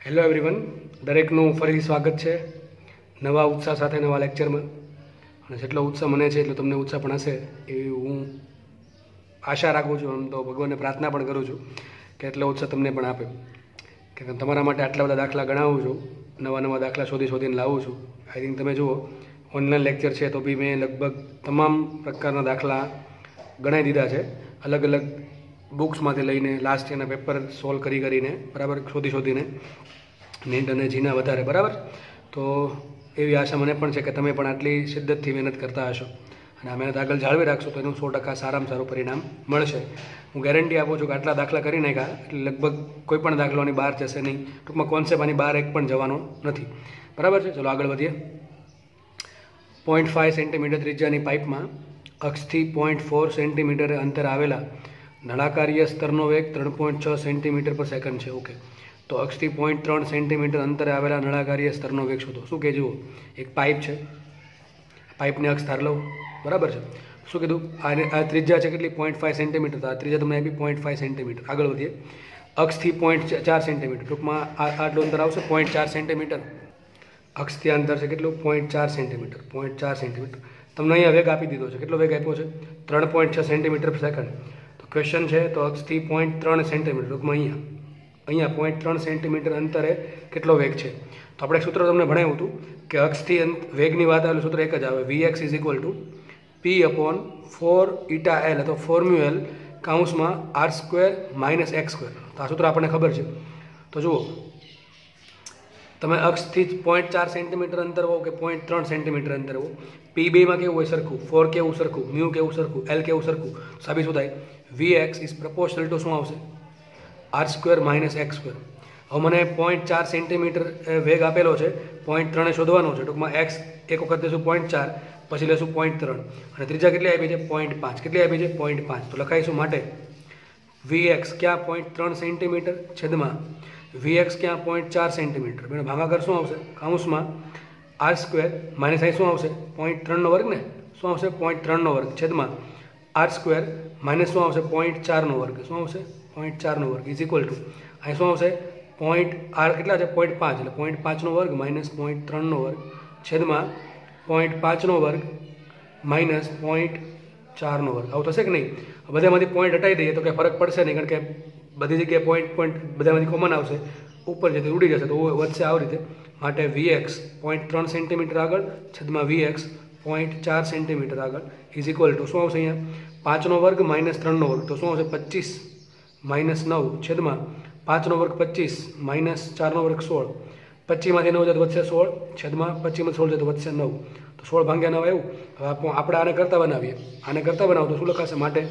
Hello everyone, દરેકનું ફરીથી સ્વાગત છે નવા ઉત્સાહ સાથે નવા લેક્ચરમાં. અને જેટલો ઉત્સાહ મને છે એટલો તમને ઉત્સાહ પણ હશે એવી હું આશા રાખું છું. આમ તો ભગવાનને પ્રાર્થના પણ કરું છું કે એટલો ઉત્સાહ તમને પણ આપે, કે તમારા માટે આટલા બધા દાખલા ગણાવું છું, નવા નવા દાખલા શોધીને લાવું છું. આઈ થિંક તમે જુઓ ઓનલાઈન લેક્ચર છે તો બી મેં લગભગ તમામ પ્રકારના દાખલા ગણાવી દીધા છે, અલગ અલગ બુક્સમાંથી લઈને લાસ્ટ યરના પેપર સોલ્વ કરીને બરાબર શોધીને નીટ અને જીના વધારે બરાબર. તો એવી આશા મને પણ છે કે તમે પણ આટલી શિદ્દતથી મહેનત કરતા હશો અને આ મહેનત આગળ જાળવી રાખશો તો એનું 100% સારામાં સારું પરિણામ મળશે. હું ગેરંટી આપું છું કે આટલા દાખલા કરી નાખ્યા એટલે લગભગ કોઈ પણ દાખલાની બહાર જશે નહીં. ટૂંકમાં કોન્સેપ્ટ આની બહાર એક પણ જવાનો નથી. બરાબર છે, ચલો આગળ વધીએ. 0.5 સેન્ટીમીટર ત્રિજ્યાની પાઇપમાં અક્ષથી 0.4 સેન્ટીમીટરે અંતરે આવેલા નળાકારીય સ્તરનો વેગ 3.6 સેન્ટીમીટર પર સેકન્ડ છે. ઓકે, તો અક્ષથી 0.3 સેન્ટીમીટર અંતરે આવેલા નળાકારીય સ્તરનો વેગ શોધો. શું કે જુઓ, એક પાઇપ છે, પાઇપને અક્ષ ધાર લો, બરાબર છે. શું કીધું, આ ત્રિજ્યા છે કેટલી? 0.5 સેન્ટીમીટર. તો આ ત્રિજ્યા તમને આપી 0.5 સેન્ટીમીટર. આગળ વધીએ. અક્ષથી 0.4 સેન્ટીમીટર, ટૂંકમાં આટલું અંતર આવશે 0.4 સેન્ટીમીટર. અક્ષથી અંતર છે કેટલું? 0.4 સેન્ટીમીટર. 0.4 સેન્ટીમીટર તમને અહીંયા વેગ આપી દીધો છે. કેટલો વેગ આપ્યો છે? 3.6 સેન્ટીમીટર પર સેકન્ડ. તો ક્વેશ્ચન છે તો અક્ષથી 0.3 સેન્ટીમીટર, ટૂંકમાં અહીંયા 0.3 સેન્ટીમીટર અંતરે કેટલો વેગ છે? તો આપણે સૂત્ર તમને ભણાવ્યું હતું કે અક્ષથી વેગની વાત આવે સૂત્ર એક જ આવે, Vx is equal to P/4 eta L અથવા ફોર્મ્યુએલ કાઉન્સમાં r² - x². તો આ સૂત્ર આપણને ખબર છે. તો જુઓ, તમે અક્ષથી 0.4 સેન્ટીમીટર અંતર હો કે 0.3 સેન્ટીમીટર અંતર હો, પી બેમાં કેવું હોય? સરખું. 4 કેવું? સરખું. મ્યુ કેવું? સરખું. એલ કેવું? સરખું. સાબિત શું થાય? Vx ઇઝ પ્રપોર્શનલ ટુ શું આવશે? r² - x². હવે મને 0.4 સેન્ટીમીટર વેગ આપેલો છે, 0.3 શોધવાનો છે. ટૂંકમાં એક્સ એક વખત લેશું 0.4, પછી લેશું 0.3 અને ત્રીજા કેટલી આપી છે? 0.5. કેટલી આપી છે? 0.5. તો લખાઈશું માટે Vx ક્યાં 0.3 સેન્ટીમીટર છેદમાં Vx ક્યાં 0.4 સેન્ટીમીટર. બેનો ભાગાકાર શું આવશે? કાઉન્સમાં r² માઇનસ અહીં શું આવશે? 0.3 નો વર્ગ ને, શું આવશે? 0.3 નો વર્ગ છેદમાં r² માઇનસ શું આવશે? 0.4 નો વર્ગ. શું આવશે? 0.4 નો વર્ગ ઇઝ ઇક્વલ ટુ અહીં શું આવશે? r કેટલા છે? 0.5 એટલે 0.5 નો વર્ગ માઇનસ 0.3 નો વર્ગ છેદમાં 0.5 નો વર્ગ માઇનસ 0.4 નો વર્ગ. આવું થશે કે નહીં? બધામાંથી પોઈન્ટ હટાવી દઈએ તો કંઈ ફરક પડશે નહીં, કારણ કે બધી જગ્યાએ પોઈન્ટ બધામાંથી કોમન આવશે, ઉપર જતી ઉડી જશે તો વધશે આવી રીતે. માટે Vx 0.3 સેન્ટીમીટર આગળ છેદમાં Vx 0.4 સેન્ટીમીટર આગળ ઇઝ ઇક્વલ ટુ શું આવશે? અહીંયા 5 નો વર્ગ માઇનસ 3 નો વર્ગ, તો શું આવશે? 25 માઇનસ 9 છેદમાં 5 નો વર્ગ 25 માઇનસ 4 નો વર્ગ 16. 25માંથી 9 જતો વધશે 16 છેદમાં 25માં 16 જતો વધશે 9. તો 16 ભાગ્યા 9 આવ્યું. હવે આપણે આને કરતા બનાવીએ. આને કરતા બનાવો તો શું લખાશે? માટે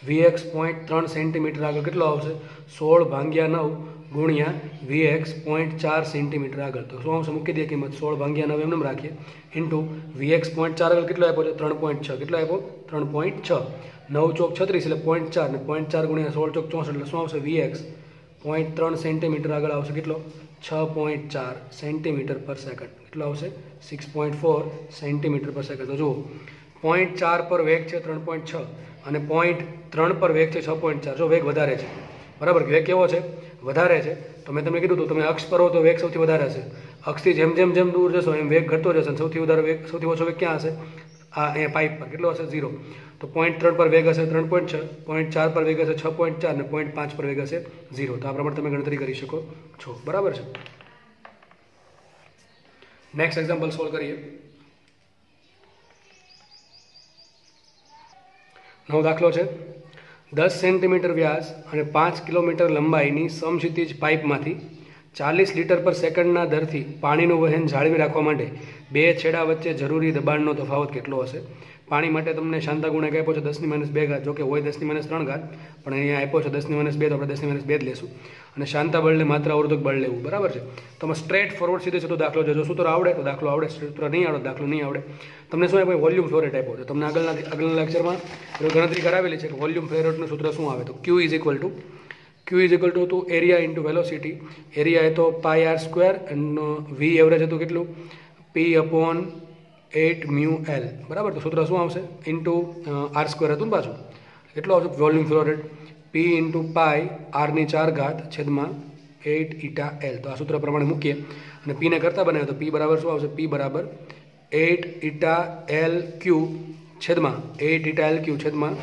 Vx 0.3 સેન્ટીમીટર આગળ કેટલો આવશે? 16 ભાગ્યા 9 ગુણ્યા Vx 0.4 સેન્ટીમીટર આગળ. તો શું આવશે? મૂકી દઈએ કિંમત. 16 ભાગ્યા 9 એમને રાખીએ ઇન્ટુ Vx 0.4 આગળ કેટલો આપ્યો છે? 3.6. કેટલો આપ્યો? 3.6. 9 ચોક 36 એટલે 0.4 ને 0.4 ગુણ્યા 16 ચોક 64 એટલે શું આવશે? Vx 0.3 સેન્ટીમીટર આગળ આવશે કેટલો? 6.4 સેન્ટીમીટર પર સેકન્ડ. કેટલો આવશે? 6.4 સેન્ટીમીટર પર સેકન્ડ. તો જુઓ, 0.4 પર વેગ છે 3.6 અને 0.3 પર વેગ છે 6.4. જો વેગ વધારે છે, બરાબર, વેગ કેવો છે? વધારે છે. તો મેં તમને કીધું હતું, તમે અક્ષ પર હો તો વેગ સૌથી વધારે હશે. અક્ષથી જેમ દૂર જશો એમ વેગ ઘટતો જશે. સૌથી વધારે વેગ, સૌથી ઓછો વેગ ક્યાં હશે? આ અહીંયા પાઇપ પર. કેટલો હશે? 0. તો 0.3 પર વેગ હશે 3.6, 0.4 પર વેગ હશે 6.4 અને 0.5 પર વેગ હશે 0. તો આ પ્રમાણે તમે ગણતરી કરી શકો છો. બરાબર છે. નેક્સ્ટ એક્ઝામ્પલ સોલ્વ કરીએ. નવો દાખલો છે. 10 સેન્ટીમીટર વ્યાસ અને 5 કિલોમીટર લંબાઈની સમક્ષિતિજ પાઇપમાંથી 40 લીટર પર સેકન્ડના દરથી પાણીનું વહેણ જાળવી રાખવા માટે બે છેડા વચ્ચે જરૂરી દબાણનો તફાવત કેટલો હશે? પાણી માટે તમને શાંતા ગુણાંક આપ્યો છે 10⁻², જો કે હોય 10⁻3, પણ અહીંયા આપ્યો છે 10⁻2, તો આપણે 10⁻2 જ લેશું. અને શાંતા બળને માત્ર અવરોધક બળ લેવું. બરાબર છે. તમે સ્ટ્રેટ ફોરવર્ડ સીધો દાખલો જો સૂત્ર આવડે તો દાખલો આવડે, સૂત્ર નહીં આવડે દાખલો નહીં આવડે. તમને શું આપ્યું? વોલ્યુમ ફ્લો રેટ આપ્યો છે. તમને આગળના લેક્ચરમાં ગણતરી કરાવેલી છે કે વોલ્યુમ ફ્લો રેટનું સૂત્ર શું આવે? તો Q is equal to area into velocity. Area એ તો πr² અને V એવરેજ હતું કેટલું? P/8μL. બરાબર. તો સૂત્ર શું આવશે? ઇન્ટુ r² હતું ને પાછું. કેટલો આવશે volume flow rate? P × π r⁴ છેદમાં 8 ઈટા એલ. તો આ સૂત્ર પ્રમાણે મૂકીએ અને પીને કરતાં બનાવે તો પી બરાબર શું આવશે? પી બરાબર 8 ઈટા એલ ક્યુ છેદમાં 8 ઈટા એલ ક્યુ છેદમાં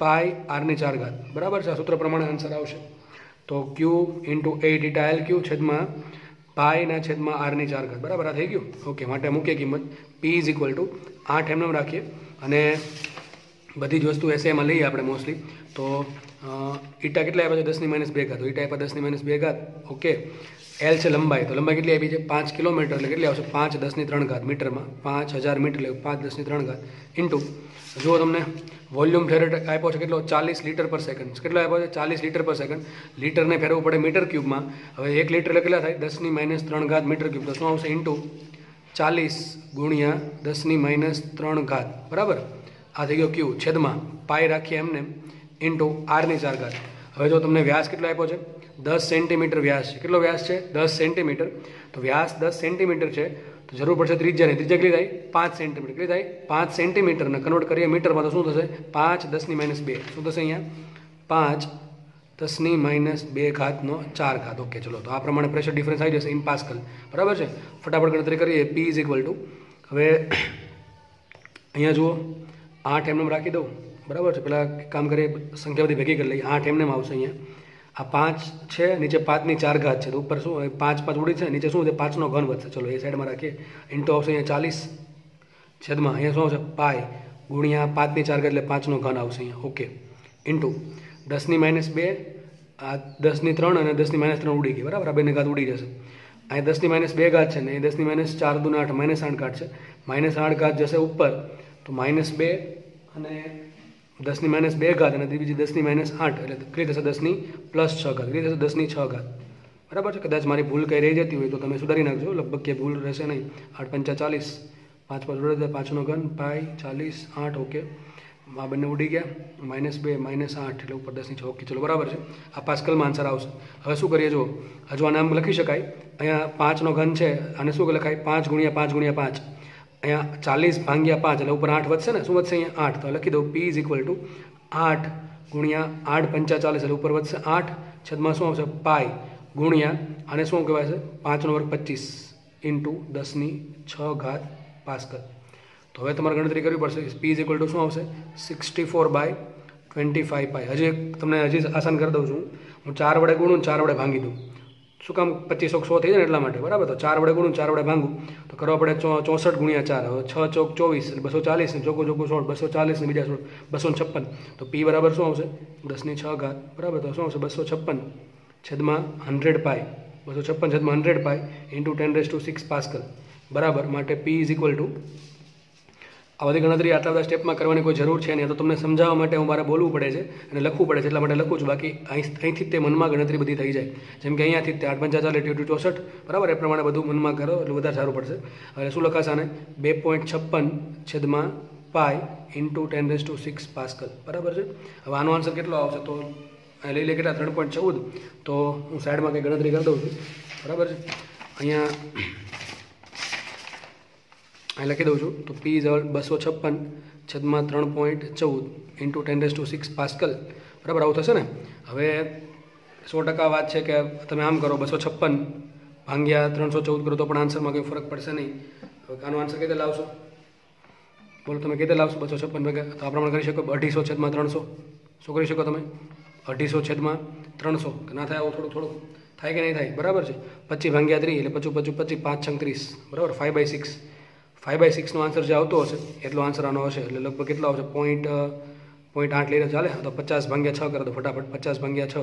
પાઈ આરની 4 ઘાત. બરાબર છે, આ સૂત્ર પ્રમાણે આન્સર આવશે. તો ક્યુ ઇન્ટુ 8 ઈટા એલ ક્યુ છેદમાં પાઈના છેદમાં આરની 4 ઘાત. બરાબર, આ થઈ ગયું. ઓકે, માટે મૂકીએ કિંમત પી ઇઝ ઇક્વલ ટુ 8 એમને રાખીએ અને બધી જ વસ્તુ એસએમાં લઈએ આપણે મોસ્ટલી. તો ઈટા કેટલા આપ્યા છે? 10⁻2 ઘાત. તો ઈટા આપ્યા 10⁻2 ઘાત. ઓકે, એલ છે લંબાઈ, તો લંબાઈ કેટલી આપી છે? 5 કિલોમીટર, એટલે કેટલી આવશે? 5 10⁻3 ઘાત મીટરમાં. 5000 મીટર એટલે 5 10⁻3 ઘાત ઇન્ટુ, જુઓ તમને વોલ્યુમ ફેર રેટ આપ્યો છે કેટલો? 40 લીટર પર સેકન્ડ. કેટલો આપ્યો છે? 40 લીટર પર સેકન્ડ. લીટરને ફેરવવું પડે મીટર ક્યુબમાં. હવે 1 લીટર એટલે કેટલા થાય? 10⁻3 ઘાત મીટર ક્યુબ. તો શું આવશે? ઇન્ટુ 40 ગુણ્યા 10⁻3 ઘાત. બરાબર, આ થઈ ગયો ક્યુ છેદમાં પાઈ રાખીએ એમને ઇન્ટુ આરની 4 ઘાત. હવે જો તમને વ્યાસ કેટલો આપ્યો છે? 10 સેન્ટીમીટર વ્યાસ છે. કેટલો વ્યાસ છે? 10 સેન્ટીમીટર. તો વ્યાસ 10 સેન્ટીમીટર છે તો જરૂર પડશે ત્રિજ્યાની. ત્રિજ્યા કેટલી થાય? 5 સેન્ટીમીટર. કેટલી થાય? 5 સેન્ટીમીટરને કન્વર્ટ કરીએ મીટરમાં તો શું થશે? 5 10⁻2. શું થશે અહીંયા? 5 10⁻2 ઘાતનો 4 ઘાત. ઓકે, ચલો, તો આ પ્રમાણે પ્રેશર ડિફરન્સ આવી જશે ઇન પાસ્કલ. બરાબર છે, ફટાફટ ગણતરી કરીએ. પી ઇઝ ઇક્વલ ટુ, હવે અહીંયા જુઓ 8 એમને રાખી દઉં. બરાબર છે, પહેલાં કામ કરીએ, સંખ્યા બધી ભેગી કરી લઈએ. 8 એમને આવશે અહીંયા. આ 5 છે, નીચે 5ની 4 ઘાત છે, તો ઉપર શું 5 5 ઉડી છે, નીચે શું છે? 5નો ઘન વધશે. ચલો એ સાઈડમાં રાખીએ. ઇન્ટુ આવશે અહીંયા 40 છેદમાં અહીંયા શું આવશે? પાઈ ગુણ્યા 5ની 4 ઘાત એટલે 5નો ઘન આવશે અહીંયા. ઓકે, ઇન્ટુ 10⁻2, આ 10⁻3 અને 10⁻3 ઉડી ગઈ. બરાબર, આ બંને ઘાત ઉડી જશે. અહીંયા 10⁻2 ઘાત છે ને, એ 10⁻4 દુને 8 -8 ઘાત છે. -8 ઘાત જશે ઉપર, તો -2 અને 10⁻2 ઘાત અને બીજી 10⁻8 એટલે કેટલી થશે? 10ની +6 ઘાત. કેટલી થશે? 10ની 6 ઘાત. બરાબર છે, કદાચ મારી ભૂલ કંઈ રહી જતી હોય તો તમે સુધારી નાખજો. લગભગ કે ભૂલ રહેશે નહીં. 8 5 40, 5 5 ઉડે 5નો ઘન પાઈ 40 8. ઓકે, આ બંને ઉડી ગયા. -2 -8 એટલે ઉપર 10ની 6. ઓકે, ચલો બરાબર છે, આ પાસ્કલમાં આન્સર આવશે. હવે શું કરીએ? જો હજુ આ નામ લખી શકાય. અહીંયા 5નો ઘન છે, આને શું લખાય? 5 ગુણ્યા 5 ગુણ્યા 5. અહીંયા 40 ભાગ્યા 5 એટલે ઉપર 8 વધશે ને. શું વધશે અહીંયા? 8. તો લખી દઉં પી ઇઝ ઇક્વલ ટુ 8 ગુણ્યા 8 5 40 એટલે ઉપર વધશે 8 છેદમાં શું આવશે? પાઈ ગુણ્યા આને શું કહેવાય છે? 5નો વર્ગ 25 ઇન્ટુ 10ની 6 ઘાત પાસ્કલ. તો હવે તમારે ગણતરી કરવી પડશે. પી ઇઝ ઇક્વલ ટુ શું આવશે? 64/25 પાઈ. હજી તમને આસાન કરી દઉં છું. હું 4 વડે ગુણું, 4 વડે ભાંગી દઉં. શું કામ? 25 100 થઈ જાય ને એટલા માટે. બરાબર, તો 4 વડે ગુણું, 4 વડે ભાંગું તો કરવા પડે 64 ગુણ્યા 4. હવે 6 ચોક 24 એટલે 240 ને ચોખ્ખું 16 240 ને બીજા 16 256. તો પી બરાબર શું આવશે? 10ની 6 ઘાત. બરાબર, તો શું આવશે? 256 છેદમાં 100 પાઈ. 256 છેદમાં 100 પાઈ ઇન્ટુ 10⁻6 પાસ્કલ. બરાબર, માટે પી ઇઝ ઇક્વલ ટુ, આ બધી ગણતરી આટલા બધા સ્ટેપમાં કરવાની કોઈ જરૂર છે નહીં. તો તમને સમજાવવા માટે હું મારે બોલવું પડે છે અને લખવું પડે છે, એટલા માટે લખું છું. બાકી અહીંથી તે મનમાં ગણતરી બધી થઈ જાય. જેમ કે અહીંયાથી તે 8 5 40 64. બરાબર, એ પ્રમાણે બધું મનમાં કરો એટલે વધારે સારું પડશે. હવે શું લખાશે આને? 2.56 છેદમાં પાઈ ઇન્ટુ 10⁻6 પાસ્કલ. બરાબર છે. હવે આનો આન્સર કેટલો આવશે? તો લઈ લે કેટલા? 3.14. તો હું સાઈડમાં કંઈ ગણતરી કરી દઉં છું. બરાબર છે, અહીંયા અહીં લખી દઉં છું. તો પી ઇઝ 256 છેદમાં 3.14 ઇન્ટુ 10⁻6 પાસ્કલ. બરાબર, આવું થશે ને. હવે 100% વાત છે કે તમે આમ કરો, 256 ભાગ્યા 314 કરો તો પણ આન્સરમાં કંઈ ફરક પડશે નહીં. હવે આનો આન્સર કઈ રીતે લાવશો? બોલો તમે કઈ રીતે લાવશો? 256 ભાગ્યા, તો આ પ્રમાણે કરી શકો 250 છેદમાં 300. શું કરી શકો તમે? 250 છેદમાં 300. કે ના થાય આવું? થોડું થાય કે નહીં થાય? બરાબર છે. 25 ભાગ્યા 3 એટલે 25 25 5 36. બરાબર, 5/6. 5/6નો આન્સર જે આવતો હશે એટલો આન્સર આનો હશે. એટલે લગભગ કેટલો આવશે? 0.8 લઈને ચાલે. તો 50 ભાગ્યા 6 કરો તો ફટાફટ 50 ભાગ્યા 6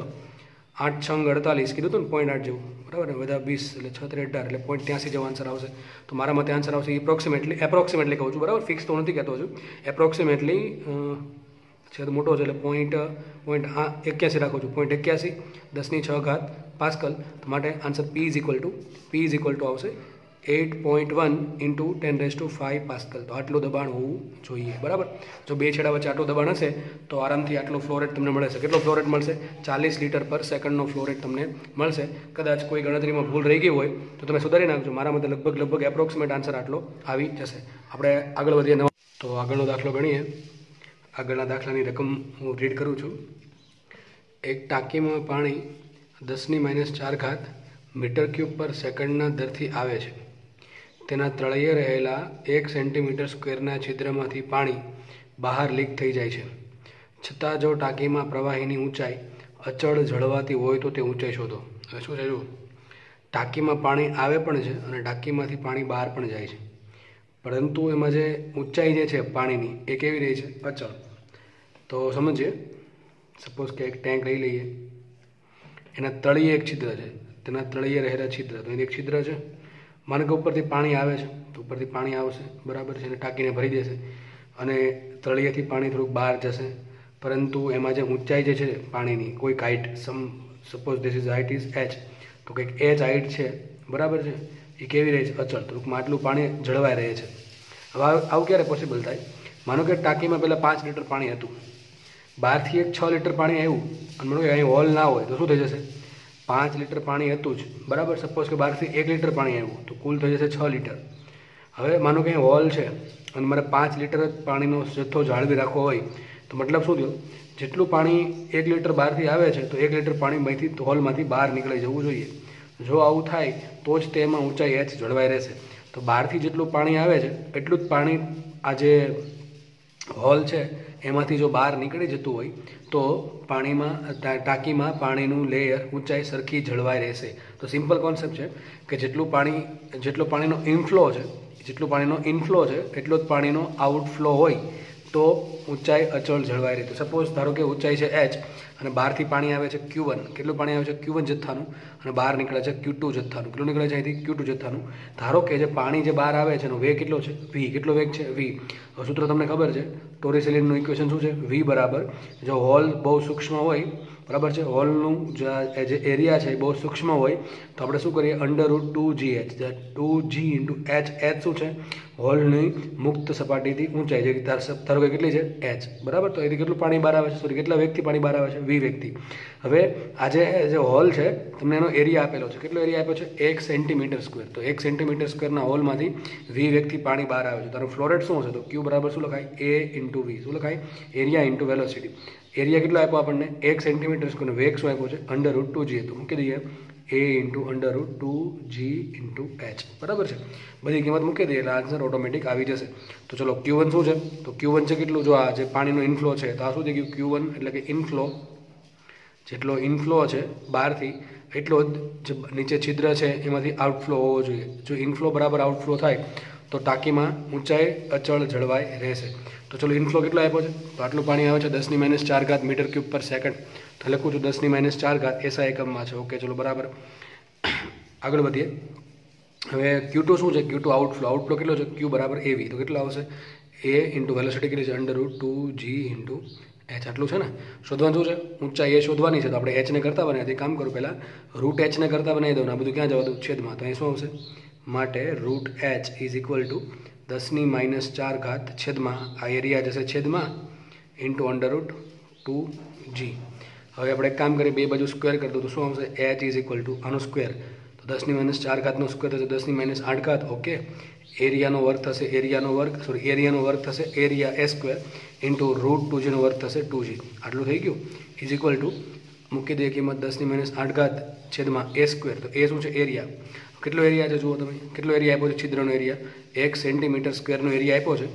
8 6 48 કીધું હતું ને, 0.8 જેવું. બરાબર ને, બધા 20 એટલે 6 3 18 એટલે 0.83 જેવો આન્સર આવશે. તો મારા મતે આન્સર આવશે એપ્રોક્સિમેટલી કહું છું. બરાબર, ફિક્સ તો નથી કહેતો છું. એપ્રોક્સિમેટલી છે તો મોટો છે એટલે 0.81 રાખું છું. 0.81 10ની 6 ઘાત પાસ્કલ. માટે answer P is equal two આવશે 8.1 ઇન્ટુ 10⁵ પાસ્કલ. તો આટલું દબાણ હોવું જોઈએ. બરાબર, જો બે છેડા વચ્ચે આટલું દબાણ હશે તો આરામથી આટલો ફ્લો રેટ તમને મળે છે. કેટલો ફ્લો રેટ મળશે? 40 લીટર પર સેકન્ડનો ફ્લો રેટ તમને મળશે. કદાચ કોઈ ગણતરીમાં ભૂલ રહી ગઈ હોય તો તમે સુધારી નાખજો. મારા મતે લગભગ એપ્રોક્સિમેટ આન્સર આટલો આવી જશે. આપણે આગળ વધીએ. તો આગળનો દાખલો ગણીએ. આગળના દાખલાની રકમ હું રીડ કરું છું. એક ટાંકીમાં પાણી 10⁻⁴ મીટર ક્યુબ પર સેકન્ડના દરથી આવે છે. તેના તળિયે રહેલા 1 સેન્ટીમીટર સ્ક્વેરના છિદ્રમાંથી પાણી બહાર લીક થઈ જાય છે. છતાં જો ટાંકીમાં પ્રવાહીની ઊંચાઈ અચળ જળવાતી હોય તો તે ઊંચાઈ શોધો. હવે શું છે, જો ટાંકીમાં પાણી આવે પણ છે અને ટાંકીમાંથી પાણી બહાર પણ જાય છે, પરંતુ એમાં જે ઊંચાઈ જે છે પાણીની એ કેવી રહી છે? અચળ. તો સમજીએ. સપોઝ કે એક ટેન્ક લઈ લઈએ, એના તળિયે એક છિદ્ર છે, તેના તળિયે રહેલા છિદ્ર, તો એની એક છિદ્ર છે. માનો કે ઉપરથી પાણી આવે છે, તો ઉપરથી પાણી આવશે, બરાબર છે, એને ટાંકીને ભરી દેશે અને તળિયેથી પાણી થોડુંક બહાર જશે, પરંતુ એમાં જે ઊંચાઈ જે છે પાણીની કોઈક height, suppose this is height is h, તો કંઈક h હાઇટ છે, બરાબર છે, એ કેવી રહે છે? અચળ. ટૂંકમાં આટલું પાણી જળવાઈ રહે છે. હવે આવું ક્યારે પોસિબલ થાય? માનો કે ટાંકીમાં પહેલાં 5 લીટર પાણી હતું, બહારથી એક 6 લીટર પાણી આવ્યું અને માનો કે અહીં હોલ ના હોય તો શું થઈ જશે? 5 લીટર પાણી હતું જ, બરાબર. સપોઝ કે બહારથી 1 લીટર પાણી આવ્યું તો કુલ થઈ જશે 6 લીટર. હવે માનો કે અહીં હોલ છે અને મારે 5 લીટર જ પાણીનો જથ્થો જાળવી રાખવો હોય, તો મતલબ શું થયો? જેટલું પાણી 1 લીટર બહારથી આવે છે તો 1 લીટર પાણી હોલમાંથી બહાર નીકળી જવું જોઈએ. જો આવું થાય તો જ તેમાં ઊંચાઈ h જળવાઈ રહેશે. તો બહારથી જેટલું પાણી આવે છે એટલું જ પાણી આ જે હોલ છે એમાંથી જો બહાર નીકળી જતું હોય તો ટાંકીમાં પાણીનું લેયર ઊંચાઈ સરખી જળવાઈ રહેશે. તો સિમ્પલ કોન્સેપ્ટ છે કે જેટલો પાણીનો ઇનફ્લો છે એટલો જ પાણીનો આઉટફ્લો હોય તો ઊંચાઈ અચળ જળવાઈ રહે. તો સપોઝ ધારો કે ઊંચાઈ છે h અને બહારથી પાણી આવે છે Q1. કેટલું પાણી આવે છે? Q1 જથ્થાનું, અને બહાર નીકળે છે Q2 જથ્થાનું. કેટલું નીકળે છે અહીંથી? Q2 જથ્થાનું. ધારો કે જે પાણી જે બહાર આવે છે એનો વેગ કેટલો છે? v. કેટલો વેગ છે? v. સૂત્ર તમને ખબર છે, ટોરિસેલિનનું ઇક્વેશન શું છે? v બરાબર, જો હોલ બહુ સૂક્ષ્મ હોય, બરાબર છે, હોલનું જે એરિયા છે એ બહુ સૂક્ષ્મ હોય તો આપણે શું કરીએ? √2gh. 2g × h શું છે? હોલની મુક્ત સપાટીથી ઊંચાઈ, જે ધારો કે કેટલી છે? h, બરાબર. તો એથી કેટલું પાણી બહાર આવે છે? સોરી, કેટલા વેગથી પાણી બહાર આવે છે? v વેગથી. હવે આજે જે હોલ છે તમને એનો એરિયા આપેલો છે. કેટલો એરિયા આપ્યો છે? 1 સેન્ટીમીટર સ્ક્વેર. તો 1 સેન્ટીમીટર સ્ક્વેરના હોલમાંથી v વેગથી પાણી બહાર આવે છે. તારો ફ્લો રેટ શું હશે? તો q બરાબર શું લખાય? a × v. શું લખાય? Area into velocity. એરિયા કેટલો આપ્યો આપણને? 1 સેન્ટીમીટર સ્ક્વેર. વેગ શું આપ્યો છે? √2g. તો મૂકી દઈએ a × √2g × h, બરાબર છે. બધી કિંમત મૂકી દઈએ એટલે આન્સર ઓટોમેટિક આવી જશે. તો ચલો Q1 શું છે? તો Q1 છે કેટલું? જો આ જે પાણીનો ઇનફ્લો છે, તો આ શું થઈ ગયું? Q1 એટલે કે ઇનફ્લો. જેટલો ઇનફ્લો છે બહારથી એટલો જ જે નીચે છિદ્ર છે એમાંથી આઉટફ્લો હોવો જોઈએ. જો ઇનફ્લો બરાબર આઉટફ્લો થાય તો ટાંકીમાં ઊંચાઈ અચળ જળવાઈ રહેશે. તો ચલો ઇનફ્લો કેટલો આપ્યો છે? તો આટલું પાણી આવે છે 10⁻⁴ મીટર ક્યુબ પર સેકન્ડ. તો લખું છું 10⁻⁴ એસઆઈ એકમમાં છે. ઓકે, ચલો બરાબર. આગળ વધીએ. હવે Q2 શું છે? Q2 આઉટફ્લો કેટલો છે? Q બરાબર AV. તો કેટલો આવશે? a × વેલોસિટી કેટલી છે? √2g × h. આટલું છે ને. શોધવાનું શું છે? ઊંચાઈ એ શોધવાની છે. તો આપણે h ને કરતા બનાવીએ. કામ કરું પહેલાં √h ને કરતા બનાવી દઉં. આ બધું ક્યાં જવા દઉં? છેદમાં. તો અહીં શું આવશે? માટે √h = 10⁻⁴ છેદમાં આ એરિયા જશે છેદમાં × √2g. હવે આપણે એક કામ કરીએ, બે બાજુ સ્ક્વેર કરી દઉં તો શું આવશે? h = આનો સ્ક્વેર, તો 10⁻⁴ નો સ્ક્વેર થશે 10⁻⁸. ઓકે, એરિયાનો વર્ગ થશે એરિયાનો વર્ગ થશે એરિયા a સ્ક્વેર × √2g નો વર્ગ થશે 2g. આટલું થઈ ગયું. મૂકી દઈએ કિંમત 10⁻⁸ છેદમાં a સ્ક્વેર. તો એ શું છે? એરિયા. કેટલો એરિયા છે જુઓ તમે, કેટલો એરિયા આપ્યો છે? છિદ્રનો એરિયા 1 સેન્ટીમીટર સ્ક્વેરનો એરિયા આપ્યો છે.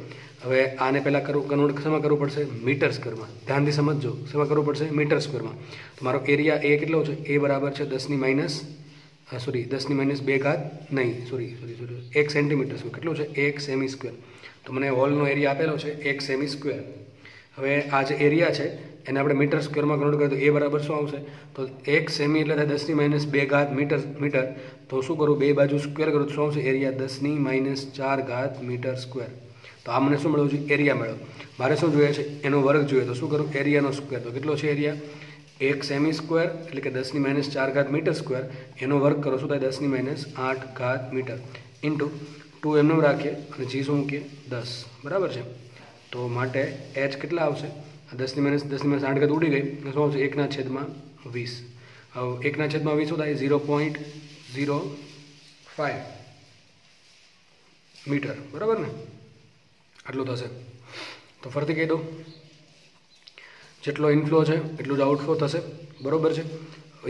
હવે આને પહેલાં કન્વર્ટ શેમાં કરવું પડશે? મીટર સ્ક્વેરમાં. ધ્યાનથી સમજજો, શેમાં કરવું પડશે? મીટર સ્ક્વેરમાં. તો મારો એરિયા એ કેટલો છે? એ બરાબર છે 1 સેન્ટીમીટર સ્ક્વેર. કેટલું છે? 1 સેમી સ્ક્વેર. તો મને હોલનો એરિયા આપેલો છે 1 સેમી સ્ક્વેર. હવે આ જે એરિયા છે એને આપણે મીટર સ્ક્વેરમાં કન્વર્ટ કરીએ તો એ બરાબર શું આવશે? તો 1 સેમી એટલે થાય 10⁻² મીટર. તો શું કરું? બે બાજુ સ્ક્વેર કરું તો શું આવશે? Area 10⁻⁴ meter square. તો આ મને શું મળ્યું છે? એરિયા મળ્યો. મારે શું જોઈએ છે? એનો વર્ગ જોઈએ. તો શું કરું? એરિયાનો સ્ક્વેર. તો કેટલો છે એરિયા? 1 સેમી સ્ક્વેર એટલે કે 10⁻⁴ મીટર સ્ક્વેર. એનો વર્ગ કરો શું થાય? 10⁻⁸ મીટર ઇન્ટુ 2 એમનું રાખીએ અને g શું મૂકીએ? 10, બરાબર છે. તો માટે h કેટલા આવશે? 10⁻⁸ ઉડી ગઈ એટલે શું આવશે? 1/20. હવે 1/20 શું થાય? 0.05 મીટર, બરાબર ને? આટલું થશે. તો ફરીથી કહી દઉં, જેટલો ઇનફ્લો છે એટલું જ આઉટફ્લો થશે, બરાબર છે.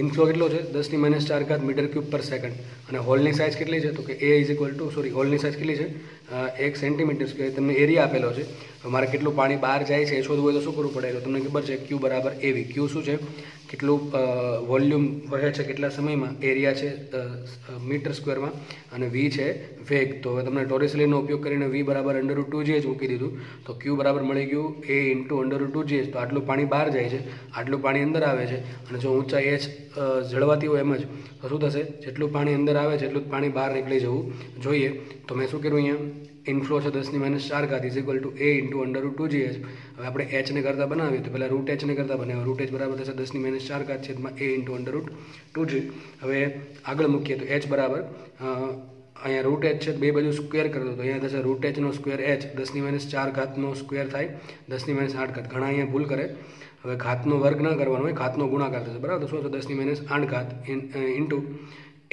ઇનફ્લો કેટલો છે 10⁻⁴ મીટર ક્યુબ પર સેકન્ડ અને હોલની સાઇઝ કેટલી છે તો કે એ ઇઝ ઇક્વલ ટુ હોલની સાઇઝ કેટલી છે 1 સેન્ટીમીટર સ્ક્વેર. તમને એરિયા આપેલો છે. મારે કેટલું પાણી બહાર જાય છે એ શોધવું હોય તો શું કરવું પડે? તો તમને ખબર છે ક્યુ બરાબર એવી. ક્યુ શું છે? કેટલું વોલ્યુમ વહે છે કેટલા સમયમાં, એરિયા છે મીટર સ્ક્વેરમાં, અને વી છે વેગ. તો હવે તમને ટોરિસલીનો ઉપયોગ કરીને વી બરાબર √2gh મૂકી દીધું તો ક્યુ બરાબર મળી ગયું a × √2gh. તો આટલું પાણી બહાર જાય છે, આટલું પાણી અંદર આવે છે, અને જો ઊંચાઈ h જળવાતી હોય એમ જ તો શું થશે? જેટલું પાણી અંદર આવે છે એટલું જ પાણી બહાર નીકળી જવું જોઈએ. તો મેં શું કર્યું અહીંયા? ઇનફ્લો છે 10⁻⁴ is equal two a × √2gh. હવે આપણે h ને કરતાં બનાવીએ તો પહેલાં √h ને કરતાં બનાવીએ. √h બરાબર થશે 10⁻⁴ છેદમાં a × √2g. હવે આગળ મૂકીએ તો h બરાબર અહીંયા √h છે, બે બાજુ સ્ક્વેર કરી દો તો અહીંયા થશે √h નો સ્ક્વેર h 10⁻⁴ નો સ્ક્વેર થાય 10⁻⁸. ઘણા અહીંયા ભૂલ કરે. હવે ઘાતનો વર્ગ ના કરવાનો હોય, ઘાતનો ગુણાકાર થશે બરાબર. તો શું થશે 10⁻⁸ ઇન્ટુ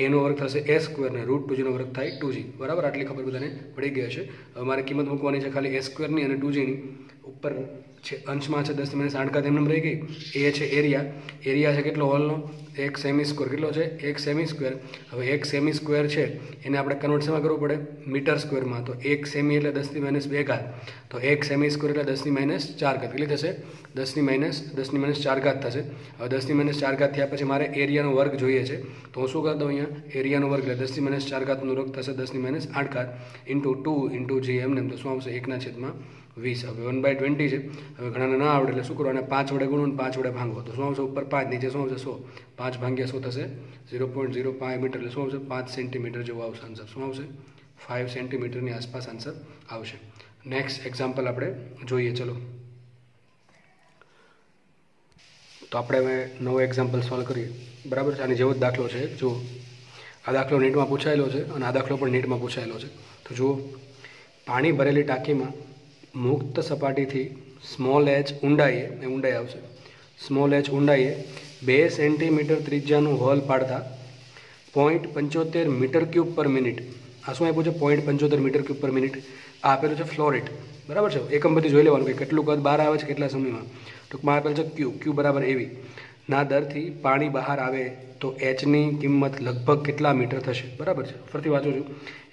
એનો વર્ગ થશે a સ્ક્વેર ને √2g નો વર્ગ થાય 2g બરાબર. આટલી ખબર બધાને પડી ગઈ હશે. હવે મારે કિંમત મૂકવાની છે ખાલી a સ્ક્વેરની અને 2gની. ઉપર છે અંશમાં છે 10⁻⁸ એમને રહી ગઈ. એ છે એરિયા. એરિયા છે કેટલો હોલનો? 1 સેમી સ્ક્વેર. કેટલો છે? 1 સેમી સ્ક્વેર. હવે 1 સેમી સ્ક્વેર છે એને આપણે કન્વર્ટ શેમાં કરવું પડે? મીટર સ્ક્વેરમાં. તો 1 સેમી એટલે 10⁻². તો 1 સેમી સ્ક્વેર એટલે 10⁻⁴. કેટલી થશે? 10⁻⁴ થશે. હવે 10⁻⁴ થયા પછી મારે એરિયાનો વર્ગ જોઈએ છે. તો હું શું કરતો અહીંયા? એરિયાનો વર્ગ એટલે 10⁻⁴ વર્ગ થશે 10⁻⁸ ઇન્ટુ 2 × g એમને. તો શું આવશે? 1/20. હવે 1/20 છે. હવે ઘણાને ના આવડે એટલે શું કરવાનું? 5 વડે ગુણો અને 5 વડે ભાંગો. તો શું આવશે? ઉપર 5, નીચે શું આવશે? 100. 5 ભાગ્યા 100 થશે 0.05 મીટર. એટલે શું આવશે? 5 સેન્ટીમીટર જેવો આવશે આન્સર. શું આવશે? 5 સેન્ટીમીટરની આસપાસ આન્સર આવશે. નેક્સ્ટ એક્ઝામ્પલ આપણે જોઈએ. ચલો તો આપણે હવે નવો એક્ઝામ્પલ સોલ્વ કરીએ બરાબર છે. આની જેવો જ દાખલો છે. જુઓ, આ દાખલો નીટમાં પૂછાયેલો છે અને આ દાખલો પણ નીટમાં પૂછાયેલો છે. તો જુઓ, પાણી ભરેલી ટાંકીમાં મુક્ત સપાટીથી સ્મોલ h ઊંડાઈ આવશે. સ્મોલ h ઊંડાઈએ 2 સેન્ટીમીટર ત્રિજ્યાનું હોલ પાડતા 0.75 મીટર ક્યુબ પર મિનિટ. આ શું આપ્યું છે? 0.75 મીટર ક્યુબ પર મિનિટ. આ આપેલું છે ફ્લો રેટ બરાબર છે. એકમ બધી જોઈ લેવાનું કે કેટલું કદ બહાર આવે છે કેટલા સમયમાં. ટૂંકમાં આપેલ છે ક્યુ બરાબર એવી ના દરથી પાણી બહાર આવે તો એચની કિંમત લગભગ કેટલા મીટર થશે બરાબર છે. ફરીથી વાંચું છું.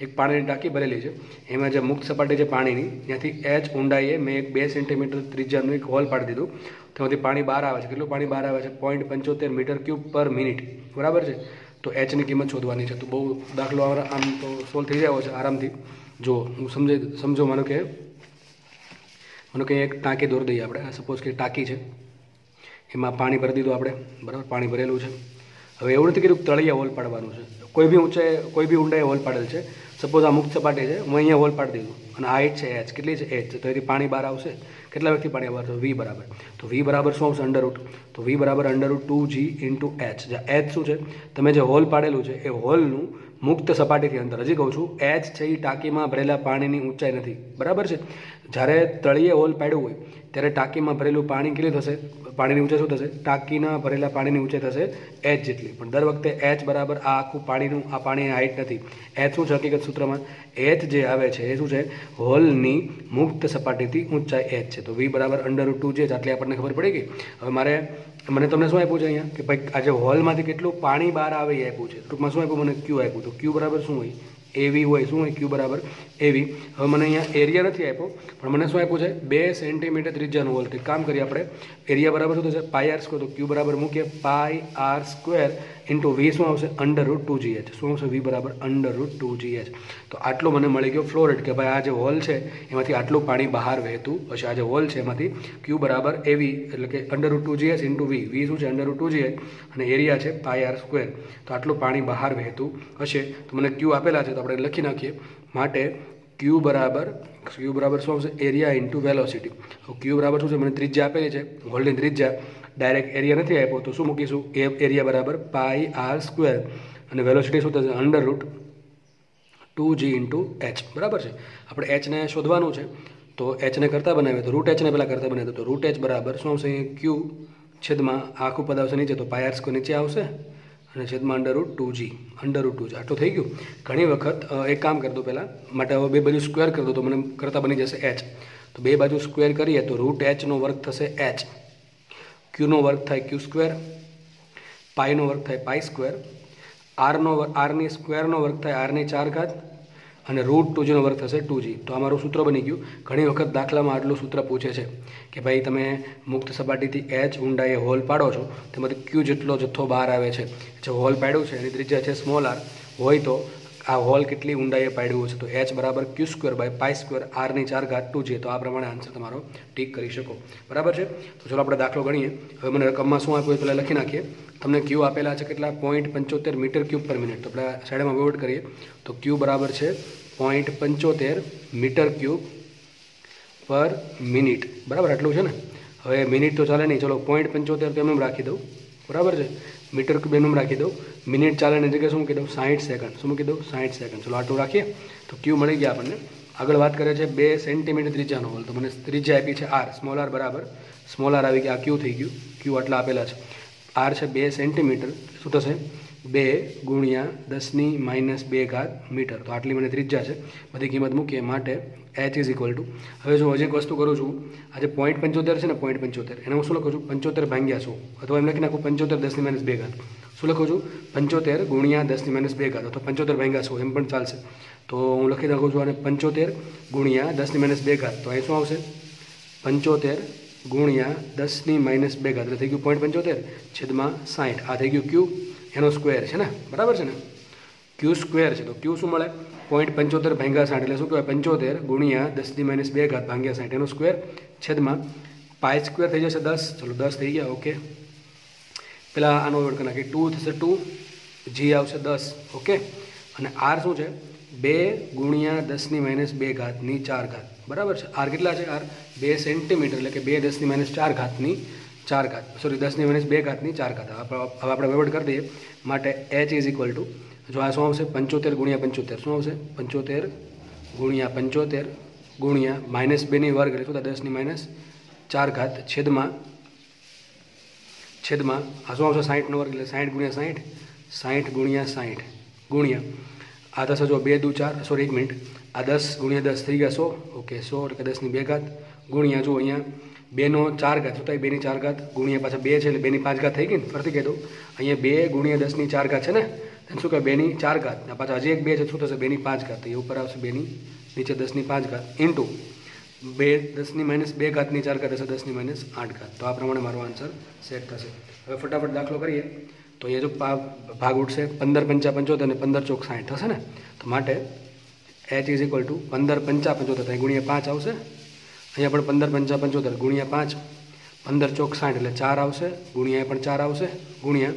એક પાણીની ટાંકી ભરેલી છે, એમાં જે મુક્ત સપાટી છે પાણીની, ત્યાંથી h ઊંડાઈએ મેં એક 2 સેન્ટીમીટર ત્રિજ્યાનું એક હોલ પાડી દીધું. તેમાંથી પાણી બહાર આવે છે. કેટલું પાણી બહાર આવે છે? 0.75 મીટર ક્યુબ પર મિનિટ બરાબર છે. તો એચની કિંમત શોધવાની છે. તો બહુ દાખલો આમ તો સોલ્વ થઈ જાય છે આરામથી. જો હું સમજો માનો કે એક ટાંકી દોરી દઈએ આપણે. સપોઝ કે ટાંકી છે, એમાં પાણી ભરી દીધું આપણે બરાબર. પાણી ભરેલું છે. હવે એવું નથી કીધું તળિયા હોલ પાડવાનું છે. કોઈ બી ઊંડાઈએ હોલ પાડેલ છે. સપોઝ આ મુક્ત સપાટી છે, હું અહીંયા હોલ પાડી દીધું અને હાઇટ છે h. કેટલી છે? h. તો એથી પાણી બહાર આવશે. કેટલા વ્યક્તિ પાણી બહાર આવશે? v બરાબર. તો v બરાબર શું આવશે? √. તો v બરાબર √2g × h. જ્યાં h શું છે? તમે જે હોલ પાડેલું છે એ હોલનું મુક્ત સપાટીથી અંતર. હજી કહું છું, h છે એ ટાંકીમાં ભરેલા પાણીની ઊંચાઈ નથી બરાબર છે. જ્યારે તળિયે હોલ પાડ્યું હોય ત્યારે ટાંકીમાં ભરેલું પાણી કેટલી થશે? પાણીની ઊંચાઈ શું થશે? ટાંકીના ભરેલા પાણીની ઊંચાઈ થશે h જેટલી. પણ દર વખતે h બરાબર આ આખું પાણીની હાઇટ નથી. h શું છે હકીકત સૂત્રમાં? h જે આવે છે એ શું છે? હોલની મુક્ત સપાટીથી ઊંચાઈ h છે. તો v બરાબર √2g. આટલી આપણને ખબર પડી ગઈ. હવે મને તમને શું આપ્યું છે અહીંયા કે ભાઈ આજે હોલમાંથી કેટલું પાણી બહાર આવે એ આપ્યું છે. ટૂંકમાં શું આપ્યું? મને ક્યુ આપ્યું. તો ક્યુ બરાબર શું હોય? એવી હોય. શું હોય? ક્યુ બરાબર એવી. હવે મને અહીંયા એરિયા નથી આપ્યો, પણ મને શું આપ્યું છે? 2 સેન્ટીમીટર ત્રિજ્યાનું હોલ. તો કામ કરીએ આપણે. એરિયા બરાબર શું થશે? πr². તો ક્યુ બરાબર મૂકીએ πr² ઇન્ટુ વી શું આવશે? √2gh. શું આવશે? વી બરાબર √2gh. તો આટલો મને મળી ગયો ફ્લો રેટ કે ભાઈ આ જે હોલ છે એમાંથી આટલું પાણી બહાર વહેતું હશે. આ જે હોલ છે એમાંથી ક્યુ બરાબર એવી એટલે કે √2gh ઇન્ટુ વી. વી શું છે? √2gh અને એરિયા છે πr². તો આટલું પાણી બહાર વહેતું હશે. તો મને ક્યુ આપેલા છે તો આપણે લખી નાખીએ. માટે ક્યુ બરાબર શું આવશે? Area into velocity. ક્યુ બરાબર શું છે? મને ત્રિજ્યા આપેલી છે, હોલની ત્રિજ્યા. ડાયરેક્ટ એરિયા નથી આપ્યો તો શું મૂકીશું? એરિયા બરાબર πr² અને વેલોસિટી શું થશે? √2g ઇન્ટુ h બરાબર છે. આપણે એચને શોધવાનું છે તો એચને કરતાં બનાવીએ તો √h ને પહેલાં કરતાં બનાવીએ તો √h બરાબર શું આવશે? ક્યુ છેદમાં આખું પદ આવશે નીચે તો πr² નીચે આવશે અને છેદમાં √2g. આટલું થઈ ગયું. ઘણી વખત એક કામ કરી દો પહેલાં માટે. હવે બે બાજુ સ્ક્વેર કરી દો તો મને કરતાં બની જશે h. તો બે બાજુ સ્ક્વેર કરીએ તો √h નો વર્ગ થશે h. ક્યુનો વર્ગ થાય q². પાઈનો વર્ગ થાય પાઈ સ્ક્વેર, આરની સ્ક્વેરનો વર્ગ થાય આરની 4 ઘાત અને √2g નો વર્ગ થશે 2g. તો આ મારું સૂત્ર બની ગયું. ઘણી વખત દાખલામાં આટલું સૂત્ર પૂછે છે કે ભાઈ તમે મુક્ત સપાટીથી h ઊંડાઈએ હોલ પાડો છો, તેમાંથી q જેટલો જથ્થો બહાર આવે છે. જે હોલ પાડ્યું છે એની ત્રિજ્યા છે સ્મોલ r હોય તો આ હોલ કેટલી ઊંડાઈએ પાડ્યું છે, તો h બરાબર q² / r ની 4 ઘાત 2g. તો આ પ્રમાણે આન્સર તમારો ટીક કરી શકો. બરાબર છે. તો ચલો આપણે દાખલો ગણીએ. હવે મને રકમમાં શું આપ્યું એ પહેલાં લખી નાખીએ. તમને ક્યુ આપેલા છે કેટલા 0.75 મીટર ક્યુબ પર મિનિટ. તો આપણે સાઈડમાં વર્ડ કરીએ તો ક્યુ બરાબર છે 0.75 મીટર ક્યુબ પર મિનિટ. બરાબર આટલું છે ને. હવે મિનિટ તો ચાલે નહીં, ચલો 0.75 તો એમ રાખી દઉં. બરાબર છે. મીટર ક્યુબ એમ રાખી દઉં. મિનિટ ચાલે ને જગ્યાએ શું મૂકી દઉં 60 સેકન્ડ. શું મૂકી દઉં 60 સેકન્ડ. ચલો આટલું રાખીએ. તો ક્યુ મળી ગયા આપણને. આગળ વાત કરે છે 2 સેન્ટીમીટર ત્રિજ્યાનો હોલ. તો મને ત્રિજ્યા આપી છે r, સ્મોલ r બરાબર સ્મોલ r આવી ગયા. આ ક્યુ થઈ ગયું. ક્યુ આટલા આપેલા છે. r છે 2 સેન્ટીમીટર. શું થશે 2 × 10⁻² ઘાત મીટર. તો આટલી મને ત્રિજ્યા છે. બધી કિંમત મૂકીએ માટે h ઇઝ ઇક્વલ ટુ, હવે જો હજી એક વસ્તુ કરું છું, આ જે 0.75 છે ને 0.75 એને હું શું લખું છું 75 ભાગ્યા 100, અથવા એમ લખી નાખું 75 10⁻² ઘાત. શું લખું છું 75 × 10⁻² ઘાત અથવા 75 ભાગ્યા 100 એમ પણ ચાલશે. તો હું લખી નાખું છું અને 75 × 10⁻² ઘાત. તો અહીં શું આવશે 75 × 10⁻² ઘાત એટલે થઈ ગયું 0.75/60. આ થઈ ગયું ક્યુ, એનો સ્ક્વેર છે ને. બરાબર છે ને. ક્યુ સ્ક્વેર છે. તો ક્યુ શું મળે 0.75/60 એટલે શું કહેવાય 75 × 10⁻² ઘાત ભાગ્યા 60 એનો સ્ક્વેર છેદમાં પાઈ સ્ક્વેર થઈ જશે 10. ચલો 10 થઈ ગયા. ઓકે. પેલા આનો વર્ડ કરી નાખીએ. 2 થશે 2, g આવશે 10. ઓકે. અને r શું છે 2 × 10⁻² ઘાતની 4 ઘાત. બરાબર છે. r કેટલા છે r 2 સેન્ટીમીટર એટલે કે 2 10⁻4 ઘાતની 4 ઘાત, સોરી 10⁻² ઘાતની 4 ઘાત. હવે આપણે વેવડ કરી દઈએ માટે h ઇઝ ઇક્વલ ટુ, જો આ શું આવશે 75 × 75 શું આવશે 75 × 75 ગુણ્યા -2 વર્ગ એટલે શું થાય 10⁻4 ઘાત છેદમાં આ શું આવશે 60 નો વર્ગ એટલે 60 × 60 60 × 60 ગુણ્યા આ થશે જો 2 દુ 4, સોરી 1 મિનિટ, આ 10 × 10 થઈ ગયા 100. ઓકે 100 એટલે 10⁻² ઘાત ગુણ્યા જો અહીંયા 2 નો 4 ઘાત શું થાય 2 ની 4 ઘાત ગુણ્યા પાછા 2 છે એટલે 2 ની 5 ઘાત થઈ ગઈ ને. ફરીથી કહી દઉં અહીંયા 2 × 10 ની 4 ઘાત છે ને, એને શું કહે 2 ની 4 ઘાત. પાછા હજી એક 2 છે શું થશે 2 ની 5 ઘાત. તો એ ઉપર આવશે 2 ની નીચે 10 ની 5 ઘાત ઇન્ટુ 2 10⁻² ઘાતની 4 ઘાત હશે 10⁻8 ઘાત. તો આ પ્રમાણે મારો આન્સર સેટ થશે. હવે ફટાફટ દાખલો કરીએ. તો એ જો ભાગ ઉઠશે 15 × 5 75 અને 15 × 4 60 થશે ને. તો માટે h ઇઝ ઇક્વલ ટુ 15 × 5 75 થાય ગુણ્યા 5 આવશે. અહીંયા પણ 15 × 5 75 ગુણ્યા 5, 15 × 4 60 એટલે 4 આવશે, ગુણ્યા પણ 4 આવશે, ગુણ્યા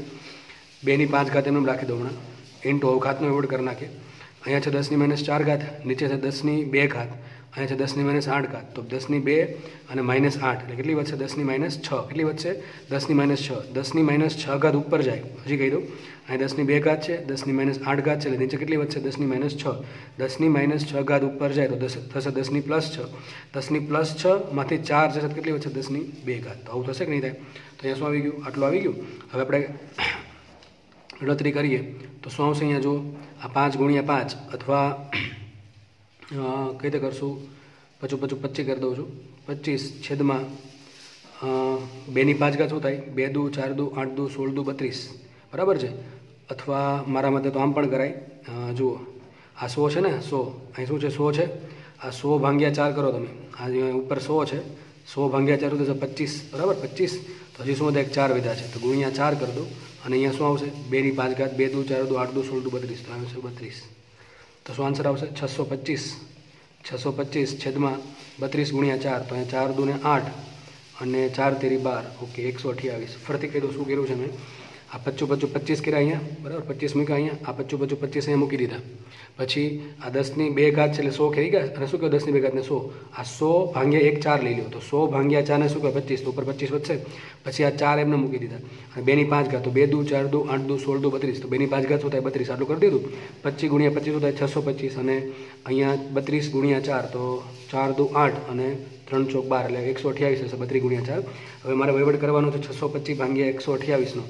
2 ની 5 ઘાત એમને રાખી દો હમણાં, ઇન્ટુ અવઘાતનો એવોર્ડ કરી નાખીએ. અહીંયા છે 10⁻4 ઘાત, નીચે છે 10⁻2 ઘાત, અહીંયા છે 10⁻8 ઘાત. તો 10⁻2 અને -8 એટલે કેટલી વધશે 10⁻6. કેટલી વધશે 10⁻6. 10�6 ઘાત ઉપર જાય. હજી કહી દઉં અહીં 10⁻2 ઘાત છે, 10⁻8 ઘાત છે એટલે નીચે કેટલી વધશે 10⁻6. 10⁻6 ઘાત ઉપર જાય તો થશે 10⁻6. 10⁻6 માંથી 4 જશે કેટલી વધશે 10⁻2 ઘાત. તો આવું થશે કે નહીં થાય. તો અહીંયા શું આવી ગયું આટલું આવી ગયું. હવે આપણે ગણતરી કરીએ તો શું આવશે અહીંયા જો આ 5 × 5 અથવા કઈ રીતે કરશું પછી 25 કરી દઉં છું 25 છેદમાં 2 ની 5 ઘાત શું થાય 2 દુ 4 દુ 8 દુ 16 દુ 32. બરાબર છે. અથવા મારા મતે તો આમ પણ કરાય. જુઓ આ 100 છે ને 100, અહીં શું છે 100 છે, આ 100 ભાગ્યા 4 કરો તમે, આ ઉપર 100 છે, 100 ભાગ્યા 4 થશે 25. બરાબર 25. તો હજી શું થાય 4 વિધા છે તો ગુણ્યા 4 કરી દો અને અહીંયા શું આવશે 2 ની 5 ઘાત 2 દુ 4 દુ 8 દુ 16 દુ 32. તો આવશે 32. તો શું આન્સર આવશે 625 છેદમાં 32 ગુણ્યા 4. તો અહીંયા 4 દુ ને 8 અને 4 તેરી 12. ઓકે 128. ફરીથી કહી દો શું કર્યું છે મેં, આ 25 કર્યા અહીંયા, બરાબર 25 મૂક્યા અહીંયા, આ 25 અહીંયા મૂકી દીધા. પછી આ 10⁻2 ઘાત છે એટલે 100 કરી ગયા અને શું કહ્યું 10⁻2 ઘાતને 100, આ 100 ભાગ્યા 1 4 લઈ લો તો 100 ભાગ્યા 4 ને શું કહે 25. તો ઉપર 25 વધશે. પછી આ 4 એમને મૂકી દીધા અને 2 ની 5 ઘાત તો 2 દુ 4 દુ 8 દુ 16 દુ 32. તો 2 ની 5 ઘાત શું થાય 32. આટલું કરી દીધું. 25 ગુણ્યા 25 શું થાય 625 અને અહીંયા 32 ગુણ્યા 4 તો 4 દુ 8 અને 3 ચોક 12 એટલે 128 હશે 32 ગુણ્યા 4. હવે મારે વહીવટ કરવાનો છે 625 ભાગ્યા 128નો.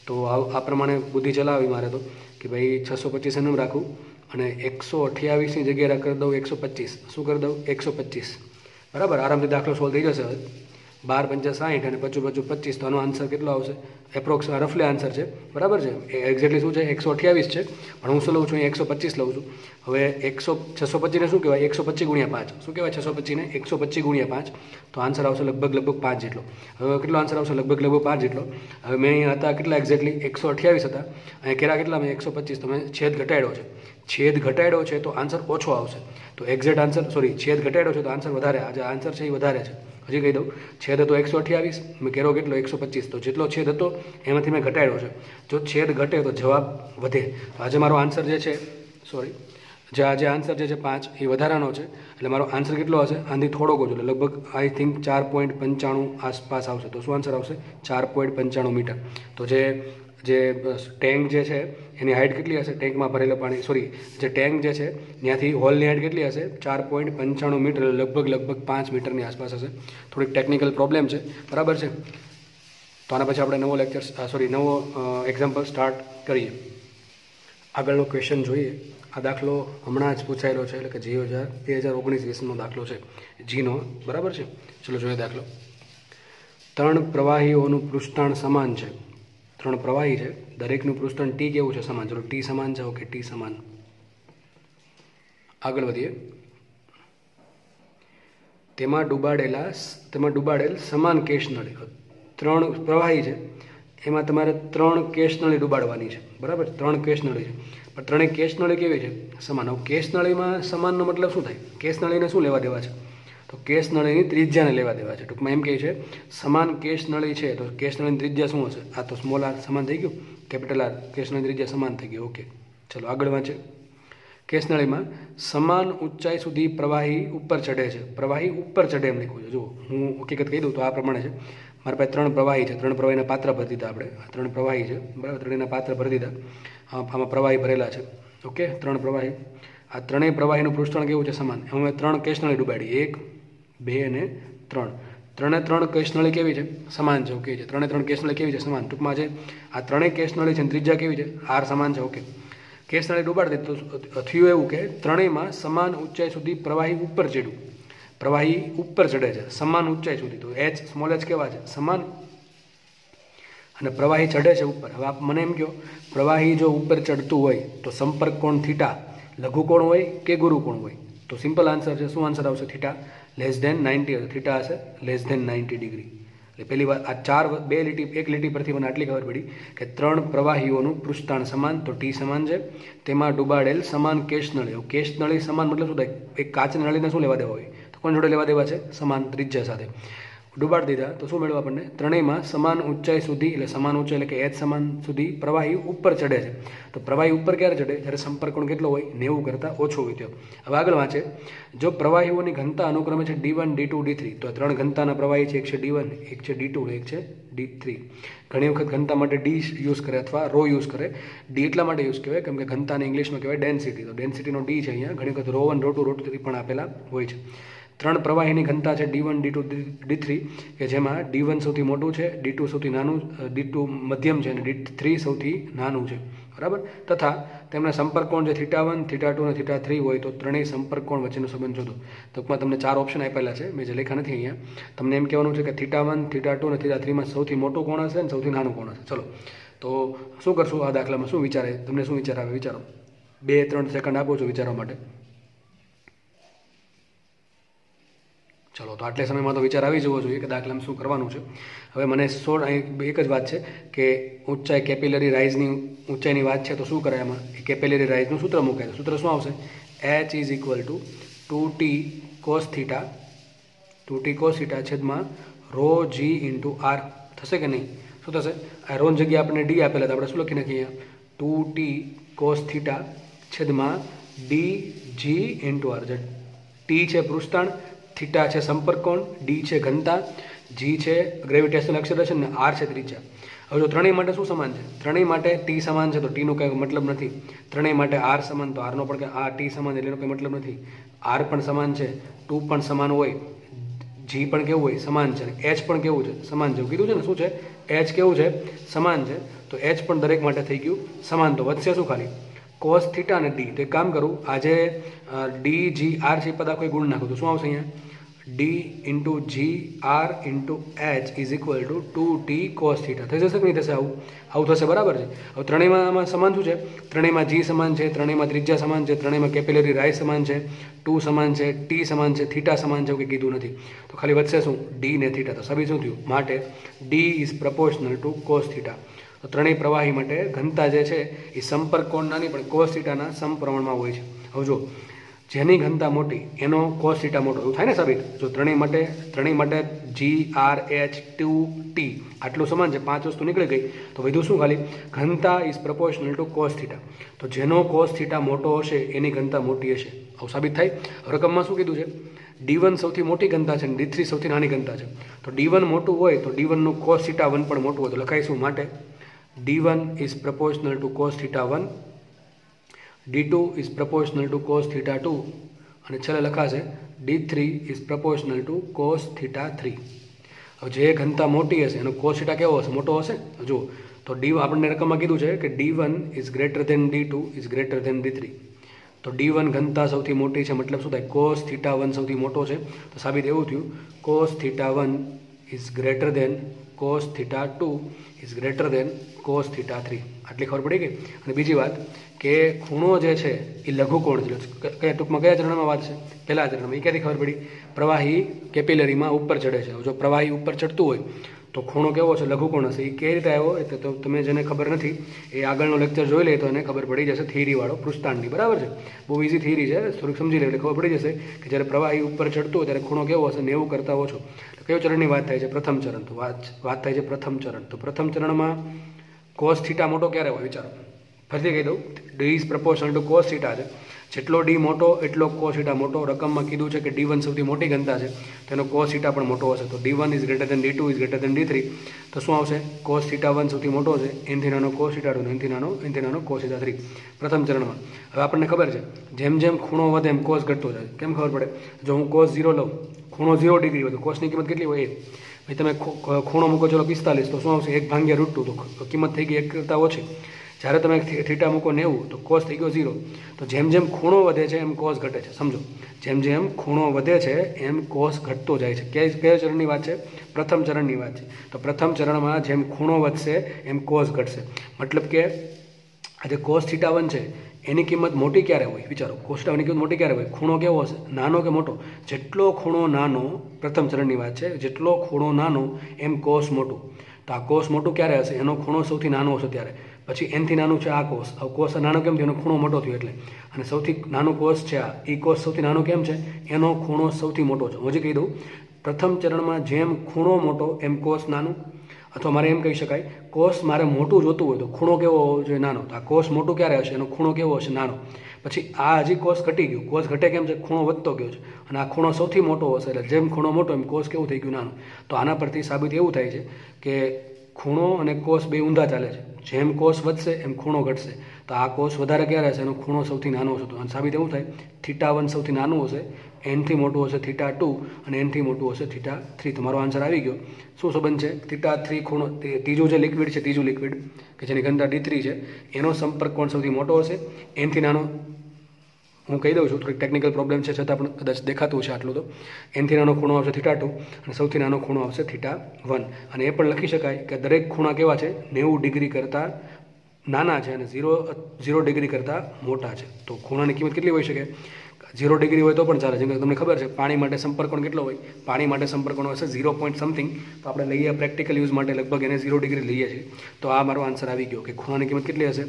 તો આ પ્રમાણે બુદ્ધિ ચલાવી મારે તો કે ભાઈ 625 એનું રાખું અને 128ની જગ્યાએ કરી દઉં 125. શું કરી દઉં 125. બરાબર આરામથી દાખલો સોલ્વ થઈ જશે. હવે 12 पंचा 60 અને 55 25, તો આનો આન્સર કેટલો આવશે? એપ્રોક્સ રફલી આન્સર છે, બરાબર છે. એક્ઝેક્ટલી શું છે? 128 છે, પણ હું શું લઉં છું? 125 લઉં છું. હવે 625 ને શું કહેવાય? 125 ગુણ્યા 5. શું કહેવાય 625 ને? 125 ગુણ્યા 5. તો આન્સર આવશે લગભગ 5 જેટલો. હવે કેટલો આન્સર આવશે? લગભગ 5 જેટલો. હવે મેં અહીંયા હતા કેટલા એક્ઝેક્ટલી? 128 હતા. અહીંયા કેરા કેટલા? મેં 125. તો મેં છેદ ઘટાડ્યો છે. છેદ ઘટાડ્યો છે તો આન્સર ઓછો આવશે. તો એક્ઝેક્ટ આન્સર, સોરી, છેદ ઘટાડ્યો છે તો આન્સર વધારે, આ જે આન્સર છે એ વધારે છે. હજી કહી દઉં, છેદ હતો 128, મેં કેરો કેટલો? 125. તો જેટલો છેદ હતો એમાંથી મેં ઘટાડ્યો છે. જો છેદ ઘટે તો જવાબ વધે. તો આજે મારો આન્સર જે છે, સોરી, જે આજે આન્સર જે છે 5 એ વધારાનો છે. એટલે મારો આન્સર કેટલો હશે? આનાથી થોડોક ઓછો, એટલે લગભગ આઈ થિંક 4.95 આસપાસ આવશે. તો શું આન્સર આવશે? 4.95 મીટર. તો જે ટેન્ક જે છે એની હાઇટ કેટલી હશે? ટેન્કમાં ભરેલું પાણી, સોરી, જે ટેન્ક જે છે ત્યાંથી હોલની હાઇટ કેટલી હશે? 4.95 મીટર, લગભગ 5 મીટરની આસપાસ હશે. થોડીક ટેકનિકલ પ્રોબ્લેમ છે, બરાબર છે. તો આના પછી આપણે નવો લેક્ચર, સોરી, નવો એક્ઝામ્પલ સ્ટાર્ટ કરીએ. આગળનો ક્વેશ્ચન જોઈએ. આ દાખલો હમણાં જ પૂછાયેલો છે, એટલે કે 2019-20નો દાખલો છે, જીનો, બરાબર છે. ચલો જોઈએ દાખલો. 3 પ્રવાહીઓનું પૃષ્ઠાણ સમાન છે. 3 પ્રવાહી છે, દરેકનું પૃષ્ઠાણ ટી કેવું છે? સમાન. ચલો ટી સમાન છે, ઓકે, ટી સમાન. આગળ વધીએ. તેમાં ડૂબાડેલ સમાન કેશ નળી. 3 પ્રવાહી છે, એમાં તમારે 3 કેશ નળી ડૂબાડવાની છે, બરાબર? 3 કેશ નળી છે, પણ 3 કેશ નળી કેવી છે? સમાન. હવે કેશ નળીમાં સમાનનો મતલબ શું થાય? કેશ નળીને શું લેવા દેવા છે? તો કેશ નળીની ત્રિજ્યાને લેવા દેવા છે. ટૂંકમાં એમ કહે છે સમાન કેશ નળી છે, તો કેશ નળીની ત્રિજ્યા શું હશે? આ તો સ્મોલ આર સમાન થઈ ગયું, કેપિટલ આર, કેશ નળીની ત્રિજ્યા સમાન થઈ ગઈ, ઓકે. ચલો આગળ વાંચે. કેશ નળીમાં સમાન ઊંચાઈ સુધી પ્રવાહી ઉપર ચડે છે. પ્રવાહી ઉપર ચડે એમ લખ્યું છે. જુઓ, હું હકીકત કહી દઉં તો આ પ્રમાણે છે. મારી પાસે 3 પ્રવાહી છે, 3 પ્રવાહીના પાત્ર ભરી દીધા આપણે. આ 3 પ્રવાહી છે, બરાબર? 3ના પાત્ર ભરી દીધા. આમાં પ્રવાહી ભરેલા છે, ઓકે, 3 પ્રવાહી. આ 3 પ્રવાહીનું પૃષ્ઠાણ કેવું છે? સમાન. હવે 3 કેશ નળી ડૂબાડી, 1, 2 અને 3. 3 કેશ નળી કેવી છે? સમાન છે, ઓકે. 3 કેશ નળી કેવી છે? સમાન. ટૂંકમાં છે આ 3 કેશ નળી છે, ત્રિજ્યા કેવી છે? આર સમાન છે, ઓકે. કેશ નળી ડૂબાડી દીધી તો થયું એવું કે 3માં સમાન ઊંચાઈ સુધી પ્રવાહી ઉપર ચડ્યું. પ્રવાહી ઉપર ચડે છે સમાન ઊંચાઈ સુધી, તો એચ, સ્મોલ એચ કેવા છે? સમાન. અને પ્રવાહી ચડે છે ઉપર. હવે આપ મને એમ કહો, પ્રવાહી જો ઉપર ચડતું હોય તો સંપર્ક કોણ થીટા લઘુ કોણ હોય કે ગુરુ કોણ હોય? તો સિમ્પલ આન્સર છે. શું આન્સર આવશે? થીટા <90. થીટા હશે <90 ડિગ્રી. એટલે પહેલી વાર આ 1 લીટી પરથી મને આટલી ખબર પડી કે 3 પ્રવાહીઓનું પૃષ્ઠાણ સમાન, તો ટી સમાન છે. તેમાં ડૂબાડેલ સમાન કેશ નળી. કેશ નળી સમાન મતલબ શું થાય? એક કાચની નળીને શું લેવા દેવા હોય? તો કોણ જોડે લેવા દેવા છે? સમાન ત્રિજ્યા સાથે. ડૂબાડી દીધા તો શું મેળવ્યું આપણને? 3માં સમાન ઊંચાઈ સુધી, એટલે સમાન ઊંચાઈ એટલે કે એચ સમાન સુધી પ્રવાહી ઉપર ચડે છે. તો પ્રવાહી ઉપર ક્યારે ચડે? જ્યારે સંપર્ક કોણ કેટલો હોય? 90 કરતાં ઓછો હોય તો. હવે આગળ વાંચે. જો પ્રવાહીઓની ઘનતા અનુક્રમે છે D1, D2, D3, તો 3 ઘનતાના પ્રવાહી છે. એક છે D1, એક છે D2, એક છે D3. ઘણી વખત ઘનતા માટે ડી યુઝ કરે અથવા રો યુઝ કરે. ડી એટલા માટે યુઝ કહેવાય કેમ કે ઘનતાને ઇંગ્લિશમાં કહેવાય ડેન્સિટી. તો ડેન્સિટીનો ડી છે અહીંયા. ઘણી વખત રો1, રો2, રો3 પણ આપેલા હોય છે. 3 પ્રવાહીની ઘનતા છે D1, D2, D3, કે જેમાં D1 સૌથી મોટું છે, D2 સૌથી નાનું, D2 મધ્યમ છે અને D3 સૌથી નાનું છે, બરાબર? તથા તેમના સંપર્ક કોણ છે? θ1, θ2 અને θ3 હોય તો ત્રણેય સંપર્ક કોણ વચ્ચેનો સંબંધ શોધો. ટૂંકમાં તમને 4 ઓપ્શન આપેલા છે, મેં જે લખ્યા નથી અહીંયા. તમને એમ કહેવાનું છે કે θ1, θ2 અને θ3માં સૌથી મોટું કોણ હશે અને સૌથી નાનું કોણ હશે. ચલો, તો શું કરશું આ દાખલામાં? શું વિચારે? તમને શું વિચાર આવે? વિચારો. 2-3 સેકન્ડ આપો છો વિચારવા માટે. ચલો, તો આટલા સમયમાં તો વિચાર આવી જવો જોઈએ કે દાખલામાં શું કરવાનું છે. હવે મને એક જ વાત છે કે ઊંચાઈ કેપિલરી રાઇઝની ઊંચાઈની વાત છે તો શું કરાય એમાં? કેપિલરી રાઇઝનું સૂત્ર મૂકાય. સૂત્ર શું આવશે? H is equal to 2t cos theta, 2t cos theta છેદમાં રો જી ઇન્ટુ આર. થશે કે નહીં? શું થશે? આ રોન જગ્યાએ આપણને ડી આપેલા હતા, આપણે શું લખી નાખીએ? 2t cos થીટા છેદમાં ડી જી ઇન્ટુ આર. જે ટી છે પૃષ્ઠાણ, થીટા છે સંપર્ક કોણ, ડી છે ઘનતા, જી છે ગ્રેવિટેશનલ એક્સેલરેશન ને આર છે ત્રિજ્યા. હવે જો ત્રણેય માટે શું સમાન છે? ત્રણેય માટે ટી સમાન છે તો ટીનો કંઈ મતલબ નથી. ત્રણેય માટે આર સમાન તો આરનો પણ આ ટી સમાન એટલે એનો કંઈ મતલબ નથી. આર પણ સમાન છે, 2 પણ સમાન હોય, જી પણ કેવું હોય? સમાન છે. એચ પણ કેવું છે? સમાન છે. કીધું છે ને શું છે? એચ કેવું છે? સમાન છે. તો એચ પણ દરેક માટે થઈ ગયું સમાન. તો વધશે શું? ખાલી કોસ થીટા અને ડી. તો એક કામ કરું, આજે ડી જી આર છે પદા કોઈ ગુણ નાખો તો શું આવશે અહીંયા? D into G R into H is equal to 2t cos theta. થઈ જશે કે નહીં થશે? આવું થશે, બરાબર છે. હવે ત્રણેયમાં આમાં સમાન શું છે? ત્રણેયમાં જી સમાન છે, ત્રણેયમાં ત્રિજ્યા સમાન છે, ત્રણેયમાં કેપિલરી રાઇઝ સમાન છે, 2 સમાન છે, ટી સમાન છે, થીટા સમાન છે, એવું કંઈ કીધું નથી. તો ખાલી વધશે શું? ડી ને થીટા. તો સાબિત શું થયું? માટે D is proportional two cos theta. તો ત્રણેય પ્રવાહી માટે ઘનતા જે છે એ સંપર્ક કોણના નહીં પણ કોસ થીટાના સમપ્રમાણમાં હોય છે. હવે જો જેની ઘનતા મોટી એનો કોસ થીટા મોટો, એવું થાય ને સાબિત? જો ત્રણેય માટે જી આર એચ 2t આટલું સમાન છે, 5 વસ્તુ નીકળી ગઈ, તો વધુ શું? ખાલી ઘનતા is proportional two cos theta. તો જેનો કોસ થીટા મોટો હશે એની ઘનતા મોટી હશે. આવું સાબિત થાય. રકમમાં શું કીધું છે? D1 સૌથી મોટી ઘનતા છે અને D3 સૌથી નાની ઘનતા છે. તો D1 મોટું હોય તો D1 નું cos θ 1 પણ મોટું હોય. તો લખાઈશું માટે D1 is proportional to cos θ 1, D2 is proportional to cos θ 2 અને છેલ્લે લખાશે D3 is proportional to cos θ 3. હવે જે ઘનતા મોટી હશે એનો cos θ કેવો હશે? મોટો હશે. જો તો આપણને રકમમાં કીધું છે કે D1 is greater than D2 is greater than D3. તો D1 ઘનતા સૌથી મોટી છે, મતલબ શું થાય? cos θ 1 સૌથી મોટો છે. તો સાબિત એવું થયું cos θ 1 is greater than cos θ 2 is greater than cos θ 3. આટલી ખબર પડી ગઈ. અને બીજી વાત કે ખૂણો જે છે એ લઘુકોણ છે. ટૂંકમાં કયા ચરણમાં વાત છે? પહેલા ચરણમાં. એ ક્યાંથી ખબર પડી? પ્રવાહી કેપિલરીમાં ઉપર ચડે છે. જો પ્રવાહી ઉપર ચડતું હોય તો ખૂણો કેવો છે? લઘુકોણ હશે. એ કઈ રીતે આવ્યો? એટલે તો તમે જેને ખબર નથી એ આગળનો લેક્ચર જોઈ લે તો એને ખબર પડી જશે. થિયરીવાળો પૃષ્ઠાંતની, બરાબર છે? બહુ ઇઝી થિયરી છે, થોડીક સમજી લે એટલે ખબર પડી જશે કે જ્યારે પ્રવાહી ઉપર ચડતું હોય ત્યારે ખૂણો કેવો હશે? 90 કરતાં ઓછો. તો કયો ચરણની વાત થાય છે? પ્રથમ ચરણ. તો વાત થાય છે પ્રથમ ચરણ. તો પ્રથમ ચરણમાં cos θ મોટો ક્યારે હોય? વિચારો. ફરીથી કહી દઉં, D is proportional to cos θ છે. જેટલો D મોટો એટલો cos θ મોટો. રકમમાં કીધું છે કે D1 સૌથી મોટી ઘનતા છે તો એનો cos θ પણ મોટો હશે. તો D1 is greater than D2 is greater than D3. તો શું આવશે? cos θ 1 સૌથી મોટો છે, એનથી નાનો cos θ 2, એનથી નાનો cos θ 3. પ્રથમ ચરણમાં. હવે આપણને ખબર છે જેમ જેમ ખૂણો વધે એમ cos ઘટતો જાય. કેમ ખબર પડે? જો હું cos 0 લઉં, ખૂણો 0 ડિગ્રી હોય તો cosની કિંમત કેટલી હોય? 1. તમે ખૂણો મૂકો ચલો 45, તો શું આવશે? 1/√2. તો કિંમત થઈ ગઈ 1 કરતાં ઓછી. જ્યારે તમે થીટા મૂકો 90 તો cos થઈ ગયો 0. તો જેમ જેમ ખૂણો વધે છે એમ cos ઘટે છે. સમજો, જેમ જેમ ખૂણો વધે છે એમ cos ઘટતો જાય છે. કયા ચરણની વાત છે? પ્રથમ ચરણની વાત છે. તો પ્રથમ ચરણમાં જેમ ખૂણો વધશે એમ cos ઘટશે. મતલબ કે આ જે cos θ 1 છે એની કિંમત મોટી ક્યારે હોય? વિચારો, cos θ 1 ની કિંમત મોટી ક્યારે હોય? ખૂણો કેવો હશે? નાનો કે મોટો? જેટલો ખૂણો નાનો, પ્રથમ ચરણની વાત છે, જેટલો ખૂણો નાનો એમ cos મોટું. તો આ cos મોટું ક્યારે હશે? એનો ખૂણો સૌથી નાનો હશે ત્યારે. પછી એનથી નાનું છે આ cos. હવે cos નાનો કેમ થયો? એનો ખૂણો મોટો થયો એટલે. અને સૌથી નાનું cos છે આ, એ cos સૌથી નાનો કેમ છે? એનો ખૂણો સૌથી મોટો છે. હું હજી કહી દઉં, પ્રથમ ચરણમાં જેમ ખૂણો મોટો એમ cos નાનું. અથવા મારે એમ કહી શકાય cos મારે મોટું જોતું હોય તો ખૂણો કેવો હોવો જોઈએ? નાનો. તો આ cos મોટું ક્યારે હશે? એનો ખૂણો કેવો હશે? નાનો. પછી આ હજી cos ઘટી ગયું. cos ઘટે કેમ છે? ખૂણો વધતો ગયો છે. અને આ ખૂણો સૌથી મોટો હશે એટલે જેમ ખૂણો મોટો એમ cos કેવું થઈ ગયું? નાનું. તો આના પરથી સાબિત એવું થાય છે કે ખૂણો અને cos બે ઊંધા ચાલે છે. જેમ cos વધશે એમ ખૂણો ઘટશે. તો આ cos વધારે ક્યારે હશે? એનો ખૂણો સૌથી નાનો હશે. તો સાબિત એવું થાય θ 1 સૌથી નાનું હશે, એનથી મોટું હશે θ 2 અને એનથી મોટું હશે θ 3. તમારો આન્સર આવી ગયો. શું સંબંધ છે? θ 3 ખૂણો, ત્રીજું જે લિક્વિડ છે, ત્રીજું લિક્વિડ કે જેની ઘનતા D3 છે એનો સંપર્ક કોણ સૌથી મોટો હશે? એનથી નાનો. હું કહી દઉં છું, થોડીક ટેકનિકલ પ્રોબ્લેમ છે છતાં પણ કદાચ દેખાતું છે આટલું તો. એનથી નાનો ખૂણો આવશે θ 2 અને સૌથી નાનો ખૂણો આવશે θ 1. અને એ પણ લખી શકાય કે દરેક ખૂણા કેવા છે? 90 ડિગ્રી કરતાં નાના છે અને 0 ડિગ્રી કરતાં મોટા છે. તો ખૂણાની કિંમત કેટલી હોઈ શકે? 0 ડિગ્રી હોય તો પણ ચાલે. જેમ કે તમને ખબર છે પાણી માટે સંપર્ક કોણ કેટલો હોય? પાણી માટે સંપર્ક કોણ હશે? 0 પોઈન્ટ સમથિંગ. તો આપણે લઈએ પ્રેક્ટિકલ યુઝ માટે લગભગ એને 0 ડિગ્રી લઈએ છીએ. તો આ મારો આન્સર આવી ગયો કે ખૂણાની કિંમત કેટલી હશે?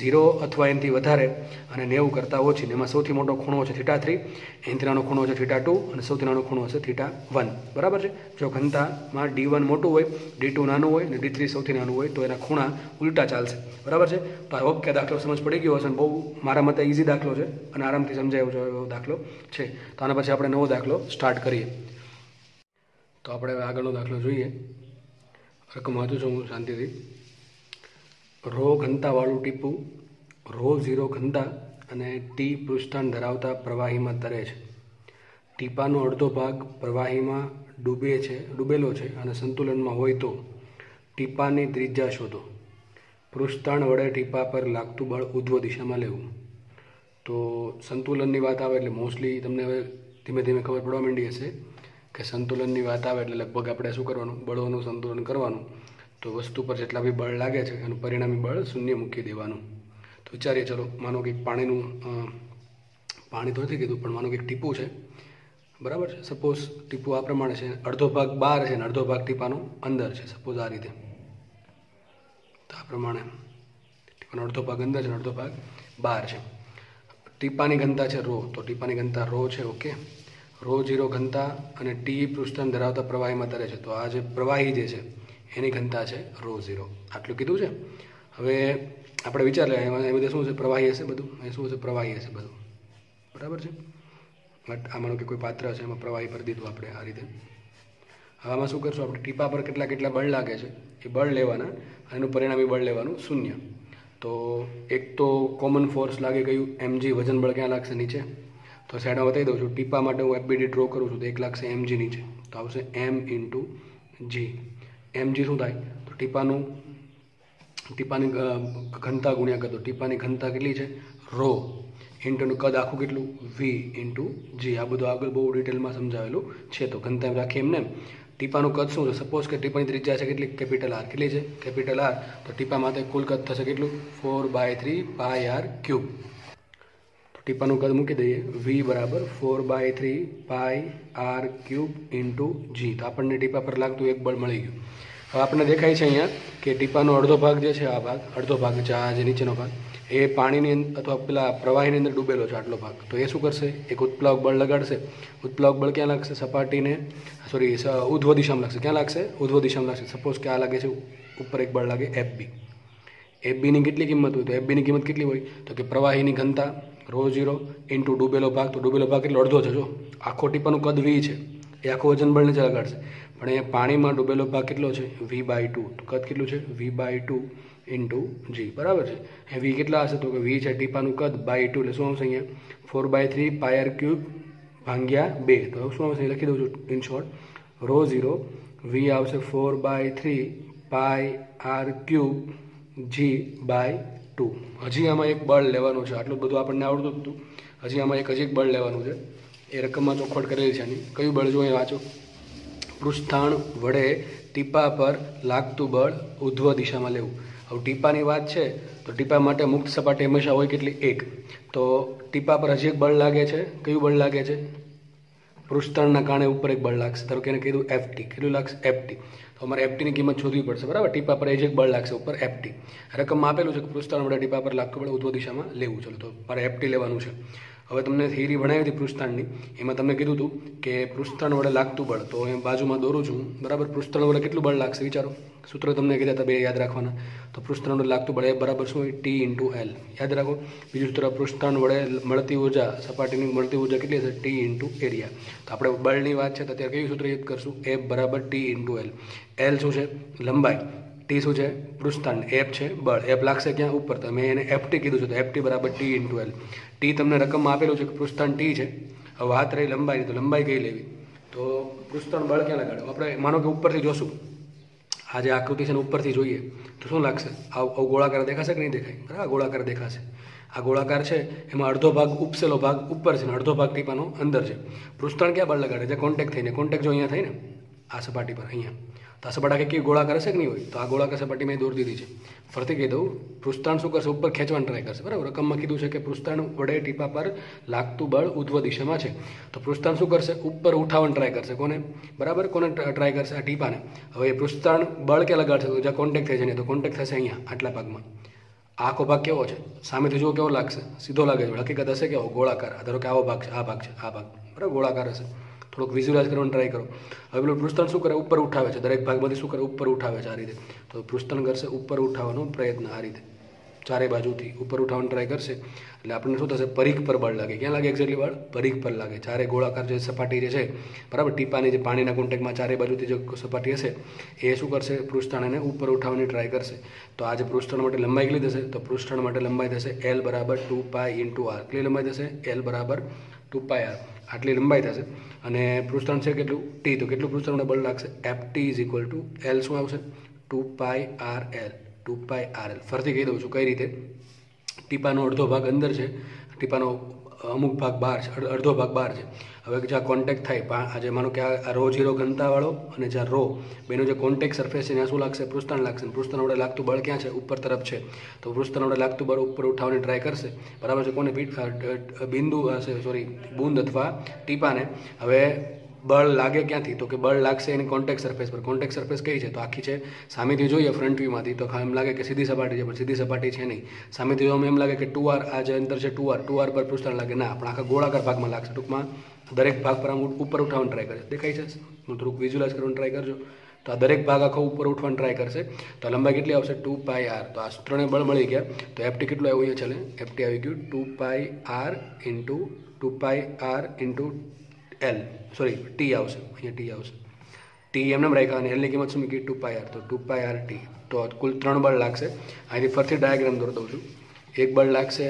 0 અથવા એનાથી વધારે અને 90 કરતાં ઓછી. એમાં સૌથી મોટો ખૂણો છે θ 3, એનાથી નાનો ખૂણો છે θ 2 અને સૌથી નાનો ખૂણો હશે θ 1. બરાબર છે? જો ઘનતામાં D1 મોટું હોય, D2 નાનું હોય અને D3 સૌથી નાનું હોય તો એના ખૂણા ઉલટા ચાલશે. બરાબર છે? તો આઈ હોપ કે દાખલો સમજ પડી ગયો હશે. બહુ મારા મતે ઇઝી દાખલો છે અને આરામથી સમજાય એવો દાખલો છે. તો આના પછી આપણે નવો દાખલો સ્ટાર્ટ કરીએ. તો આપણે હવે આગળનો દાખલો જોઈએ. રકમ વાંચું છું હું શાંતિથી. ρ ઘનતાવાળું ટીપું, ρ0 ઘનતા અને ટી પૃષ્ઠાંત ધરાવતા પ્રવાહીમાં તરે છે. ટીપાનો અડધો ભાગ પ્રવાહીમાં ડૂબેલો છે અને સંતુલનમાં હોય તો ટીપાની ત્રિજ્યા શોધો. પૃષ્ઠાંત વડે ટીપા પર લાગતું બળ ઉધ્વ દિશામાં લેવું. તો સંતુલનની વાત આવે એટલે મોસ્ટલી તમને હવે ધીમે ધીમે ખબર પડવા માંડી હશે કે સંતુલનની વાત આવે એટલે લગભગ આપણે શું કરવાનું, બળોનું સંતુલન કરવાનું. તો વસ્તુ પર જેટલા બી બળ લાગે છે એનું પરિણામી બળ શૂન્ય મૂકી દેવાનું. તો વિચારીએ, ચલો માનો કે પાણી તો નથી કીધું, પણ માનો કે એક ટીપું છે, બરાબર છે. સપોઝ ટીપું આ પ્રમાણે છે, અડધો ભાગ બહાર છે અને અડધો ભાગ ટીપાનો અંદર છે. સપોઝ આ રીતે, તો આ પ્રમાણે ટીપાનો અડધો ભાગ અંદર છે અને અડધો ભાગ બહાર છે. ટીપાની ઘનતા છે રો, તો ટીપાની ઘનતા રો છે. ઓકે, રો 0 ઘનતા અને ટી પૃષ્ઠતાણ ધરાવતા પ્રવાહીમાં તરે છે. તો આ જે પ્રવાહી જે છે એની ઘનતા છે રો 0. આટલું કીધું છે. હવે આપણે વિચાર લે, એમાં એ બધું શું છે, પ્રવાહી હશે બધું. એ શું હશે, પ્રવાહી હશે બધું, બરાબર છે. બટ આમાંનું કે કોઈ પાત્ર છે એમાં પ્રવાહી ભરી દીધું આપણે આ રીતે. હવે આમાં શું કરશું આપણે, ટીપા પર કેટલા બળ લાગે છે એ બળ લેવાના અને એનું પરિણામી બળ લેવાનું 0. તો એક તો કોમન ફોર્સ લાગે ગયું mg, વજન બળ ક્યાં લાગશે, નીચે. તો સાઈડમાં બતાવી દઉં છું. ટીપા માટે હું FBD ડ્રો કરું છું તો એક લાગશે mg નીચે, તો આવશે m ઇન્ટુ g. mg શું થાય, તો ટીપાની ઘનતા ગુણ્યા કરતો ટીપાની ઘનતા કેટલી છે, રો, ઇન્ટુનું કદ આખું કેટલું, v ઇન્ટુ g. આ બધું આગળ બહુ ડિટેલમાં સમજાવેલું છે. તો ઘનતા એમ રાખીએ એમને. ટીપાનું કદ શું છે, સપોઝ કે ટીપાની ત્રિજ્યા છે કેટલી, કેપિટલ R. કેટલી છે, કેપિટલ R. તો ટીપા માટે કુલ કદ થશે કેટલું, 4/3 પાઈ r ક્યુબ. તો ટીપાનું કદ મૂકી દઈએ, v બરાબર 4/3 પાઈ r ક્યુબ ઇન્ટુ g. તો આપણને ટીપા પર લાગતું એક બળ મળી ગયું. હવે આપણને દેખાય છે અહીંયા કે ટીપાનો અડધો ભાગ જે છે, આ ભાગ અડધો ભાગ છે, આ જે નીચેનો ભાગ એ પાણીની અથવા પેલા પ્રવાહીની અંદર ડૂબેલો છે આટલો ભાગ. તો એ શું કરશે, એક ઉત્પ્લાવક બળ લગાડશે. ઉત્પ્લાવક બળ ક્યાં લાગશે, સપાટીને ઉધ્વ દિશામાં લાગશે. ક્યાં લાગશે, ઉધ્વ દિશામાં લાગશે. સપોઝ કે આ લાગે છે ઉપર એક બળ લાગે FB. FBની કેટલી કિંમત હોય, તો FBની કિંમત કેટલી હોય, તો કે પ્રવાહીની ઘનતા રો 0 ઇન્ટુ ડૂબેલો ભાગ. તો ડૂબેલો ભાગ કેટલો, અડધો છે. જો આખો ટીપાનું કદ v છે, એ આખો વજન બળ નીચે લગાડશે. પણ અહીંયા પાણીમાં ડૂબેલો ભાગ કેટલો છે, v/2. તો કદ કેટલું છે, v/2 ઇન્ટુ g, બરાબર છે. એ v કેટલા હશે, તો કે v છે ટીપાનું કદ બાય 2, એટલે શું આવશે અહીંયા 4/3 પાઈ r ક્યુબ ભાગ્યા 2. તો શું આવશે, લખી દઉં છું ઇન શોર્ટ, રો 0 v આવશે 4/3 પાઈ r ક્યુબ g/2. હજી આમાં એક બળ લેવાનું છે. આટલું બધું આપણને આવડતું હતું. હજી આમાં એક બળ લેવાનું છે. એ રકમમાં ચોખવટ કરેલી છે આની. કયું બળ જોઈએ વાંચો, પૃષ્ઠતાણ વડે ટીપા પર લાગતું બળ ઉધ્વ દિશામાં લેવું. હવે ટીપાની વાત છે તો ટીપા માટે મુક્ત સપાટી હંમેશા હોય કેટલી, 1. તો ટીપા પર હજી એક બળ લાગે છે. કયું બળ લાગે છે, પૃષ્ઠતાણના કારણે ઉપર એક બળ લાગશે. ધારો કે એને કીધું FT. કેટલું લાગશે, FT. તો અમારે FTની કિંમત શોધવી પડશે, બરાબર. ટીપા પર એક બળ લાગશે ઉપર FT. રકમમાં આપેલું છે કે પૃષ્ઠતાણ વડે ટીપા પર લાગતું બળ ઉધ્વ દિશામાં લેવું. ચલો, તો મારે FT લેવાનું છે. હવે તમને થિયરી ભણાવી હતી પૃષ્ઠતાણની, એમાં તમને કીધું હતું કે પૃષ્ઠતાણ વડે લાગતું બળ. તો એ બાજુમાં દોરું છું, બરાબર. પૃષ્ઠતાણ વડે કેટલું બળ લાગશે વિચારો. સૂત્ર તમને કીધા હતા બે યાદ રાખવાના. તો પૃષ્ઠતાણ વડે લાગતું બળ એ બરાબર શું હોય, T ઇન્ટુ L. યાદ રાખો. બીજું સૂત્ર, પૃષ્ઠતાણ વડે મળતી ઉર્જા, સપાટીની મળતી ઉર્જા કેટલી હશે, T ઇન્ટુ એરિયા. તો આપણે બળની વાત છે તો અત્યારે કયું સૂત્ર યાદ કરશું, F બરાબર T ઇન્ટુ L. L શું છે, લંબાઈ. ટી શું છે, પૃષ્ઠતાણ. F છે બળ. F લાગશે ક્યાં, ઉપર. તો મેં એને FT કીધું છે, તો FT બરાબર T ઇન્ટુ L. ટી તમને રકમમાં આપેલું છે કે પૃષ્ઠતાણ T છે. હવે વાત રહી લંબાઈ, તો લંબાઈ કઈ લેવી, તો પૃષ્ઠતાણ બળ ક્યાં લગાડો. આપણે માનો કે ઉપરથી જોશું, આ જે આકૃતિ છે ને ઉપરથી જોઈએ તો શું લાગશે, આવું ગોળાકાર દેખાશે કે નહીં દેખાય, બરાબર. ગોળાકાર દેખાશે. આ ગોળાકાર છે એમાં અડધો ભાગ ઉપસેલો ભાગ ઉપર છે ને અડધો ભાગ ટીપાનો અંદર છે. પૃષ્ઠતાણ ક્યાં બળ લગાડે છે, કોન્ટેક્ટ થઈને. કોન્ટેક્ટ જો અહીંયા થાય ને આ સપાટી પર, અહીંયા, તો આ સપાટી કેવી ગોળાકાર હશે કે નહીં હોય. તો આ ગોળાકાર સપાટી મેં દોરી દીધી છે. ફરતી કહી દઉં, પૃષ્ઠતાણ શું કરશે, ઉપર ખેંચવાનું ટ્રાય કરશે, બરાબર. રકમમાં કીધું છે કે પૃષ્ઠતાણ વડે ટીપા પર લાગતું બળ ઉધ્વ દિશામાં છે. તો પૃષ્ઠતાણ શું કરશે, ઉપર ઉઠાવવાનું ટ્રાય કરશે. કોને, બરાબર, કોને ટ્રાય કરશે, આ ટીપાને. હવે એ પૃષ્ઠતાણ બળ ક્યાં લગાડશે, તો જ્યાં કોન્ટેક્ટ થાય છે ને, તો કોન્ટેક્ટ થશે અહીંયા આટલા ભાગમાં. આખો ભાગ કેવો છે, સામેથી જુઓ કેવો લાગશે, સીધો લાગે છે. હકીકત હશે કેવો, ગોળાકાર. ધારો કે આવો ભાગ છે, આ ભાગ છે, આ ભાગ, બરાબર, ગોળાકાર હશે. થોડુંક વિઝ્યુલાઇઝ કરવાનું ટ્રાય કરો. હવે પેલું પૃષ્ઠતાણ શું કરે, ઉપર ઉઠાવે છે. દરેક ભાગમાંથી શું કરે, ઉપર ઉઠાવે છે આ રીતે. તો પૃષ્ઠતાણ કરશે ઉપર ઉઠાવવાનો પ્રયત્ન, આ રીતે ચારે બાજુથી ઉપર ઉઠાવવાનો ટ્રાય કરશે. એટલે આપણને શું થશે, પરિઘ પર બળ લાગે. ક્યાં લાગે એક્ઝેક્ટલી બળ, પરિઘ પર લાગે. ચારે ગોળાકાર જે સપાટી જે છે, બરાબર, ટીપાની જે પાણીના કોન્ટેક્ટમાં ચારે બાજુથી જે સપાટી હશે એ શું કરશે, પૃષ્ઠતાણને ઉપર ઉઠાવવાની ટ્રાય કરશે. તો આ જે પૃષ્ઠતાણ માટે લંબાઈ કેટલી થશે, તો પૃષ્ઠતાણ માટે લંબાઈ થશે L બરાબર 2π ઇન્ટુ R. કેટલી લંબાઈ થશે, L બરાબર 2πr. આટલી લંબાઈ થશે. અને પૃષ્ઠતાણ છે કેટલું, T. તો કેટલું પૃષ્ઠતાણ બળ લાગશે, FT is equal two L શું આવશે, 2πRL. 2πRL. ફરીથી કહી દઉં છું કઈ રીતે. ટીપાનો અડધો ભાગ અંદર છે ટીપાનો અમુક ભાગ બહાર છે, અડધો ભાગ બહાર છે. હવે જ્યાં કોન્ટેક્ટ થાય આજે માનો કે આ રો 0 ઘનતાવાળો અને જ્યાં રો બેનો જે કોન્ટેક્ટ સરફેસ છે ત્યાં શું લાગશે? પૃષ્ઠતાણ લાગશે. પૃષ્ઠતાણ વડે લાગતું બળ ક્યાં છે? ઉપર તરફ છે. તો પૃષ્ઠતાણ વડે લાગતું બળ ઉપર ઉઠાવવાની ટ્રાય કરશે, બરાબર છે. કોને? બિંદુ સોરી બૂંદ અથવા ટીપાને. હવે બળ લાગે ક્યાંથી? તો કે બળ લાગશે એની કોન્ટેક્ટ સરફેસ પર. કોન્ટેક્ટ સરફેસ કઈ છે? તો આખી છે સામેથી જોઈએ ફ્રન્ટ વ્યૂમાંથી તો એમ લાગે કે સીધી સપાટી છે, પણ સીધી સપાટી છે નહીં. સામેથી જોવામાં એમ લાગે કે 2R, આ જે અંતર છે 2R પર પૃષ્ઠતાણ લાગે. ના, પણ આખા ગોળાકાર ભાગમાં લાગશે. ટૂંકમાં દરેક ભાગ પર આમ ઉપર ઉઠાવવાનું ટ્રાય કરે. દેખાય છે? હું થોડુંક વિઝ્યુલાઇઝ કરવાનું ટ્રાય કરજો. તો આ દરેક ભાગ આખો ઉપર ઉઠવાનું ટ્રાય કરશે. તો લંબાઈ કેટલી આવશે? 2πr. તો આ ત્રણેય બળ મળી ગયા. તો એફટી કેટલું આવ્યું અહીંયા? ચાલે એફટી આવી ગયું 2πr into 2πr into L, sorry T આવશે, અહીંયા ટી આવશે. ટી એમને રાખ્યા અને એલની કિંમત શું મૂકી? 2πr. તો 2πr ટી. તો કુલ 3 બળ લાગશે. અહીંથી ફરીથી ડાયાગ્રામ દોરી દઉં છું. એક બળ લાગશે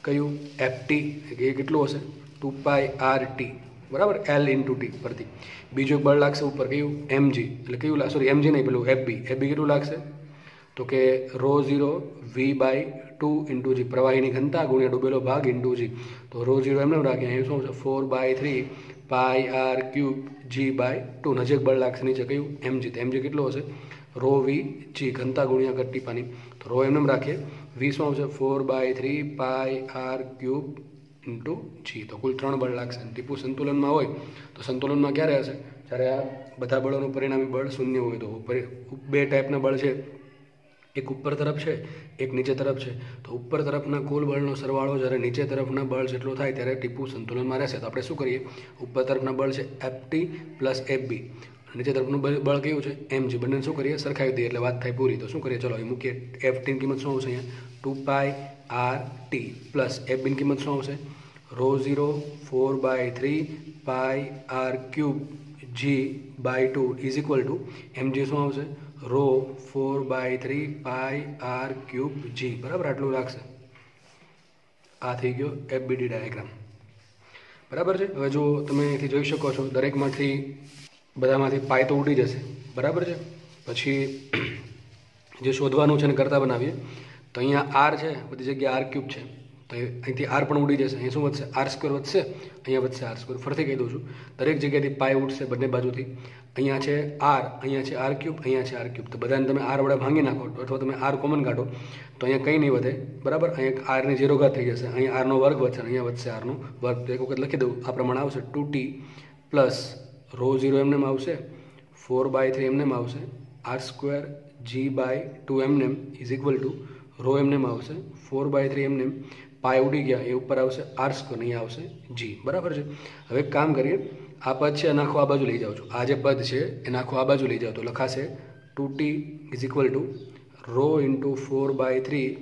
કયું? એફટી, એ કેટલું હશે? 2πr ટી, બરાબર, એલ ઇન્ટુ ટી પરથી. બીજું એક બળ લાગશે ઉપર, કયું? એમજી, એટલે કયું? સોરી એમજી નહીં, પેલું એફબી. એફબી કેટલું લાગશે? તો કે ρ0 v/2 ઇન્ટુ જી, પ્રવાહીની ઘનતા ગુણ્યા ડૂબેલો ભાગ ઇન્ટુ જી. તો ρ0 એમને રાખીએ, અહીં શું છે? 4/3 πr³ g/2. નજીક બળ લાગશે નીચે, કયું? એમજી. તો એમજી કેટલું હશે? ρv જી, ઘનતા ગુણ્યા ટીપાની. તો રો એમને રાખીએ, વી શું આવશે? 4/3 πr³ ઇન્ટુ જી. તો કુલ 3 બળ લાગશે. ટીપુ સંતુલનમાં હોય તો સંતુલનમાં ક્યારે હશે? જ્યારે આ બધા બળોનું પરિણામી બળ શૂન્ય હોય. તો બે ટાઈપના બળ છે, એક ઉપર તરફ છે, એક નીચે તરફ છે. તો ઉપર તરફના કુલ બળનો સરવાળો જ્યારે નીચે તરફના બળ જેટલો થાય ત્યારે ટીપુ સંતુલનમાં રહેશે. તો આપણે શું કરીએ? ઉપર તરફના બળ છે એફટી પ્લસ એફબી, નીચે તરફનું બળ કયું છે? એમજી. બંને શું કરીએ? સરખાવી દઈએ એટલે વાત થાય પૂરી. તો શું કરીએ? ચલો અહીં મૂકીએ. એફટીની કિંમત શું આવશે? અહીંયા 2πr ટી પ્લસ એફબીની કિંમત શું આવશે? ρ0 4/3 πr³ g/2 is equal two MG શું આવશે? ρ 4/3 πr³ g, બરાબર, આટલું લાગશે. આ થઈ ગયો એફબીડી ડાયાગ્રામ, બરાબર છે. હવે જો તમે અહીંથી જોઈ શકો છો, દરેકમાંથી બધામાંથી પાય તો ઉડી જશે, બરાબર છે. પછી જે શોધવાનું છે ને કરતા બનાવીએ તો અહીંયા આર છે, બધી જગ્યાએ r³ છે. તો અહીંથી આર પણ ઉડી જશે. અહીંયા શું વધશે? r² વધશે, અહીંયા વધશે r². ફરીથી કહી દઉં છું, દરેક જગ્યાએથી પાય ઉઠશે બંને બાજુથી. અહીંયા છે આર, અહીંયા છે r³, અહીંયા છે r³. તો બધાને તમે આર વડે ભાંગી નાખો અથવા તમે આર કોમન કાઢો તો અહીંયા કંઈ નહીં વધે, બરાબર. અહીંયા આરની 0 ઘાત થઈ જશે. અહીંયા આરનો વર્ગ વધશે, અહીંયા વધશે આરનો વર્ગ. તો એક વખત લખી દઉં, આ પ્રમાણે આવશે 2t પ્લસ ρ0 એમને આવશે, 4/3 એમને આવશે, r² g/2 એમને ઇઝ ઇક્વલ ટુ રો એમને આવશે 4/3 એમને. પાય ઉડી ગયા, એ ઉપર આવશે r², અહીંયા આવશે g, બરાબર છે. હવે એક કામ કરીએ, આ પદ છે એને આખું આ બાજુ લઈ જાઉં છું. આ જે પદ છે એને આખું આ બાજુ લઈ જાઓ તો લખાશે 2t is equal to rho into 4/3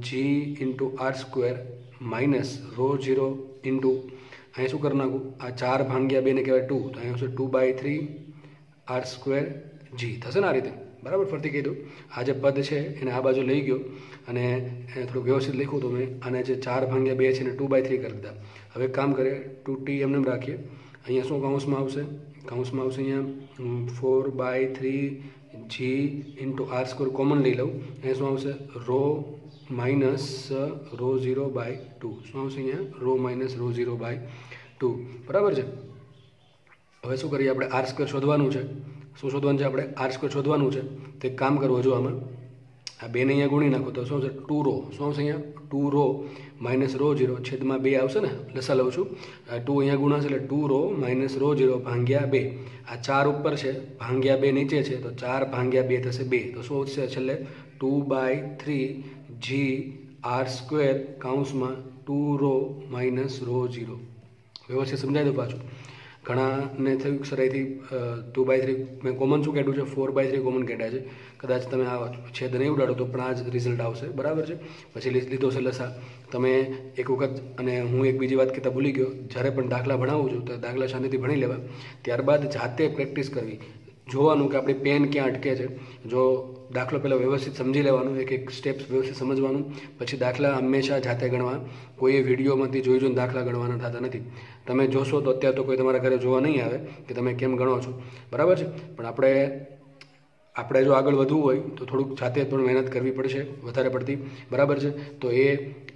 g into r² minus ρ0 into, અહીં શું કરી નાખું? આ 4/2 ને કહેવાય 2, તો અહીં આવશે 2/3 r² g થશે ને આ રીતે, બરાબર. ફરતી કહી દઉં, આ જે પદ છે એને આ બાજુ લઈ ગયો અને થોડુંક વ્યવસ્થિત લખ્યું તો મેં, અને જે 4/2 છે એને 2/3 કરી દીધા. હવે કામ કરીએ, 2t એમને રાખીએ. અહીંયા શું કાઉન્સમાં આવશે? કાઉન્સમાં આવશે અહીંયા 4/3 g ઇન્ટુ r² કોમન લઈ લઉં. અહીંયા શું આવશે? Rho minus ρ0/2. શું આવશે અહીંયા? રો માઇનસ ρ0/2, બરાબર છે. હવે શું કરીએ? આપણે r² શોધવાનું છે. શું શોધવાનું છે? આપણે r² શોધવાનું છે. તો એક કામ કરવું, જો આમાં આ બેને અહીંયા ગુણી નાખો તો શું આવશે? 2 રો. શું આવશે અહીંયા? 2 રો માઇનસ ρ0 છેદમાં 2 આવશે ને, લસા લઉં છું. 2 અહીંયા ગુણાશે એટલે 2 રો માઇનસ ρ0 ભાંગ્યા 2. આ 4 ઉપર છે, ભાંગ્યા 2 નીચે છે, તો 4/2 થશે 2. તો શું આવશે છેલ્લે? 2/3 g r² કાઉન્સમાં 2 રો માઇનસ ρ0. વ્યવસ્થિત સમજાય દો પાછું. ઘણાને થયું સર અહીંથી 2/3 મેં કોમન શું કાઢ્યું છે? 4/3 કોમન કાઢ્યા છે. કદાચ તમે આ છેદ નહીં ઉડાડો તો પણ આ જ રિઝલ્ટ આવશે, બરાબર છે. પછી લીધો છે લસા. તમે એક વખત, અને હું એક બીજી વાત કહેતા ભૂલી ગયો, જ્યારે પણ દાખલા ભણાવું છું તો દાખલા શાંતિથી ભણી લેવા, ત્યારબાદ જાતે પ્રેક્ટિસ કરવી, જોવાનું કે આપણી પેન ક્યાં અટકે છે. જો દાખલો પહેલાં વ્યવસ્થિત સમજી લેવાનું, એક એક સ્ટેપ્સ વ્યવસ્થિત સમજવાનું, પછી દાખલા હંમેશા જાતે ગણવા. કોઈ વિડીયોમાંથી જોઈને દાખલા ગણવાના થતા નથી. તમે જોશો તો અત્યારે તો કોઈ તમારા ઘરે જોવા નહીં આવે કે તમે કેમ ગણો છો, બરાબર છે. પણ આપણે આપણે જો આગળ વધવું હોય તો થોડુંક જાતે પણ મહેનત કરવી પડશે વધારે પડતી, બરાબર છે. તો એ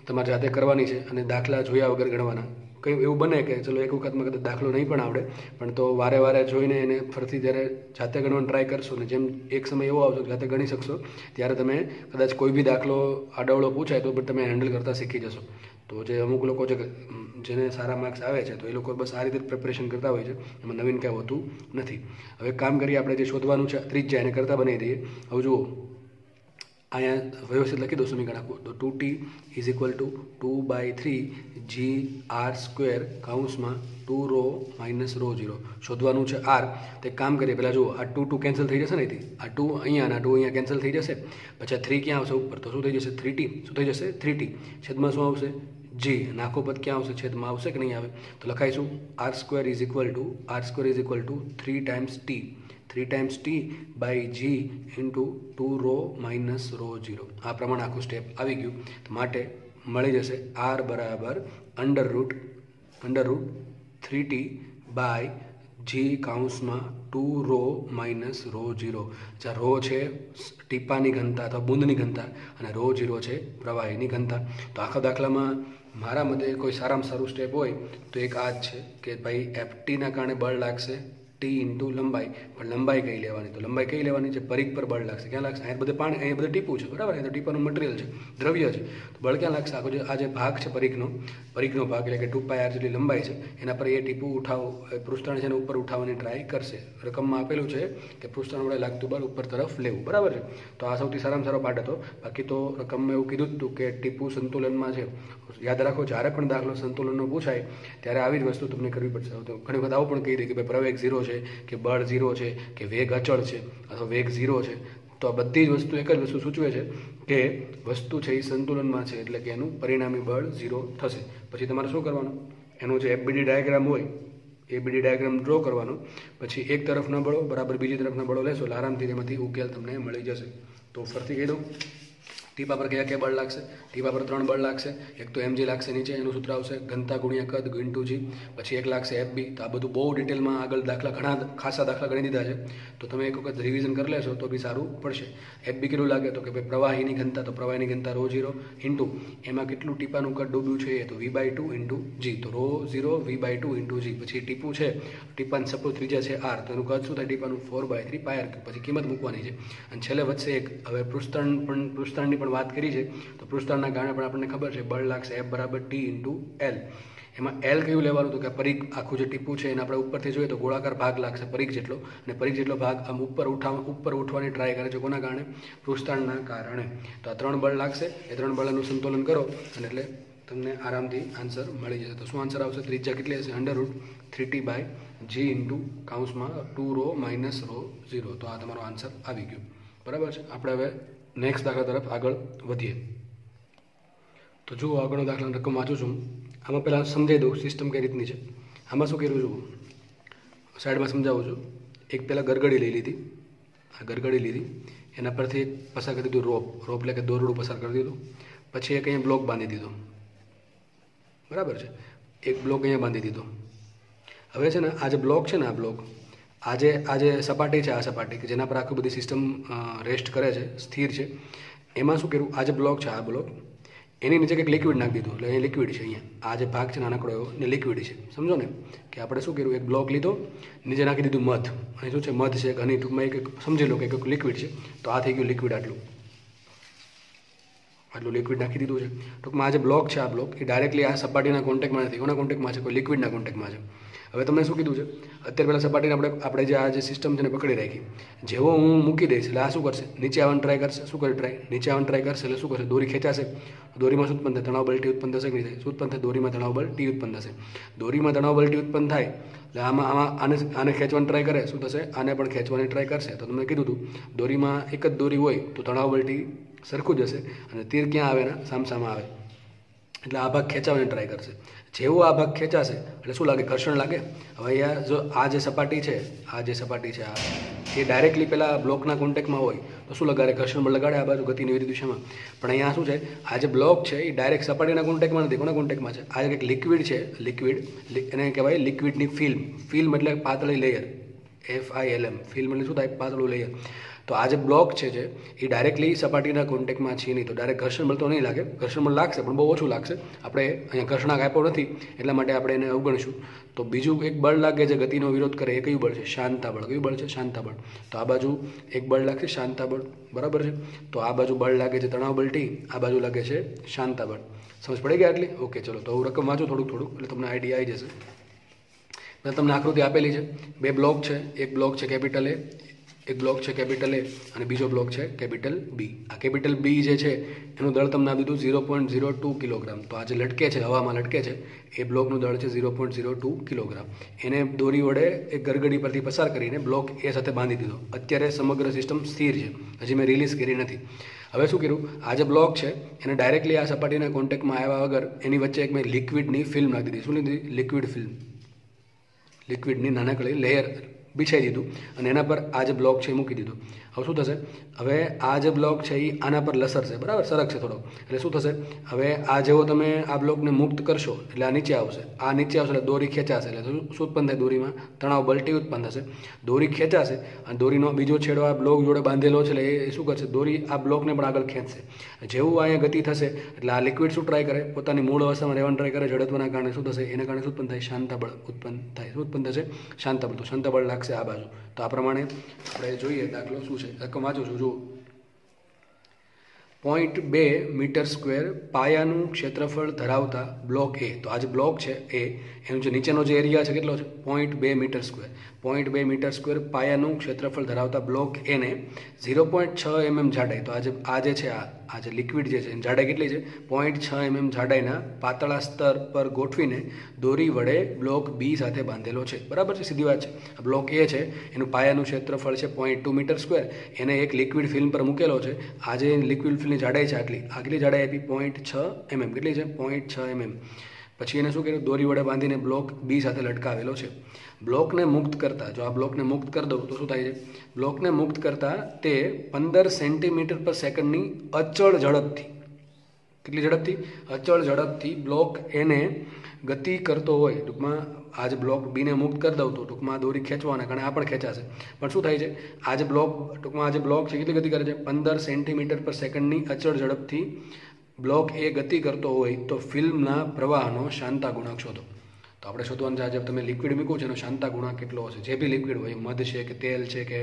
તમારે જાતે કરવાની છે અને દાખલા જોયા વગર ગણવાના. કંઈ એવું બને કે ચલો એક વખતમાં કદાચ દાખલો નહીં પણ આવડે, પણ તો વારે વારે જોઈને એને ફરીથી જ્યારે જાતે ગણવાનું ટ્રાય કરશો ને જેમ એક સમય એવો આવશો જાતે ગણી શકશો ત્યારે તમે કદાચ કોઈ બી દાખલો આડાવડો પૂછાય તો પણ તમે હેન્ડલ કરતાં શીખી જશો. તો જે અમુક લોકો જેને સારા માર્ક્સ આવે છે તો એ લોકો બસ આ રીતે પ્રિપરેશન કરતા હોય છે, એમાં નવીન કાંઈ હોતું નથી. હવે કામ કરીએ, આપણે જે શોધવાનું છે ત્રિજ્યા એને કરતાં બનાવી દઈએ. હવે જુઓ અહીંયા વ્યવસ્થિત લખી દો સમીકરણ આખું. તો 2t is equal two 2/3 GR² કૌંસમાં 2 રો માઇનસ રો 0 શોધવાનું છે r. તો એક કામ કરીએ, પહેલાં જુઓ આ 2 કેન્સલ થઈ જશે ને, અહીંથી આ 2 અહીંયા અને આ 2 અહીંયા કેન્સલ થઈ જશે. પછી આ 3 ક્યાં આવશે ઉપર, તો શું થઈ જશે 3t, શું થઈ જશે 3t, છેદમાં શું આવશે g, અને આખો પદ ક્યાં આવશે છેદમાં આવશે કે નહીં આવે. તો લખાઈશું r² is equal to 3 times t, 3 times t by g into 2 rho minus rho 0. આ પ્રમાણે આખું સ્ટેપ આવી ગયું. તો માટે મળી જશે r બરાબર under root 3t by g કૌંસમાં 2 રો માઇનસ રો 0. જ્યાં રો છે ટીપાની ઘનતા અથવા બૂંદની ઘનતા અને રો 0 છે પ્રવાહીની ઘનતા. તો આખા દાખલામાં મારા મતે કોઈ સારામાં સારું સ્ટેપ હોય તો એક આ જ છે કે ભાઈ FTના કારણે બળ લાગશે t ઇન્ટુ લંબાઈ, પણ લંબાઈ કઈ લેવાની, તો લંબાઈ કઈ લેવાની છે પરિઘ પર બળ લાગશે. ક્યાં લાગશે, અહીંયા બધે પાણી, અહીંયા બધે ટીપું છે, બરાબર, અહીંયા તો ટીપાનું મટીરિયલ છે, દ્રવ્ય છે, તો બળ ક્યાં લાગશે આખો આ જે ભાગ છે પરિઘનો ભાગ એટલે કે 2πr જેટલી લંબાઈ છે એના પર એ ટીપું પૃષ્ઠાણ છે એને ઉપર ઉઠાવવાની ટ્રાય કરશે. રકમમાં આપેલું છે કે પૃષ્ઠાણ વડે લાગતું બળ ઉપર તરફ લેવું, બરાબર છે. તો આ સૌથી સારામાં સારો પાઠ હતો. બાકી તો રકમમાં એવું કીધું જ હતું કે ટીપું સંતુલનમાં છે. યાદ રાખો, જ્યારે પણ દાખલો સંતુલનનો પૂછાય ત્યારે આવી જ વસ્તુ તમને કરવી પડશે. તો ઘણી વખત આવું પણ કહી દે કે ભાઈ પ્રવેગ 0 છે કે બળ 0 છે કે વેગ અચળ છે અથવા વેગ 0 છે. તો આ બધી જ વસ્તુ એક જ વસ્તુ સૂચવે છે કે વસ્તુ છે એ સંતુલનમાં છે, એટલે કે એનું પરિણામી બળ 0 થશે. પછી તમારે શું કરવાનું, એનું જે FBD ડાયાગ્રામ હોય ABD ડાયાગ્રામ ડ્રો કરવાનો, પછી એક તરફના બળો બરાબર બીજી તરફના બળો લેશો એટલે આરામથી તેમાંથી ઉકેલ તમને મળી જશે. તો ફરીથી કહી દઉં, ટીપા પર કયા બળ લાગશે, ટીપા પર 3 બળ લાગશે. એક તો mg લાગશે નીચે, એનું સૂત્ર આવશે ઘનતા ગુણ્યા કદ ઇન્ટુ g. પછી એક લાગશે FB. તો આ બધું બહુ ડિટેલમાં આગળ દાખલા ઘણા ખાસા દાખલા ગણી દીધા છે, તો તમે એક વખત રિવિઝન કરી લેશો તો બી સારું પડશે. FB કેટલું લાગે તો કે ભાઈ પ્રવાહીની ઘનતા, તો પ્રવાહીની ઘનતા રો 0 ઇન્ટુ એમાં કેટલું ટીપાનું કદ ડૂબ્યું છે એ તો v/2 ઇન્ટુ g, તો રો 0 v/2 ઇન્ટુ g. પછી ટીપું છે, ટીપાની સપોઝ ત્રિજ્યા છે r, તો એનું કદ શું થાય ટીપાનું 4/3πr3. પછી કિંમત મૂકવાની છે અને છેલ્લે વધશે એક. હવે પૃષ્ઠાણની પણ વાત કરી છે, તો પૃષ્ઠાણના કારણે પણ આપણને ખબર છે બળ લાગશે F બરાબર T ઇન્ટુ L. એમાં L કયું લેવાનું, તો કે પરિઘ આખું જે ટીપું છે એને આપણે ઉપરથી જોઈએ તો ગોળાકાર ભાગ લાગશે પરિઘ જેટલો, અને પરિઘ જેટલો ભાગ આમ ઉપર ઉઠવાની ટ્રાય કરે છે. કોના કારણે, પૃષ્ઠાણના કારણે. તો આ 3 બળ લાગશે, એ 3 બળનું સંતુલન કરો અને એટલે તમને આરામથી આન્સર મળી જશે. તો શું આન્સર આવશે, ત્રિજ્યા કેટલી હશે under root 3t by g into કૌંસમાં 2 રો માઇનસ રો 0. તો આ તમારો આન્સર આવી ગયો, બરાબર છે. આપણે હવે નેક્સ્ટ દાખલા તરફ આગળ વધીએ. તો જુઓ આગળનો દાખલાની રકમ વાંચું છું. આમાં પહેલાં સમજાવી દઉં સિસ્ટમ કઈ રીતની છે. આમાં શું કર્યું છું, સાઈડમાં સમજાવું છું. એક પહેલાં ગરગડી લઈ લીધી, આ ગરગડી લીધી, એના પરથી એક પસાર કરી દીધું રોપ એટલે કે દોરડું પસાર કરી દીધું. પછી એક અહીંયા બ્લોક બાંધી દીધો, બરાબર છે, એક બ્લોક અહીંયા બાંધી દીધો. હવે છે ને આ જે બ્લોક છે ને, આ બ્લોક આ જે સપાટી છે, આ સપાટી કે જેના પર આખી બધી સિસ્ટમ રેસ્ટ કરે છે, સ્થિર છે, એમાં શું કર્યું, આ જે બ્લોક છે, આ બ્લોક એની નીચે કંઈક લિક્વિડ નાખી દીધું. એટલે અહીંયા લિક્વિડ છે, અહીંયા આ જે ભાગ છે નાનકડો એવો ને લિક્વિડ છે, સમજો ને કે આપણે શું કર્યું, એક બ્લોક લીધો, નીચે નાખી દીધું મધ. અને શું છે મધ છે, ઘણી ટૂંકમાં એક સમજી લો કે કંઈક લિક્વિડ છે. તો આ થઈ ગયું લિક્વિડ, આટલું લિક્વિડ નાખી દીધું છે. ટૂંકમાં આ જે બ્લોક છે, આ બ્લોક એ ડાયરેક્ટલી આ સપાટીના કોન્ટેક્ટમાં નથી. કોના કોન્ટેક્ટમાં છે, કોઈ લિક્વિડના કોન્ટેક્ટમાં છે. હવે તમને શું કીધું છે, અત્યારે પહેલાં સપાટીને આપણે જે આ જે સિસ્ટમ છે ને પકડી રાખી, જેવો હું મૂકી દઈશ એટલે આ શું કરશે, નીચે આવવાનું ટ્રાય કરશે. શું કરે ટ્રાય, નીચે આવવાનું ટ્રાય કરશે એટલે શું કરશે, દોરી ખેંચાશે. દોરીમાં શું ઉત્પન્ન થાય, તણાવ બળ T ઉત્પન્ન થશે કે નહીં થાય, શું ઉત્પન્ન થાય, દોરીમાં તણાવ બળ T ઉત્પન્ન થશે. દોરીમાં તણાવ બળ T ઉત્પન્ન થાય એટલે આને ખેંચવાની ટ્રાય કરે, શું થશે, આને પણ ખેંચવાની ટ્રાય કરશે. તો તમને કીધું હતું દોરીમાં એક જ દોરી હોય તો તણાવ બળ T સરખું જ હશે અને તીર ક્યાં આવે ને, સામસામા આવે, એટલે આ ભાગ ખેંચાવાની ટ્રાય કરશે. જેવો આ ભાગ ખેંચાશે એટલે શું લાગે, ઘર્ષણ લાગે. હવે અહીંયા જો આ જે સપાટી છે, આ એ ડાયરેક્ટલી પહેલાં બ્લોકના કોન્ટેક્ટમાં હોય તો શું લગાડે, ઘર્ષણ બળ લગાડે આ બાજુ ગતિની વિરુદ્ધ દિશામાં. પણ અહીંયા શું છે, આ જે બ્લોક છે એ ડાયરેક્ટ સપાટીના કોન્ટેક્ટમાં નથી. કોના કોન્ટેક્ટમાં છે, આ એક લિક્વિડ છે, એને કહેવાય લિક્વિડની ફિલ્મ એટલે પાતળી લેયર, FILM. ફિલ્મ એટલે શું થાય, પાતળું લેયર. તો આ જે બ્લોક છે જે એ ડાયરેક્ટલી સપાટીના કોન્ટેક્ટમાં છે નહીં, તો ડાયરેક્ટ ઘર્ષણ બળ તો નહીં લાગે, ઘર્ષણ બળ લાગશે પણ બહુ ઓછું લાગશે. આપણે અહીંયા ઘર્ષણાંક આપ્યો નથી એટલા માટે આપણે એને અવગણશું. તો બીજું એક બળ લાગે જે ગતિનો વિરોધ કરે એ કયું બળ છે? શાંતા બળ. કયું બળ છે? શાંતા બળ. તો આ બાજુ એક બળ લાગશે શાંતા બળ, બરાબર છે. તો આ બાજુ બળ લાગે છે તણાવ બળ ટી, આ બાજુ લાગે છે શાંતા બળ. સમજ પડી ગયા આટલી? ઓકે, ચલો તો હું રકમ વાંચું થોડુંક એટલે તમને આઈડિયા આવી જશે. મેં તમને આકૃતિ આપેલી છે, બે બ્લોક છે, એક બ્લોક છે કેપિટલ એ, એક બ્લોક છે કેપિટલ એ અને બીજો બ્લોક છે કેપિટલ બી. આ કેપિટલ બી જે છે એનું દળ તમને આપી દીધું 0.02 કિલોગ્રામ. તો આ જે લટકે છે, હવામાં લટકે છે એ બ્લોકનું દળ છે 0.02 કિલોગ્રામ. એને દોરી વડે એક ગરગડી પરથી પસાર કરીને બ્લોક એ સાથે બાંધી દીધો. અત્યારે સમગ્ર સિસ્ટમ સ્થિર છે, હજી મેં રિલીઝ કરી નથી. હવે શું કર્યું, આ જે બ્લોક છે એને ડાયરેક્ટલી આ સપાટીના કોન્ટેક્ટમાં આવ્યા વગર એની વચ્ચે એક મેં લિક્વિડની ફિલ્મ નાખી દીધી. શું લીધી? લિક્વિડ ફિલ્મ, લિક્વિડની નાનકડી લેયર બિછાઈ દીધું અને એના પર આ જે બ્લોક છે એ મૂકી દીધું. હવે શું થશે, હવે આ જે બ્લોક છે એ આના પર લસરશે, બરાબર, સરકશે થોડો. એટલે શું થશે, હવે આ જેવો તમે આ બ્લોકને મુક્ત કરશો એટલે આ નીચે આવશે, આ નીચે આવશે એટલે દોરી ખેંચાશે. એટલે શું ઉત્પન્ન થાય? દોરીમાં તણાવ બળ ટી ઉત્પન્ન થશે. દોરી ખેંચાશે અને દોરીનો બીજો છેડો આ બ્લોક જોડે બાંધેલો છે એટલે એ શું કરશે, દોરી આ બ્લોકને પણ આગળ ખેંચશે. જેવું અહીંયા ગતિ થશે એટલે આ લિક્વિડ શું ટ્રાય કરે, પોતાની મૂળ અવસ્થામાં રહેવાનું ટ્રાય કરે. જડત્વના કારણે શું થશે, એના કારણે શું ઉત્પન્ન થાય? શાંતા બળ ઉત્પન્ન થાય. શું ઉત્પન્ન થશે? શાંતા બળ. તો શાંતા બળ લાગશે આ બાજુ. તો આ પ્રમાણે આપણે જોઈએ દાખલો શું છે. રકમ વાંચું છું, જુઓ. 0.2 મીટર સ્ક્વેર પાયાનું ક્ષેત્રફળ ધરાવતા બ્લોક એ. તો આ જે બ્લોક છે એ એનો જે નીચેનો જે એરિયા છે કેટલો છે? 0.2 મીટર સ્ક્વેર. 0.2 મીટર સ્ક્વેર પાયાનું ક્ષેત્રફળ ધરાવતા બ્લોક એને 0.6 mm જાડાઈ. તો આ જે છે આ જે લિક્વિડ જે છે એની જાડાઈ કેટલી છે? 0.6 mm જાડાઈના પાતળા સ્તર પર ગોઠવીને દોરી વડે બ્લોક બી સાથે બાંધેલો છે. બરાબર છે, સીધી વાત છે. આ બ્લોક એ છે એનું પાયાનું ક્ષેત્રફળ છે 0.2 મીટર સ્ક્વેર. એને એક લિક્વિડ ફિલ્મ પર મૂકેલો છે. આ જે લિક્વિડ ફિલ્મની જાડાઈ છે આટલી, આગલી જાડાઈ આપી 0.6 mm. કેટલી છે? 0.6 mm. પછી એને શું કર્યું, દોરી વડે બાંધીને બ્લોક બી સાથે લટકાવેલો છે. બ્લોકને મુક્ત કરતા, જો આ બ્લોકને મુક્ત કરી દઉં તો શું થાય છે? બ્લોકને મુક્ત કરતા તે 15 સેન્ટીમીટર પર સેકન્ડની અચળ ઝડપથી, કેટલી ઝડપથી? અચળ બ્લોક બ્લોક એને ગતિ કરતો હોય. ટૂંકમાં આ જે બ્લોક બીને મુક્ત કરી દઉં તો ટૂંકમાં દોરી ખેંચવાના કારણે આ પણ ખેંચાશે. પણ શું થાય છે, આ જે બ્લોક ટૂંકમાં આ જે બ્લોક છે કેટલી ગતિ કરે છે? 15 સેન્ટીમીટર પર સેકન્ડની અચળ ઝડપથી બ્લોક એ ગતિ કરતો હોય તો ફિલ્મના પ્રવાહનો શાંતા ગુણાંક શોધો. તો આપણે શોધવાનું છે, આજે તમે લિક્વિડ મૂક્યું છે એનો શાંતા ગુણાંક કેટલો હશે? જે બી લિક્વિડ હોય, મધ છે કે તેલ છે કે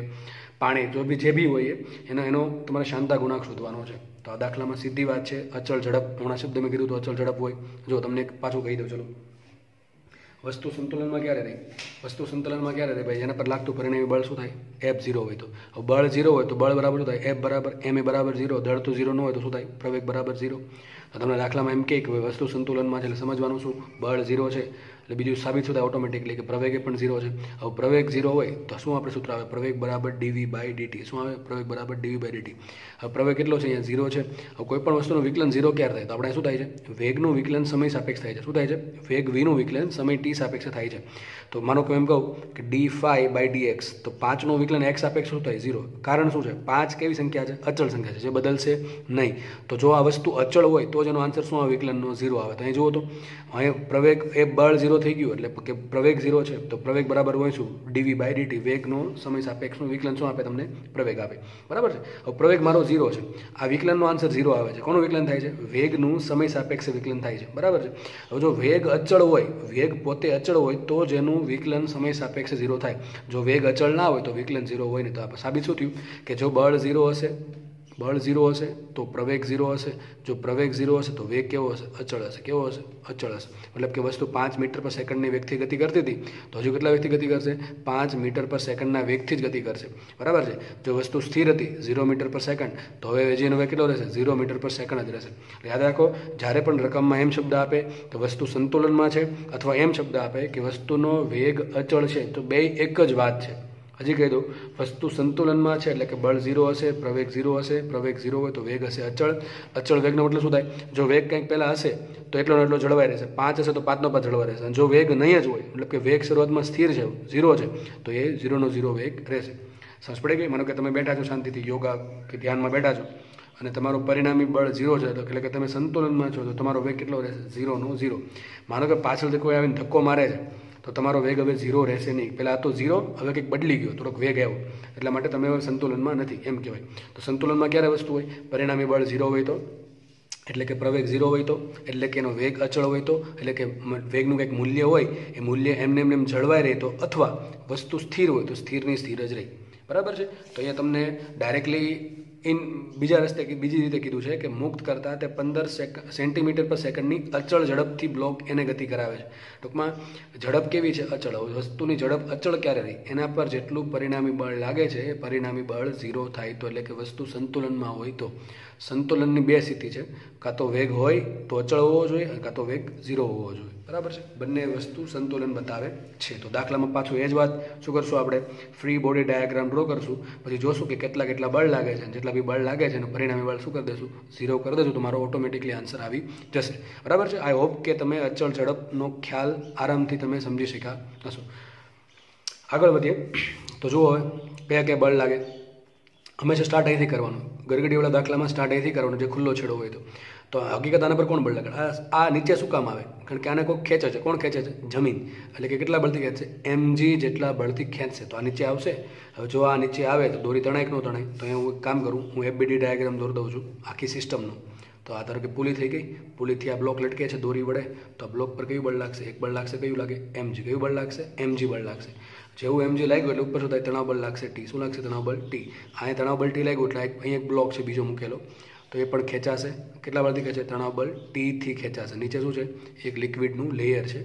પાણી, જે બી હોય એનો તમારે શાંતા ગુણાંક શોધવાનો છે. તો આ દાખલામાં સીધી વાત છે, અચળ ઝડપ. હમણાં શબ્દ મેં કીધું તો અચળ ઝડપ હોય. જો તમને પાછું કહી દઉં, ચલો. વસ્તુ સંતુલનમાં ક્યારે રહે? વસ્તુ સંતુલનમાં ક્યારે રહે ભાઈ? એના પર લાગતું પરિણામી બળ શું થાય? F0 હોય તો. હવે બળ 0 હોય તો બળ બરાબર શું થાય? F બરાબર ma બરાબર 0. દળ તો 0 ન હોય તો શું થાય? પ્રવેગ બરાબર 0. તો તમને દાખલામાં એમ કહે કે વસ્તુ સંતુલનમાં છે એટલે સમજવાનું શું? બળ 0 છે એટલે બીજું સાબિત શું થાય ઓટોમેટિકલી કે પ્રવેગ પણ 0 છે. હવે પ્રવેગ 0 હોય તો શું આપણે સૂત્ર આવે? પ્રવેગ બરાબર dv/dt. શું આવે? પ્રવેગ બરાબર dv/dt. હવે પ્રવેગ કેટલો છે? અહીંયા 0 છે. હવે કોઈ પણ વસ્તુનું વિકલન 0 ક્યારે થાય? તો આપણે શું થાય છે? વેગનું વિકલન સમય સાપેક્ષ થાય છે. શું થાય છે? વેગ vનું વિકલન સમય t સાપેક્ષ થાય છે. તો માનો કે એમ કહું કે d∅/dx, તો 5નું વિકલન x સાપેક્ષ શું થાય? 0. કારણ શું છે? 5 કેવી સંખ્યા છે? અચળ સંખ્યા છે, જે બદલશે નહીં. તો જો આ વસ્તુ અચળ હોય તો જ એનો આન્સર શું આવે? વિકલનનો 0 આવે. તો અહીં જુઓ તો અહીંયા પ્રવેગ એ બળ 0 થઈ ગયું એટલે કે પ્રવેગ 0 છે તો પ્રવેગ બરાબર હોય શું? dv/dt. વેગનો સમય સાપેક્ષનું વિકલન શું આપે તમને? પ્રવેગ આપે. બરાબર છે. હવે પ્રવેગ મારો 0 છે, આ વિકલનનો આન્સર 0 આવે છે. કોનું વિકલન થાય છે? વેગનું સમય સાપેક્ષ વિકલન થાય છે. બરાબર છે. હવે જો વેગ અચળ હોય, વેગ પોતે અચળ હોય તો જ એનું વિકલન સમય સાપેક્ષ 0 થાય. જો વેગ અચળ ના હોય તો વિકલન 0 હોય નહીં. તો આપણે સાબિત શું થયું કે જો બળ 0 હશે, બળ 0 હશે તો પ્રવેગ 0 હશે. જો પ્રવેગ 0 હશે તો વેગ કેવો હશે? અચળ હશે. કેવો હશે? અચળ હશે. મતલબ કે વસ્તુ 5 મીટર પર સેકન્ડની વેગથી ગતિ કરતી હતી તો હજુ કેટલા વેગથી ગતિ કરશે? 5 મીટર પર સેકન્ડના વેગથી જ ગતિ કરશે. બરાબર છે. જો વસ્તુ સ્થિર હતી 0 મીટર પર સેકન્ડ તો હવે હજી એનો વેગ કેટલો રહેશે? 0 મીટર પર સેકન્ડ જ રહેશે. યાદ રાખો, જ્યારે પણ રકમમાં એમ શબ્દ આપે તો વસ્તુ સંતુલનમાં છે, અથવા એમ શબ્દ આપે કે વસ્તુનો વેગ અચળ છે, તો બે એક જ વાત છે. હજી કહી દઉં, વસ્તુ સંતુલનમાં છે એટલે કે બળ 0 હશે, પ્રવેગ 0 હશે. પ્રવેગ 0 હોય તો વેગ હશે અચળ. અચળ વેગનો મતલબ શું થાય? જો વેગ કંઈક પહેલાં હશે તો એટલો જળવાઈ રહેશે. 5 હશે તો 5 જળવાઈ રહેશે. અને જો વેગ નહીં જ હોય, મતલબ કે વેગ શરૂઆતમાં સ્થિર છે, 0 છે, તો એ 0 વેગ રહેશે. સમજ પડી ગઈ? માનો કે તમે બેઠા છો શાંતિથી યોગા કે ધ્યાનમાં બેઠા છો અને તમારું પરિણામી બળ 0 છે, એટલે કે તમે સંતુલનમાં છો તો તમારો વેગ કેટલો રહેશે? 0 માનો કે પાછળથી કોઈ આવીને ધક્કો મારે છે તો તમારો વેગ હવે ઝીરો રહેશે નહીં. પહેલાં આ તો ઝીરો, હવે કંઈક બદલી ગયો, થોડોક વેગ આવ્યો, એટલા માટે તમે હવે સંતુલનમાં નથી એમ કહેવાય. તો સંતુલનમાં ક્યારે વસ્તુ હોય? પરિણામી બળ ઝીરો હોય તો, એટલે કે પ્રવેગ ઝીરો હોય તો, એટલે કે એનો વેગ અચળ હોય તો, એટલે કે વેગનું કંઈક મૂલ્ય હોય, એ મૂલ્ય એમને એમ જળવાઈ રહે તો, અથવા વસ્તુ સ્થિર હોય તો સ્થિરની સ્થિર જ રહે. બરાબર છે. તો અહીંયા તમને ડાયરેક્ટલી બીજા રસ્તે બીજી રીતે કીધું છે કે મુક્ત કરતાં તે 15 સેન્ટીમીટર પર સેકન્ડની અચળ ઝડપથી બ્લોક એને ગતિ કરાવે છે. ટૂંકમાં ઝડપ કેવી છે? અચળ. વસ્તુની ઝડપ અચળ ક્યારે રહી? એના પર જેટલું પરિણામી બળ લાગે છે એ પરિણામી બળ ઝીરો થાય તો, એટલે કે વસ્તુ સંતુલનમાં હોય તો. સંતુલનની બે સ્થિતિ છે, કાં તો વેગ હોય તો અચળ હોવો જોઈએ, કાં તો વેગ ઝીરો હોવો જોઈએ. બરાબર છે. બંને વસ્તુ સંતુલન બતાવે છે. તો દાખલામાં પાછું એ જ વાત શું કરશું આપણે? ફ્રી બોડી ડાયાગ્રામ ડ્રો કરશું, પછી જોશું કે કેટલા બળ લાગે છે, જેટલા બી બળ લાગે છે અને પરિણામી બળ શું કરી દેશું? ઝીરો કરી દેશું, તો મારો ઓટોમેટિકલી આન્સર આવી જશે. બરાબર છે. આઈ હોપ કે તમે અચળ ઝડપનો ખ્યાલ આરામથી તમે સમજી શક્યા હશો. આગળ વધીએ તો જુઓ હવે કયા બળ લાગે. હંમેશા સ્ટાર્ટ અહીંથી કરવાનું. ગરગડીવાળા દાખલામાં સ્ટાર્ટ અહીંથી કરવાનું, જે ખુલ્લો છેડો હોય તો હકીકત આના પર કોણ બળ લગાડે? આ નીચે શું કામ આવે? કારણ કે આને કોઈ ખેંચે છે. કોણ ખેંચે છે? જમીન. એટલે કે કેટલા બળથી ખેંચશે? mg જેટલા બળથી ખેંચશે. તો આ નીચે આવશે. હવે જો આ નીચે આવે તો દોરી તણાય કે ન તણાય? તો અહીંયા હું એક કામ કરું, હું FBD ડાયાગ્રામ દોરી દઉં છું આખી સિસ્ટમનું. તો આ ધારો કે પુલી થઈ ગઈ, પુલીથી આ બ્લોક લટકે છે દોરી વડે, તો આ બ્લોક પર કયું બળ લાગશે? એક બળ લાગશે. કયું લાગે? mg. કયું બળ લાગશે? mg બળ લાગશે. જેવું mg લાગ્યું એટલે ઉપર શું થાય? તણાવ બળ લાગશે t. શું લાગશે? તણાવ બળ t. અહીંયા તણાવ બળ t લાગ્યું એટલે અહીંયા એક બ્લોક છે બીજો મૂકેલો, તો એ પણ ખેંચાશે. કેટલા બળથી ખેંચે? તણાવ બળ t થી ખેંચાશે. નીચે શું છે? એક લિક્વિડનું લેયર છે.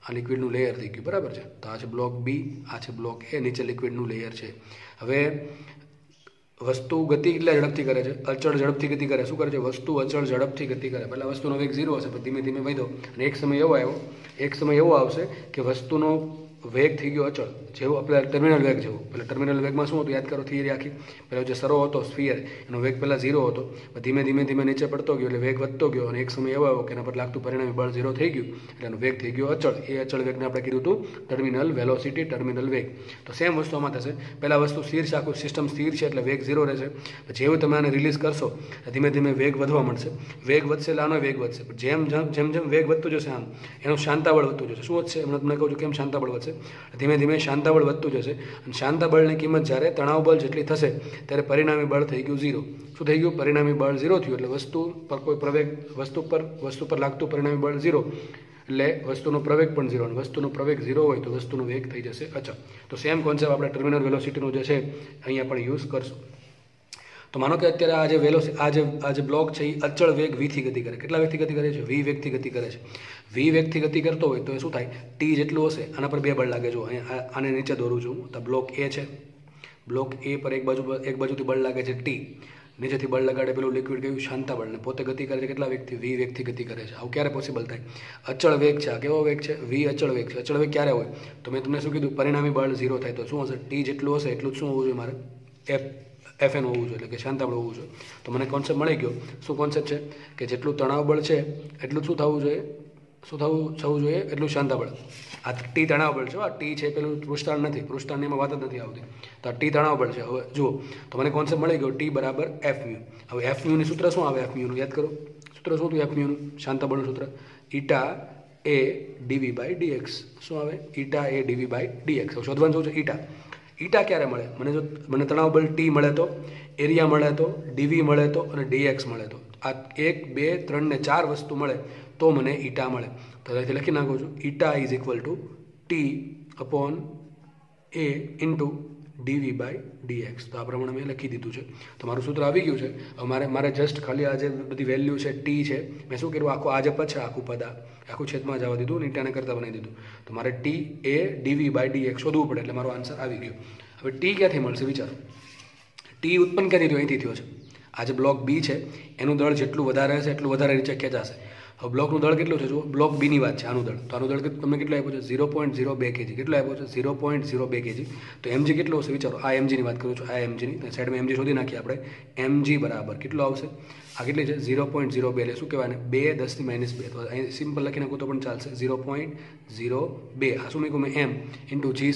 આ લિક્વિડનું લેયર થઈ ગયું. બરાબર છે. તો આ છે બ્લોક બી, આ છે બ્લોક એ, નીચે લિક્વિડનું લેયર છે. હવે વસ્તુ ગતિ કેટલા ઝડપથી કરે છે? અચળ ઝડપથી ગતિ કરે. શું કરે છે? વસ્તુ અચળ ઝડપથી ગતિ કરે. પહેલાં વસ્તુનો વેગ ઝીરો હશે, પણ ધીમે ધીમે વધ્યો અને એક સમય એવો આવશે કે વસ્તુનો વેગ થઈ ગયો અચળ. જેવું આપણે ટર્મિનલ વેગ જેવું. પહેલાં ટર્મિનલ વેગમાં શું હતું? યાદ કરો થિયરી આખી. પહેલાં જે સરો હતો સ્ફિયર, એનો વેગ પહેલાં ઝીરો હતો, ધીમે ધીમે નીચે પડતો ગયો એટલે વેગ વધતો ગયો, અને એક સમય એવો આવ્યો કે એના પર લાગતું પરિણામી બળ ઝીરો થઈ ગયું એટલે એનો વેગ થઈ ગયો અચળ. એ અચળ વેગને આપણે કીધું હતું ટર્મિનલ વેલોસિટી, ટર્મિનલ વેગ. તો સેમ વસ્તુ આમાં થશે. પહેલાં વસ્તુ સ્થિર છે, આખું સિસ્ટમ સ્થિર છે એટલે વેગ ઝીરો રહેશે. જેવું તમે આને રિલીઝ કરશો ધીમે ધીમે વેગ વધવા મળશે. વેગ વધશે એટલે આનો વેગ વધશે. જેમ જેમ વેગ વધતું જશે આમ એનું શાંતાબળ વધતું જશે. શું વધશે? હમણાં તમને કહું છું કેમ શાંતાબળ વધશે. ધીમે ધીમે શાંતાબળ વધતું જશે, અને શાંતાબળની કિંમત જ્યારે તણાવ બળ જેટલી થશે ત્યારે પરિણામી બળ થઈ ગયું ઝીરો. શું થઈ ગયું? પરિણામી બળ ઝીરો થયું એટલે વસ્તુ પર કોઈ પ્રવેગ, વસ્તુ પર લાગતું પરિણામી બળ ઝીરો એટલે વસ્તુનો પ્રવેગ પણ ઝીરો, અને વસ્તુનો પ્રવેગ ઝીરો હોય તો વસ્તુનો વેગ થઈ જશે અચળ. તો સેમ કોન્સેપ્ટ આપણે ટર્મિનલ વેલોસિટીનો જે છે અહીંયા પણ યુઝ કરશું. તો માનો કે અત્યારે આ જે બ્લોક છે એ અચળ વેગ વીથી ગતિ કરે. કેટલા વેગથી ગતિ કરે છે? v વેગથી ગતિ કરે છે. v વેગથી ગતિ કરતો હોય તો એ શું થાય? t જેટલું હશે. આના પર બે બળ લાગે. જો અહીંયા આને નીચે દોરું છું તો બ્લોક એ છે. બ્લોક એ પર એક બાજુથી બળ લાગે છે t. નીચેથી બળ લગાડે પેલું લિક્વિડ કયું? શાંતાબળ. ને પોતે ગતિ કરે છે કેટલા વેગથી? v વેગથી ગતિ કરે છે. આવું ક્યારે પોસિબલ થાય? અચળ વેગ છે. આ કેવો વેગ છે? v અચળ વેગ છે. અચળ વેગ ક્યારે હોય? તો મેં તમને શું કીધું? પરિણામી બળ ઝીરો થાય. તો શું હશે? t જેટલું હશે એટલું જ શું હોવું જોઈએ મારે? Fn હોવું જોઈએ, એટલે કે શાંતાબળ હોવું જોઈએ. તો મને કોન્સેપ્ટ મળી ગયો. શું કોન્સેપ્ટ છે? કે જેટલું તણાવ બળ છે એટલું શું થવું જોઈએ? એટલું શાંતાબળ. આ ટી તણાવ બળ છે. આ ટી છે પેલું પૃષ્ઠાળ નથી, પૃષ્ઠાળની એમાં વાત જ નથી આવતી. તો આ ટી તણાવ બળ છે. હવે જુઓ તો મને કોન્સેપ્ટ મળી ગયો. ટી બરાબર એફ મ્યુ. હવે એફ મ્યુનું સૂત્ર શું આવે? એફ મ્યુનું યાદ કરો. સૂત્ર શું હતું એફ મ્યુનું? શાંતાબળનું સૂત્ર eta A DV by dx. શું આવે? Eta A DV by dx. હવે શોધવાનું શું છે? ઈટા ક્યારે મળે? મને તણાવ બળ ટી મળે તો, એરિયા મળે તો, ડીવી મળે તો, અને ડીએક્સ મળે તો. આ 1, 2, 3 ને 4 વસ્તુ મળે તો મને ઈટા મળે. તો અહીંથી લખી નાખું છું eta is equal to T upon A into dv by dx. તો આ પ્રમાણે મેં લખી દીધું છે. તો મારું સૂત્ર આવી ગયું છે. હવે મારે જસ્ટ ખાલી આ જે બધી વેલ્યુ છે ટી છે, મેં શું કર્યું? આખું આ જે પદ છે આખું પદ આખું છેદમાં જવા દીધું, નીટાને કરતાં બનાવી દીધું. તો મારે T A DV by DX શોધવું પડે એટલે મારો આન્સર આવી ગયો. હવે ટી ક્યાંથી મળશે? વિચારો. ટી ઉત્પન્ન ક્યાંથી થયો? અહીંથી થયો છે. આ જે બ્લોક બી છે એનું દળ જેટલું વધારે હશે એટલું વધારે નીચે ખેંચાશે. હવે બ્લોકનું દળ કેટલું છે? જુઓ, બ્લોક બીની વાત છે. આનું દળ તો આનું દળ તમને કેટલું આપ્યું છે? 0.02 kg. કેટલું આપ્યું છે? 0.02 kg. તો mg કેટલું હશે? વિચારો. આ mgની વાત કરું છું. આ mgની સાઈડમાં mg શોધી નાખીએ આપણે. mg બરાબર કેટલું આવશે? આ કેટલી છે? 0.02. એટલે શું કહેવાય? 2 × 10⁻². તો અહીં સિમ્પલ લખી નાખું તો પણ ચાલશે. 0.02. આ શું મૂક્યું મેં? m ઇન્ટુ જી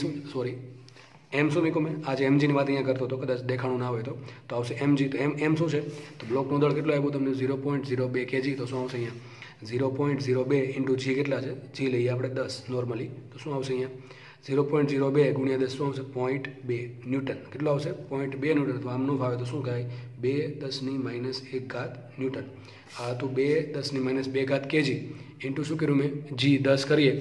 એમ શું મૂક્યું મેં? આ જે mgની વાત અહીંયા કરતો હતો, કદાચ દેખાણું ના હોય તો આવશે mg. તો એમ શું છે? તો બ્લોકનું દળ કેટલું આવ્યું તમને? 0.02 kg. તો શું આવશે અહીંયા? 0.02 ઇન્ટુ જી કેટલા છે, જી લઈએ આપણે 10 નોર્મલી, તો શું આવશે અહીંયા 0.02 ગુણ્યા 10 શું આવશે 0.2 ન્યૂટન. કેટલો આવશે 0.2 ન્યૂટન. તો આમ ન ફાવે તો શું કહેવાય 2 × 10⁻1 ન્યૂટન. આ તો 2 × 10⁻2 કેજી ઇન્ટુ શું કર્યું મેં જી 10 કરીએ,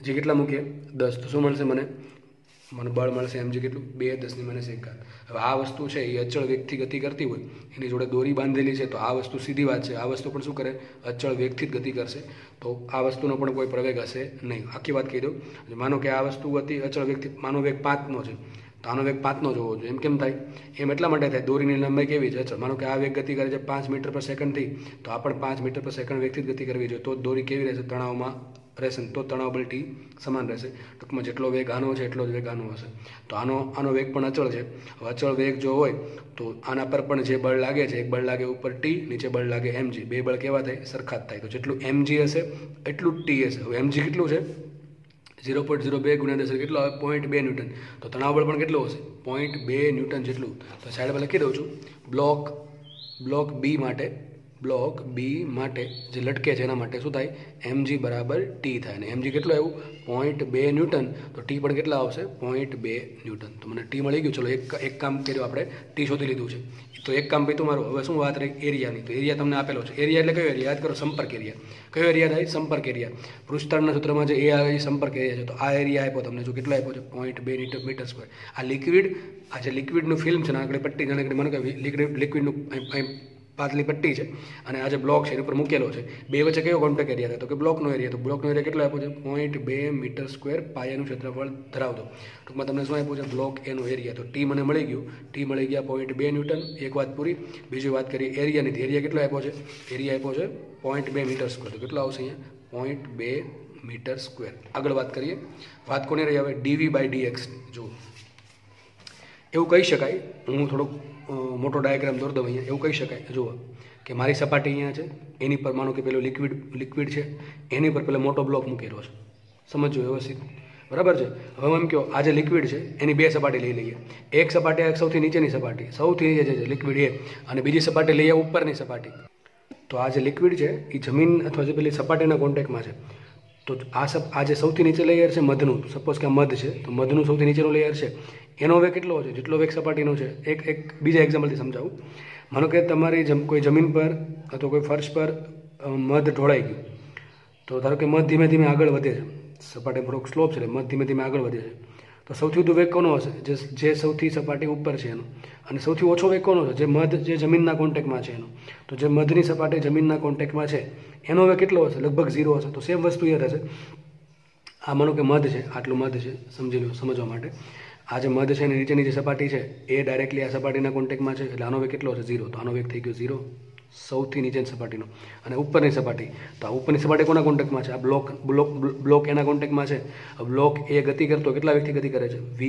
જી કેટલા મૂકીએ 10, તો શું મળશે મને બળ મળશે mg કેટલું 2 × 10⁻1. હવે આ વસ્તુ છે એ અચળ વેગથી ગતિ કરતી હોય, એની જોડે દોરી બાંધેલી છે, તો આ વસ્તુ સીધી વાત છે, આ વસ્તુ પણ શું કરે અચળ વેગથી જ ગતિ કરશે, તો આ વસ્તુનો પણ કોઈ પ્રવેગ હશે નહીં. આખી વાત કહી દઉં, માનો કે આ વસ્તુ હતી અચળ વેગથી, માનો વેગ 5નો છે, તો આનો વેગ 5નો જ હોવો જોઈએ. એમ કેમ થાય, એમ એટલા માટે થાય દોરીની લંબાઈ કેવી છે અચળ. માનો કે આ વેગ ગતિ કરે છે 5 મીટર/સેકન્ડથી, તો આ પણ 5 મીટર/સેકન્ડ વેગથી જ ગતિ કરવી જોઈએ, તો દોરી કેવી રહેશે તણાવમાં રહેશે, તો તણાવ બળ ટી સમાન રહેશે. ટૂંકમાં જેટલો વેગ આનો છે એટલો જ વેગ આનો હશે. તો આનો વેગ પણ અચળ છે. હવે અચળ વેગ જો હોય તો આના પર પણ જે બળ લાગે છે, એક બળ લાગે ઉપર ટી, નીચે બળ લાગે mg, બે બળ કેવા થાય સરખા જ થાય. તો જેટલું mg હશે એટલું જ ટી હશે. હવે mg કેટલું છે 0.02 ગુણ્યા 10 કેટલો આવે 0.2 ન્યૂટન. તો તણાવ બળ પણ કેટલું હશે 0.2 ન્યૂટન જેટલું. તો સાઈડ પર લખી દઉં છું, બ્લોક બી માટે જે લટકે છે એના માટે શું થાય mg બરાબર ટી થાય. અને mg કેટલું આવ્યું 0.2 ન્યૂટન, તો ટી પણ કેટલા આવશે 0.2 ન્યૂટન. તો મને ટી મળી ગયું. ચલો એક કામ કર્યું આપણે, ટી શોધી લીધું છે, તો એક કામ ભાઈ તમારું. હવે શું વાત રહી એરિયાની, તો એરિયા તમને આપેલો છે. એરિયા એટલે કયો એરિયા યાદ કરો, સંપર્ક એરિયા. કયો એરિયા થાય સંપર્ક એરિયા. પૃષ્ઠતાણના સૂત્રમાં જે એ આવે એ સંપર્ક એરિયા છે. તો આ એરિયા આપ્યો તમને, જો કેટલો આપ્યો છે 0.2 મીટર². આ જે લિક્વિડનું ફિલ્મ છે ને આગળ પટ્ટી, જાણે મને કે લિક્વિડનું પાતળી પટ્ટી છે અને આ જે બ્લોક છે એની ઉપર મૂકેલો છે, બે વચ્ચે કયો કોન્ટેક્ટ એરિયા થાય, તો કે બ્લોકનો એરિયા. તો બ્લોકનો એરિયા કેટલો આપ્યો છે 0.2 મીટર² પાયાનું ક્ષેત્રફળ ધરાવતો. ટૂંકમાં તમને શું આપ્યું છે બ્લોક એનો એરિયા. તો ટી મને મળી ગયું, ટી મળી ગયા 0.2 ન્યૂટન. એક વાત પૂરી. બીજી વાત કરીએ એરિયાની. એરિયા કેટલો આપ્યો છે, એરિયા આપ્યો છે 0.2 મીટર². તો કેટલો આવશે અહીંયા 0.2 મીટર². આગળ વાત કરીએ, વાત કોને રહી હવે dv/dx. જો એવું કહી શકાય, હું થોડોક મોટો ડાયાગ્રામ દોર દઉં અહીંયા. એવું કહી શકાય જુઓ કે મારી સપાટી અહીંયા છે, એની પર માનો કે પેલો લિક્વિડ છે, એની પર પેલો મોટો બ્લોક મૂકેલો છે. સમજો વ્યવસ્થિત, બરાબર છે. હવે એમ કહો આ જે લિક્વિડ છે એની બે સપાટી લઈ લઈએ. એક સપાટી સૌથી નીચેની સપાટી, સૌથી નીચે છે લિક્વિડ એ, અને બીજી સપાટી લઈએ ઉપરની સપાટી. તો આ જે લિક્વિડ છે એ જમીન અથવા જે પેલી સપાટીના કોન્ટેક્ટમાં છે. તો આ જે સૌથી નીચે લેયર છે મધનું, સપોઝ કે આ મધ છે, તો મધનું સૌથી નીચેનો લેયર છે, એનો વેગ કેટલો છે જેટલો વેગ સપાટીનો છે. એક બીજા એક્ઝામ્પલથી સમજાવું. માનો કે તમારી કોઈ જમીન પર અથવા કોઈ ફર્શ પર મધ ઢોળાઈ ગયું, તો ધારો કે મધ ધીમે ધીમે આગળ વધે છે, સપાટી થોડોક સ્લોપ છે, મધ ધીમે ધીમે આગળ વધે છે, તો સૌથી વધુ વેગ કોનો હશે, જે સૌથી સપાટી ઉપર છે એનો. અને સૌથી ઓછો વેગ કોનો છે, જે મધ જે જમીનના કોન્ટેક્ટમાં છે એનો. તો જે મધની સપાટી જમીનના કોન્ટેક્ટમાં છે એનો વેગ કેટલો હશે, લગભગ 0 હશે. તો સેમ વસ્તુ એ રહેશે. આ માનો કે મધ છે, આટલું મધ છે, સમજી લો સમજવા માટે. આ જે મધ છે એની નીચેની જે સપાટી છે એ ડાયરેક્ટલી આ સપાટીના કોન્ટેક્ટમાં છે, એટલે આનો વેગ કેટલો હશે 0. તો આનો વેગ થઈ ગયો 0 સૌથી નીચેની સપાટીનો. અને ઉપરની સપાટી, તો આ ઉપરની સપાટી કોના કોન્ટેક્ટમાં છે, આ બ્લોક એના કોન્ટેક્ટમાં છે. બ્લોક એ ગતિ કરતો કેટલા વેગથી ગતિ કરે છે, v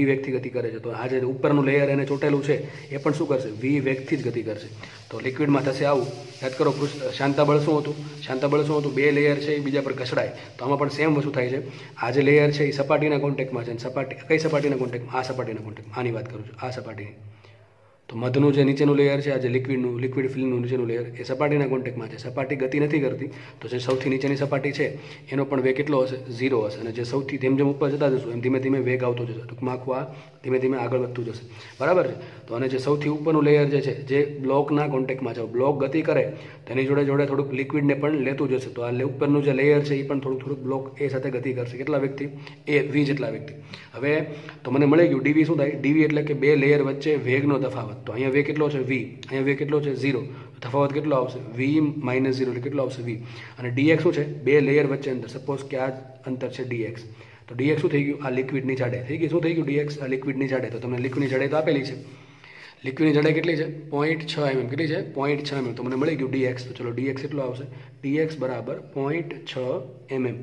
વેગથી ગતિ કરે છે. તો આ જે ઉપરનું લેયર એને ચોટેલું છે એ પણ શું કરશે, v વેગથી જ ગતિ કરશે. તો લિક્વિડમાં થશે આવું. યાદ કરો શાંતાબળ શું હતું, બે લેયર છે એ બીજા પર ઘસડાય. તો આમાં પણ સેમ વસ્તુ થાય છે. આ જે લેયર છે એ સપાટીના કોન્ટેક્ટમાં છે, કઈ સપાટીના કોન્ટેક્ટમાં, આ સપાટીના કોન્ટેક્ટમાં. આની વાત કરું છું, આ સપાટીની. તો મધનું જે નીચેનું લેયર છે, આ જે લિક્વિડ ફિલ્મનું નીચેનું લેયર, એ સપાટીના કોન્ટેક્ટમાં છે. સપાટી ગતિ નથી કરતી, તો જે સૌથી નીચેની સપાટી છે એનો પણ વેગ કેટલો હશે 0 હશે. અને જે સૌથી જેમ ઉપર જતા જશું એમ ધીમે ધીમે વેગ આવતો જશે. ટૂંકમાં આખું આ ધીમે ધીમે આગળ વધતું જશે, બરાબર છે. તો અને જે સૌથી ઉપરનું લેયર જે છે જે બ્લોકના કોન્ટેક્ટમાં છે, બ્લોક ગતિ કરે તેની જોડે થોડુંક લિક્વિડને પણ લેતું જશે. તો આ ઉપરનું જે લેયર છે એ પણ થોડુંક બ્લોક એ સાથે ગતિ કરશે. કેટલા વેગથી, v જેટલા વેગથી. હવે તો મને મળી ગયું dv શું થાય, dv એટલે કે બે લેયર વચ્ચે વેગનો તફાવત. તો અહીંયા વેગ કેટલો છે v, અહીંયા વેગ કેટલો છે 0. તફાવત કેટલો આવશે v - 0 એટલે કેટલો આવશે v. અને dx શું છે, બે લેયર વચ્ચે અંતર. સપોઝ કે આ અંતર છે dx, તો dx શું થઈ ગયું, આ લિક્વિડની જાડાઈ થઈ ગઈ. શું થઈ ગયું dx, આ લિક્વિડની જાડાઈ. તો તમને લિક્વિડની જાડાઈ તો આપેલી છે. લિક્વિડની જાડાઈ કેટલી છે 0.6 mm. કેટલી છે 0.6 mm. તો મને મળી ગયું dx. તો ચલો dx કેટલો આવશે, dx બરાબર 0.6 mm.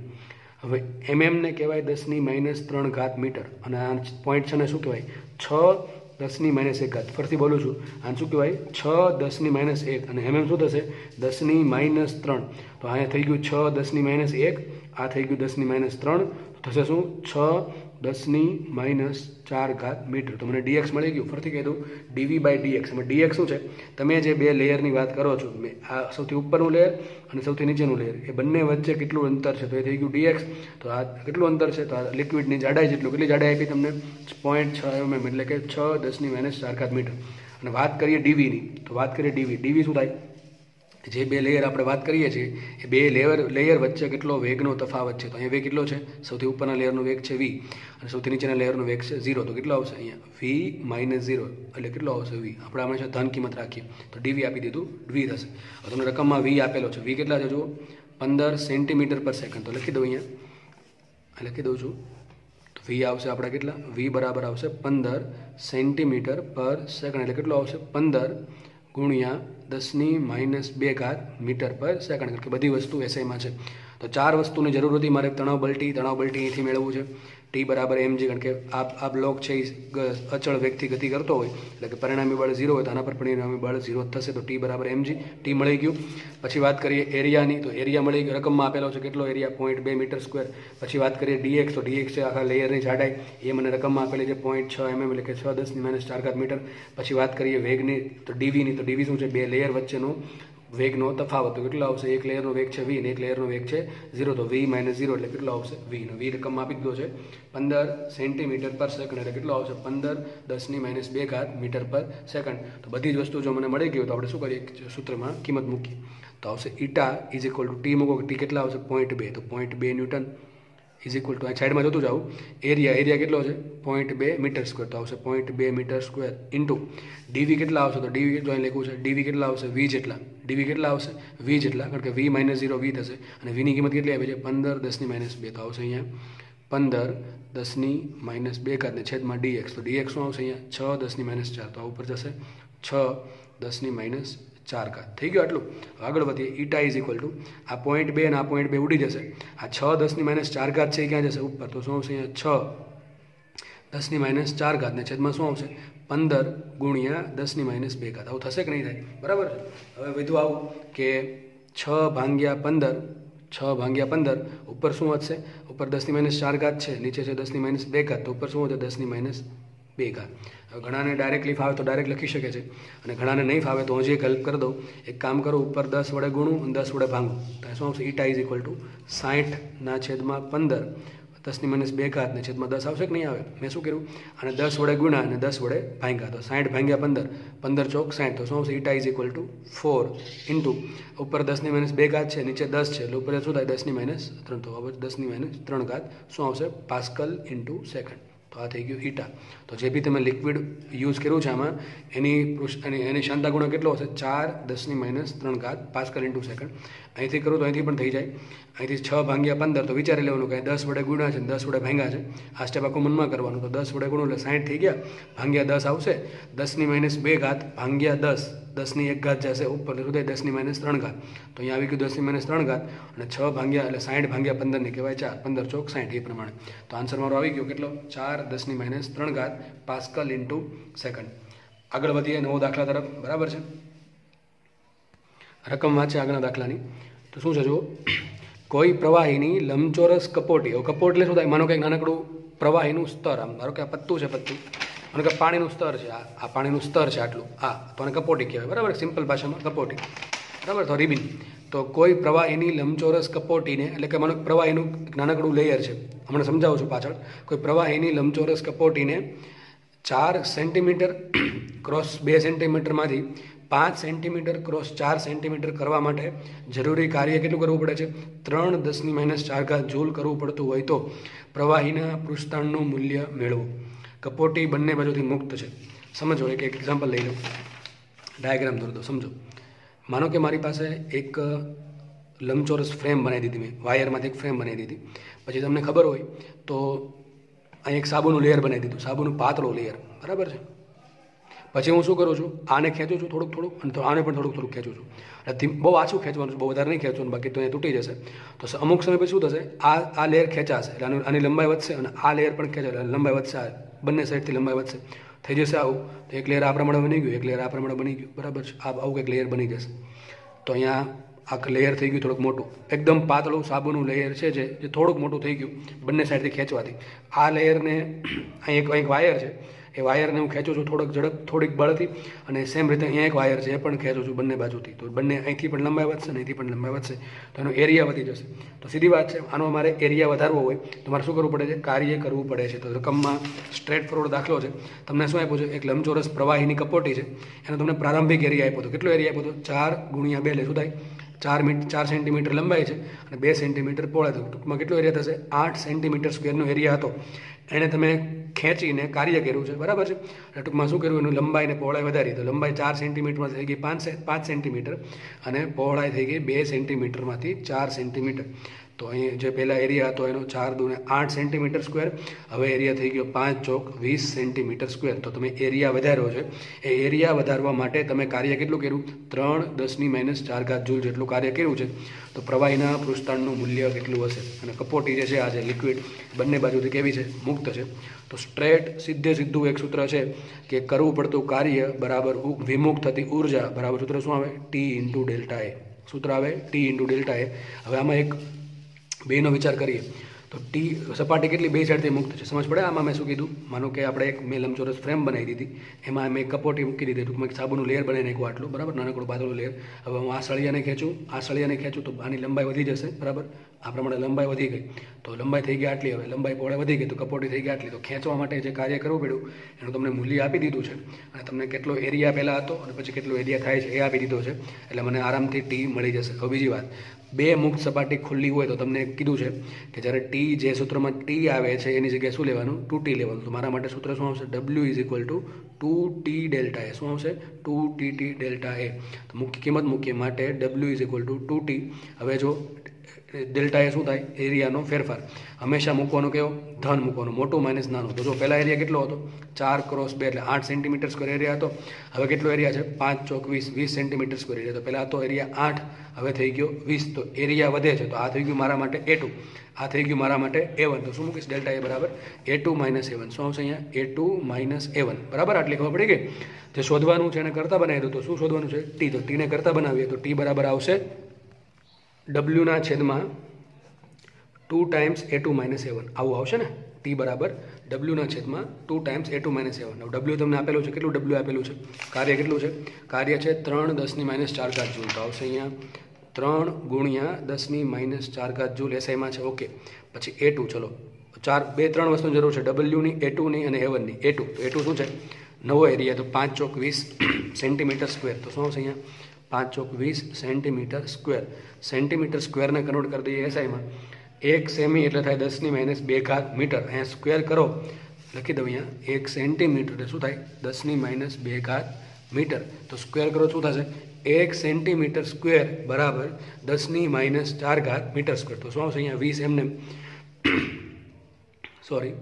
હવે mm ને કહેવાય 10⁻³ મીટર, અને આ 0.6 ને શું કહેવાય 6 10⁻1. ફરીથી બોલું છું, આને શું કહેવાય 6 10⁻1. અને mm શું થશે 10⁻3. તો અહીંયા થઈ ગયું 6 10⁻1, આ થઈ ગયું 10⁻3, થશે શું 6 10⁻4 મીટર. તો મને dx મળી ગયું. ફરીથી કહી દઉં dv/dx. એમાં dx શું છે, તમે જે બે લેયરની વાત કરો છો, આ સૌથી ઉપરનું લેયર અને સૌથી નીચેનું લેયર, એ બંને વચ્ચે કેટલું અંતર છે, તો એ થઈ ગયું dx. તો આ કેટલું અંતર છે, તો આ લિક્વિડની જાડાઈ જેટલું, કેટલી જાડાઈ આપી તમને 0.6 mm, એટલે કે 6 10⁻4 મીટર. અને વાત કરીએ dvની, તો વાત કરીએ dv શું થાય, જે બે લેયર આપણે વાત કરીએ છીએ એ બે લેયર વચ્ચે કેટલો વેગનો તફાવત છે. તો અહીંયા વેગ કેટલો છે, સૌથી ઉપરના લેયરનો વેગ છે v અને સૌથી નીચેના લેયરનો વેગ છે 0. તો કેટલો આવશે અહીંયા v - 0, એટલે કેટલો આવશે v. આપણે હંમેશા ધન કિંમત રાખીએ તો dv આપી દીધું, dv થશે. હવે તમને રકમમાં v આપેલો છે, v કેટલા છે જુઓ 15 સેન્ટીમીટર/સેકન્ડ. તો લખી દઉં, અહીંયા લખી દઉં છું. તો v આવશે આપણા કેટલા, v બરાબર આવશે 15 સેન્ટીમીટર/સેકન્ડ, એટલે કેટલો આવશે 15 ગુણ્યા 10⁻2 મીટર/સેકન્ડ. કારણ કે બધી વસ્તુ એસઆઈમાં છે. તો 4 વસ્તુની જરૂર હતી મારે. તણાવ બલ્ટી અહીંથી મેળવવું છે, T બરાબર mg, કારણ કે આ બ્લોક છે એ અચળ વેગથી ગતિ કરતો હોય, એટલે કે પરિણામી બળ 0 હોય તો આના પર પરિણામી બળ 0 થશે. તો T બરાબર mg, T મળી ગયું. પછી વાત કરીએ એરિયાની, તો એરિયા મળી ગયો, રકમમાં આપેલો છે કેટલો એરિયા 0.2 મીટર². પછી વાત કરીએ dx, તો dx છે આખા લેયરની જાડાઈ, એ મને રકમમાં આપેલી છે 0.6 mm, એટલે કે 6 10⁻4 મીટર. પછી વાત કરીએ વેગની, તો dvની, તો dv શું છે, બે લેયર વચ્ચેનો વેગનો તફાવત. તો કેટલો આવશે, એક લેયરનો વેગ છે v અને એક લેયરનો વેગ છે 0. તો v - 0 એટલે કેટલો આવશે v. નો v રકમ આપી દીધો છે 15 સેન્ટીમીટર/સેકન્ડ, એટલે કેટલો આવશે 15 10⁻2 મીટર/સેકન્ડ. તો બધી જ વસ્તુ જો મને મળી ગઈ તો આપણે શું કરીએ, સૂત્રમાં કિંમત મૂકીએ. તો આવશે ઈટા = t મૂકો, t કેટલા આવશે 0.2, તો 0.2 ન્યૂટન = આ સાઈડમાં જોતું જાઉં, એરિયા કેટલો છે 0.2 મીટર². તો આવશે 0.2 મીટર² ઇન્ટુ dv કેટલા આવશે, તો dv જો અહીં લખ્યું છે, dv કેટલા આવશે v જેટલા, dv કેટલા આવશે v જેટલા, કારણ કે v - 0 v થશે. અને v ની કિંમત કેટલી આપી છે 15 10⁻2. તો આવશે અહીંયા 15 10⁻2 ને છેદમાં dx. તો dx શું આવશે અહીંયા 6 10⁻4. તો આ ઉપર જશે 6 10⁻4. થઈ ગયું આટલું. આગળ વધીએ. ઈટા = આ 0.2 અને આ 0.2 ઉડી જશે. આ 6 10⁻4 છે એ ક્યાં જશે, ઉપર. તો શું આવશે અહીંયા 6 10⁻4 ને છેદમાં શું આવશે 15 ગુણ્યા 10⁻2. આવું થશે કે નહીં થાય, બરાબર છે. હવે વધુ આવું કે 6/15 ઉપર શું વધશે, ઉપર 10⁻4 છે, નીચે છે 10⁻2, તો ઉપર શું વધે 10⁻2. હવે ઘણાને ડાયરેક્ટલી ફાવે તો ડાયરેક્ટ લખી શકે છે, અને ઘણાને નહીં ફાવે તો હજી એક હેલ્પ કરી દઉં. એક કામ કરું, ઉપર 10 વડે ગુણું અને 10 વડે ભાંગું. તો શું આવશે, ઈટા = 60/15 10⁻2 ને છેદમાં 10 આવશે કે નહીં આવે. મેં શું કર્યું, અને 10 વડે ગુણ્યા અને 10 વડે ભાંગ્યા. તો 60/15 15 ચોક 60. તો શું આવશે, ઈટા = 4 ઇન્ટુ ઉપર 10⁻2 છે, નીચે 10 છે, એટલે ઉપર શું થાય 10⁻3. તો હવે 10⁻3 શું આવશે, પાસ્કલ ઇન્ટુ સેકન્ડ. તો આ થઈ ગયું ઈટા. તો જે બી તમે લિક્વિડ યુઝ કર્યું છે આમાં, એની શાંતા ગુણક કેટલો હશે 4 10⁻3 પાસ્કલ ઇન્ટુ સેકન્ડ. અહીંથી કરું તો અહીંથી પણ થઈ જાય. અહીંથી 6/15, તો વિચારી લેવાનું કે 10 વડે ગુણ્યા છે, 10 વડે ભાંગ્યા છે. આ સ્ટેપ આખું મનમાં કરવાનું. તો 10 વડે ગુણો એટલે 60 થઈ ગયા, ભાંગ્યા 10 આવશે, 10⁻2 ભાંગ્યા 10, 10ની 1 જશે ઉપર, તો શું થાય 10⁻3. તો અહીંયા આવી ગયું 10⁻3, અને 6 ભાંગ્યા એટલે 60/15 ને કહેવાય 4, 15 ચોક 60 એ પ્રમાણે. તો આન્સર મારો આવી ગયો કેટલો, 4 10⁻3 પાસ્કલ ઇન્ટુ સેકન્ડ. આગળ વધીએ નવો દાખલા તરફ, બરાબર છે. રકમ વાંચે આગળના દાખલાની. તો શું છે જુઓ, કોઈ પ્રવાહીની લંબચોરસ કપોટી. હવે કપોટ એટલે શું થાય, માનો કે નાનકડું પ્રવાહીનું સ્તર, આમ ધારો કે આ પત્તું છે, માનો કે પાણીનું સ્તર છે, આ પાણીનું સ્તર છે આટલું, તો આને કપોટી કહેવાય, બરાબર. સિમ્પલ ભાષામાં કપોટી, બરાબર. તો રિબિન. તો કોઈ પ્રવાહીની લંબચોરસ કપોટીને, એટલે કે માનો પ્રવાહીનું નાનકડું લેયર છે, હમણાં સમજાવું છું પાછળ. કોઈ પ્રવાહીની લંબચોરસ કપોટીને 4 સેન્ટીમીટર × 2 સેન્ટીમીટરમાંથી 5 સેન્ટીમીટર × 4 સેન્ટીમીટર કરવા માટે જરૂરી કાર્ય કેટલું કરવું પડે છે, 3 10⁻4 જૂલ કરવું પડતું હોય તો પ્રવાહીના પૃષ્ઠતાણનું મૂલ્ય મેળવો. કપોટી બંને બાજુથી મુક્ત છે. સમજો, એક એક્ઝામ્પલ લઈ લો, ડાયાગ્રામ દોરી દો, સમજો. માનો કે મારી પાસે એક લંબચોરસ ફ્રેમ બનાવી દીધી મેં, વાયરમાંથી એક ફ્રેમ બનાવી દીધી. પછી તમને ખબર હોય તો અહીં એક સાબુનું લેયર બનાવી દીધું, સાબુનું પાતળું લેયર, બરાબર છે. પછી હું શું કરું છું, આને ખેંચું છું થોડુંક, અને આને પણ થોડુંક ખેંચું છું. એટલે બહુ આછું ખેંચવાનું છે, બહુ વધારે નહીં ખેંચવાનું, બાકી તો અહીંયા તૂટી જશે. તો અમુક સમય પછી શું થશે, આ લેયર ખેંચાશે, એટલે આની લંબાઈ વધશે, અને આ લેયર પણ ખેંચાશે, એટલે લંબાઈ વધશે, બંને સાઈડથી લંબાઈ વધશે. થઈ જશે આવું. તો એક લેયર આ પ્રમાણે બની ગયું, એક લેયર આ પ્રમાણે બની ગયું, બરાબર છે. આવું કંઈક લેયર બની જશે. તો અહીંયા આ લેયર થઈ ગયું થોડુંક મોટું, એકદમ પાતળું સાબુનું લેયર છે જે થોડુંક મોટું થઈ ગયું બંને સાઈડથી ખેંચવાથી. આ લેયરને અહીં એક વાયર છે, એ વાયરને હું ખેંચું છું થોડીક બળથી, અને સેમ રીતે અહીંયા એક વાયર છે એ પણ ખેંચું છું બંને બાજુથી. તો બંને અહીંથી પણ લંબાઈ વધશે ને અહીંથી પણ લંબાઈ વધશે, તો એનો એરિયા વધી જશે. તો સીધી વાત છે, આનો મારે એરિયા વધારવો હોય તો મારે શું કરવું પડે છે? કાર્ય કરવું પડે છે. તો રકમમાં સ્ટ્રેટ ફોરવર્ડ દાખલો છે, તમને શું આપ્યું છે? એક લંબચોરસ પ્રવાહીની કપોટી છે, એનો તમને પ્રારંભિક એરિયા આપ્યો હતો. કેટલો એરિયા આપ્યો હતો? 4 ગુણ્યા 2 એટલે શું થાય? 4 સેન્ટીમીટર લંબાઈ છે અને 2 સેન્ટીમીટર પહોળાઈ. ટૂંકમાં કેટલો એરિયા થશે? 8 સેન્ટીમીટર સ્ક્વેરનો એરિયા હતો. એને તમે ખેંચીને કાર્ય કર્યું છે, બરાબર છે. એટલે ટૂંકમાં શું કર્યું? એનું લંબાઈ અને પહોળાઈ વધારી. તો લંબાઈ 4 સેન્ટીમીટરમાં થઈ ગઈ 5 સેન્ટીમીટર અને પહોળાઈ થઈ ગઈ 2 સેન્ટીમીટરમાંથી 4 સેન્ટીમીટર. તો અહીં જે પહેલાં એરિયા હતો એનો 4 દુને 8 સેન્ટીમીટર સ્ક્વેર, હવે એરિયા થઈ ગયો 5 ચોક 20 સેન્ટીમીટર સ્ક્વેર. તો તમે એરિયા વધાર્યો છે. એ એરિયા વધારવા માટે તમે કાર્ય કેટલું કર્યું? 3 × 10⁻⁴ જૂલ જેટલું કાર્ય કર્યું છે. તો પ્રવાહીના પૃષ્ઠતાણનું મૂલ્ય કેટલું હશે? અને કપોટી જે છે આ જે લિક્વિડ બંને બાજુથી કેવી છે? મુક્ત છે. તો સીધું એક સૂત્ર છે કે કરવું પડતું કાર્ય બરાબર વિમુખ થતી ઉર્જા બરાબર સૂત્ર શું આવે? T × ∆A. સૂત્ર આવે T × ∆A. હવે આમાં એક બેનો વિચાર કરીએ તો સપાટી કેટલી બે સાઈડથી મુક્ત છે, સમજ પડે? આમાં મેં શું કીધું? માનો કે આપણે એક મેં લંબચોરસ ફ્રેમ બનાવી દીધી, એમાં મેં કપોટી મૂકી દીધી, ટૂંકમાં એક સાબુનું લેયર બનાવી નાખ્યું આટલું, બરાબર, નાનકડું પાતળું લેયર. હવે હું આ સળિયાને ખેંચું તો આની લંબાઈ વધી જશે, બરાબર. આ પ્રમાણે લંબાઈ વધી ગઈ, તો લંબાઈ થઈ ગઈ આટલી. હવે લંબાઈ પહોળાઈ વધી ગઈ તો કપોટી થઈ ગઈ આટલી. તો ખેંચવા માટે જે કાર્ય કરવું પડ્યું એનું તમને મૂલ્ય આપી દીધું છે, અને તમને કેટલો એરિયા પહેલાં હતો અને પછી કેટલો એરિયા થાય છે એ આપી દીધો છે. એટલે મને આરામથી ટી મળી જશે. હવે બીજી વાત, બે મુક્ત સપાટી ખુલ્લી હોય તો તમને કીધું છે કે જ્યારે ટી જે સૂત્રમાં ટી આવે છે એની જગ્યાએ શું લેવાનું? 2T લેવાનું. તો મારા માટે સૂત્ર શું આવશે? W = 2T ∆A. શું આવશે? 2TT ∆A. તો મુખ્ય કિંમત મૂકીએ માટે W = 2T. હવે જો ડેલ્ટા એ શું થાય? એરિયાનો ફેરફાર. હંમેશા મૂકવાનો કેવો? ધન મૂકવાનો, મોટું માઇનસ નાનું. તો જો પહેલાં એરિયા કેટલો હતો? 4 × 2 એટલે 8 સેન્ટીમીટર સ્ક્વેર એરિયા હતો. હવે કેટલો એરિયા છે? 5 ચોક 20 સેન્ટીમીટર સ્ક્વેર એરિયા. તો પહેલાં હતો એરિયા 8, હવે થઈ ગયો 20. તો એરિયા વધે છે. તો આ થઈ ગયું મારા માટે A2, આ થઈ ગયું મારા માટે A1. તો શું મૂકીશ? ∆A બરાબર A2 - A1. શું આવશે અહીંયા? A2 - A1 બરાબર. આટલી ખબર પડી ગઈ. જે શોધવાનું છે એને કરતા બનાવી દો. તો શું શોધવાનું છે? ટી. તો ટીને કરતા બનાવીએ તો ટી બરાબર આવશે W/2 × A2 - A1. આવું આવશે ને? ટી બરાબર W/2 × A2 - A1. હવે W તમને આપેલું છે. કેટલું W આપેલું છે? કાર્ય કેટલું છે? કાર્ય છે 3 × 10⁻⁴ જૂલ. તો આવશે અહીંયા 3 × 10⁻⁴ જૂલ એસઆઈમાં છે. ઓકે. પછી A2, ચલો 3 વસ્તુની જરૂર છે, W ની, A2ની અને A1ની. A2, તો A2 શું છે? નવો એરિયા, તો 5 ચોક 20 સેન્ટીમીટર સ્ક્વેર. તો શું આવશે અહીંયા? 5 ચોક 20 સેન્ટીમીટર સ્ક્વેર. સેન્ટીમીટર સ્ક્વેરને કન્વર્ટ કરી દઈએ એસઆઈમાં. 1 સેમી એટલે થાય 10⁻2 મીટર. અહીંયા સ્ક્વેર કરો, લખી દઉં અહીંયા 1 સેન્ટીમીટર એટલે શું થાય? 10⁻2 મીટર. તો સ્ક્વેર કરો શું થશે? 1 સેન્ટીમીટર સ્ક્વેર બરાબર 10⁻4 મીટર સ્ક્વેર. તો શું આવશે અહીંયા? 20 એમને સોરી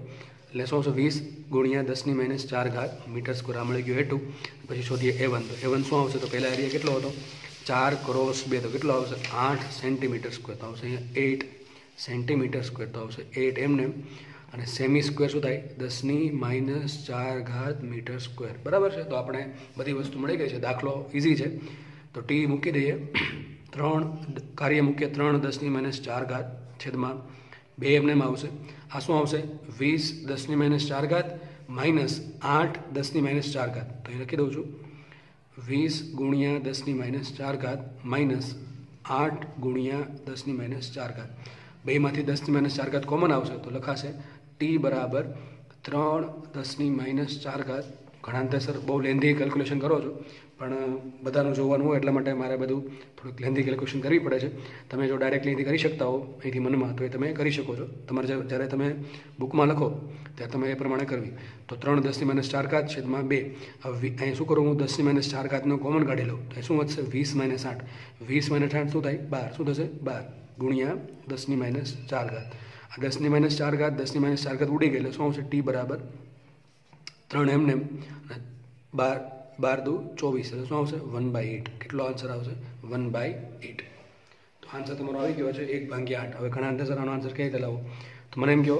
એટલે શું આવશે? 20 × 10⁻4 મીટર સ્ક્વેર. આ મળી ગયો A2. પછી શોધીએ A1. તો A1 શું આવશે? તો પહેલા એરિયા કેટલો હતો? 4 × 2. તો કેટલો આવશે? 8 સેન્ટીમીટર સ્ક્વેર. તો આવશે અહીંયા 8 સેન્ટીમીટર સ્ક્વેર. તો આવશે 8 એમને. અને સેમી સ્ક્વેર શું થાય? 10⁻4 મીટર સ્ક્વેર. બરાબર છે. તો આપણે બધી વસ્તુ મળી ગઈ છે. દાખલો ઇઝી છે. તો ટી મૂકી દઈએ. કાર્ય મૂકીએ 3 × 10⁻4 છેદમાં 2 એમને આવશે. આ શું આવશે? 20 10⁻4 માઇનસ 8 10⁻4. તો એ લખી દઉં છું 20 × 10⁻4 માઇનસ 8 × 10⁻4. બેમાંથી 10⁻4 કોમન આવશે તો લખાશે ટી બરાબર 3 10⁻4. ઘણાંતર બહુ લેન્ધી કેલ્ક્યુલેશન કરો છો, પણ બધાનું જોવાનું હોય એટલા માટે મારે બધું થોડુંક લેન્ધી કેલ્ક્યુલેશન કરવી પડે છે. તમે જો ડાયરેક્ટલી અહીંથી કરી શકતા હો અહીંથી મનમાં, તો એ તમે કરી શકો છો. તમારે જ્યારે તમે બુકમાં લખો ત્યારે તમે એ પ્રમાણે કરવી. તો 3 10⁻4 છેદમાં 2. હવે અહીં શું કરું? હું 10⁻4 કોમન કાઢી લઉં તો શું વધશે? 20 - 8. 20 - 8 શું થાય? 12. શું થશે? 12 × 10⁻4. આ 10⁻4 10⁻4 ઉડી ગઈ એટલે શું આવશે? ટી બરાબર 3 એમને. 12 × 2 = 24 એટલે શું આવશે? 1/8. કેટલો આન્સર આવશે? 1/8. તો આન્સર તમારો આવી ગયો છે 1/8. હવે ઘણા અંદર આનો આન્સર કઈ રીતે લાવો તો મને એમ કહો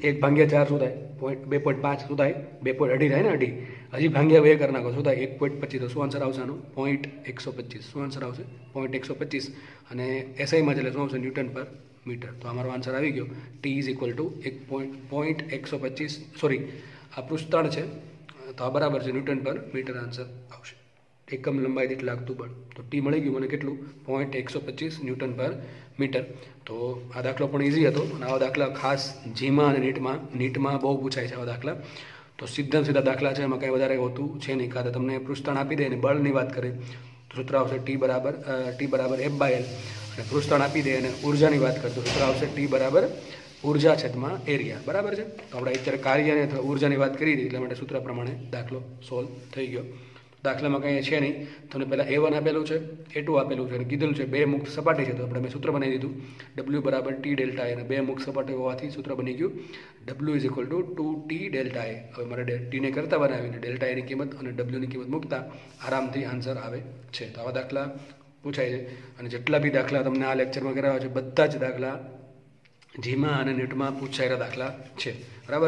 1/4 શું થાય 2.5 શું થાય 2.2 થાય ને 2.5 હજી ભાગ્યા 2 કરી નાખો શું થાય 1.25. તો શું આન્સર આવશે આનો 0.125. શું આન્સર આવશે 0.125. અને એસઆઈમાં એટલે શું આવશે ન્યૂટન પર મીટર. તો અમારો આન્સર આવી ગયો T is equal two 0.125. Sorry આ પૃષ્ઠાળ છે તો આ બરાબર છે ન્યૂટન પર મીટર આન્સર આવશે. એકમ લંબાઈ દીઠ લાગતું બળ તો ટી મળી ગયું મને કેટલું 0.125 ન્યૂટન પર મીટર. તો આ દાખલો પણ ઇઝી હતો અને આવા દાખલા ખાસ જીમાં અને નીટમાં બહુ પૂછાય છે આવા દાખલા. તો સીધા દાખલા છે એમાં કંઈ વધારે હોતું છે નહીં. કાં તો તમને પૃષ્ઠાળ આપી દે અને બળની વાત કરે તો સૂત્ર આવશે ટી બરાબર F/L. અને પૃષ્ઠાળ આપી દે અને ઉર્જાની વાત કરતો સૂત્ર આવશે ટી બરાબર ઉર્જા છેદમાં એરિયા. બરાબર છે. તો આપણે અત્યારે કાર્યને અથવા ઉર્જાની વાત કરી હતી એટલા માટે સૂત્ર પ્રમાણે દાખલો સોલ્વ થઈ ગયો. દાખલામાં કંઈ છે નહીં. તમને પહેલાં A1 આપેલું છે A2 આપેલું છે અને કીધેલું છે 2 મુક્ત સપાટી છે તો આપણે મેં સૂત્ર બનાવી દીધું W બરાબર T ડેલ્ટા A અને 2 મુક્ત સપાટી હોવાથી સૂત્ર બની ગયું W is equal to 2T delta A. હવે મારે ટીને કરતાં બનાવીને ડેલ્ટા એની કિંમત અને Wની કિંમત મૂકતા આરામથી આન્સર આવે છે. તો આવા દાખલા પૂછાય છે અને જેટલા બી દાખલા તમને આ લેક્ચરમાં કરાવ્યા છે બધા જ દાખલા જીમાં અને નેટમાં પૂછાયેલા દાખલા છે. બરાબર.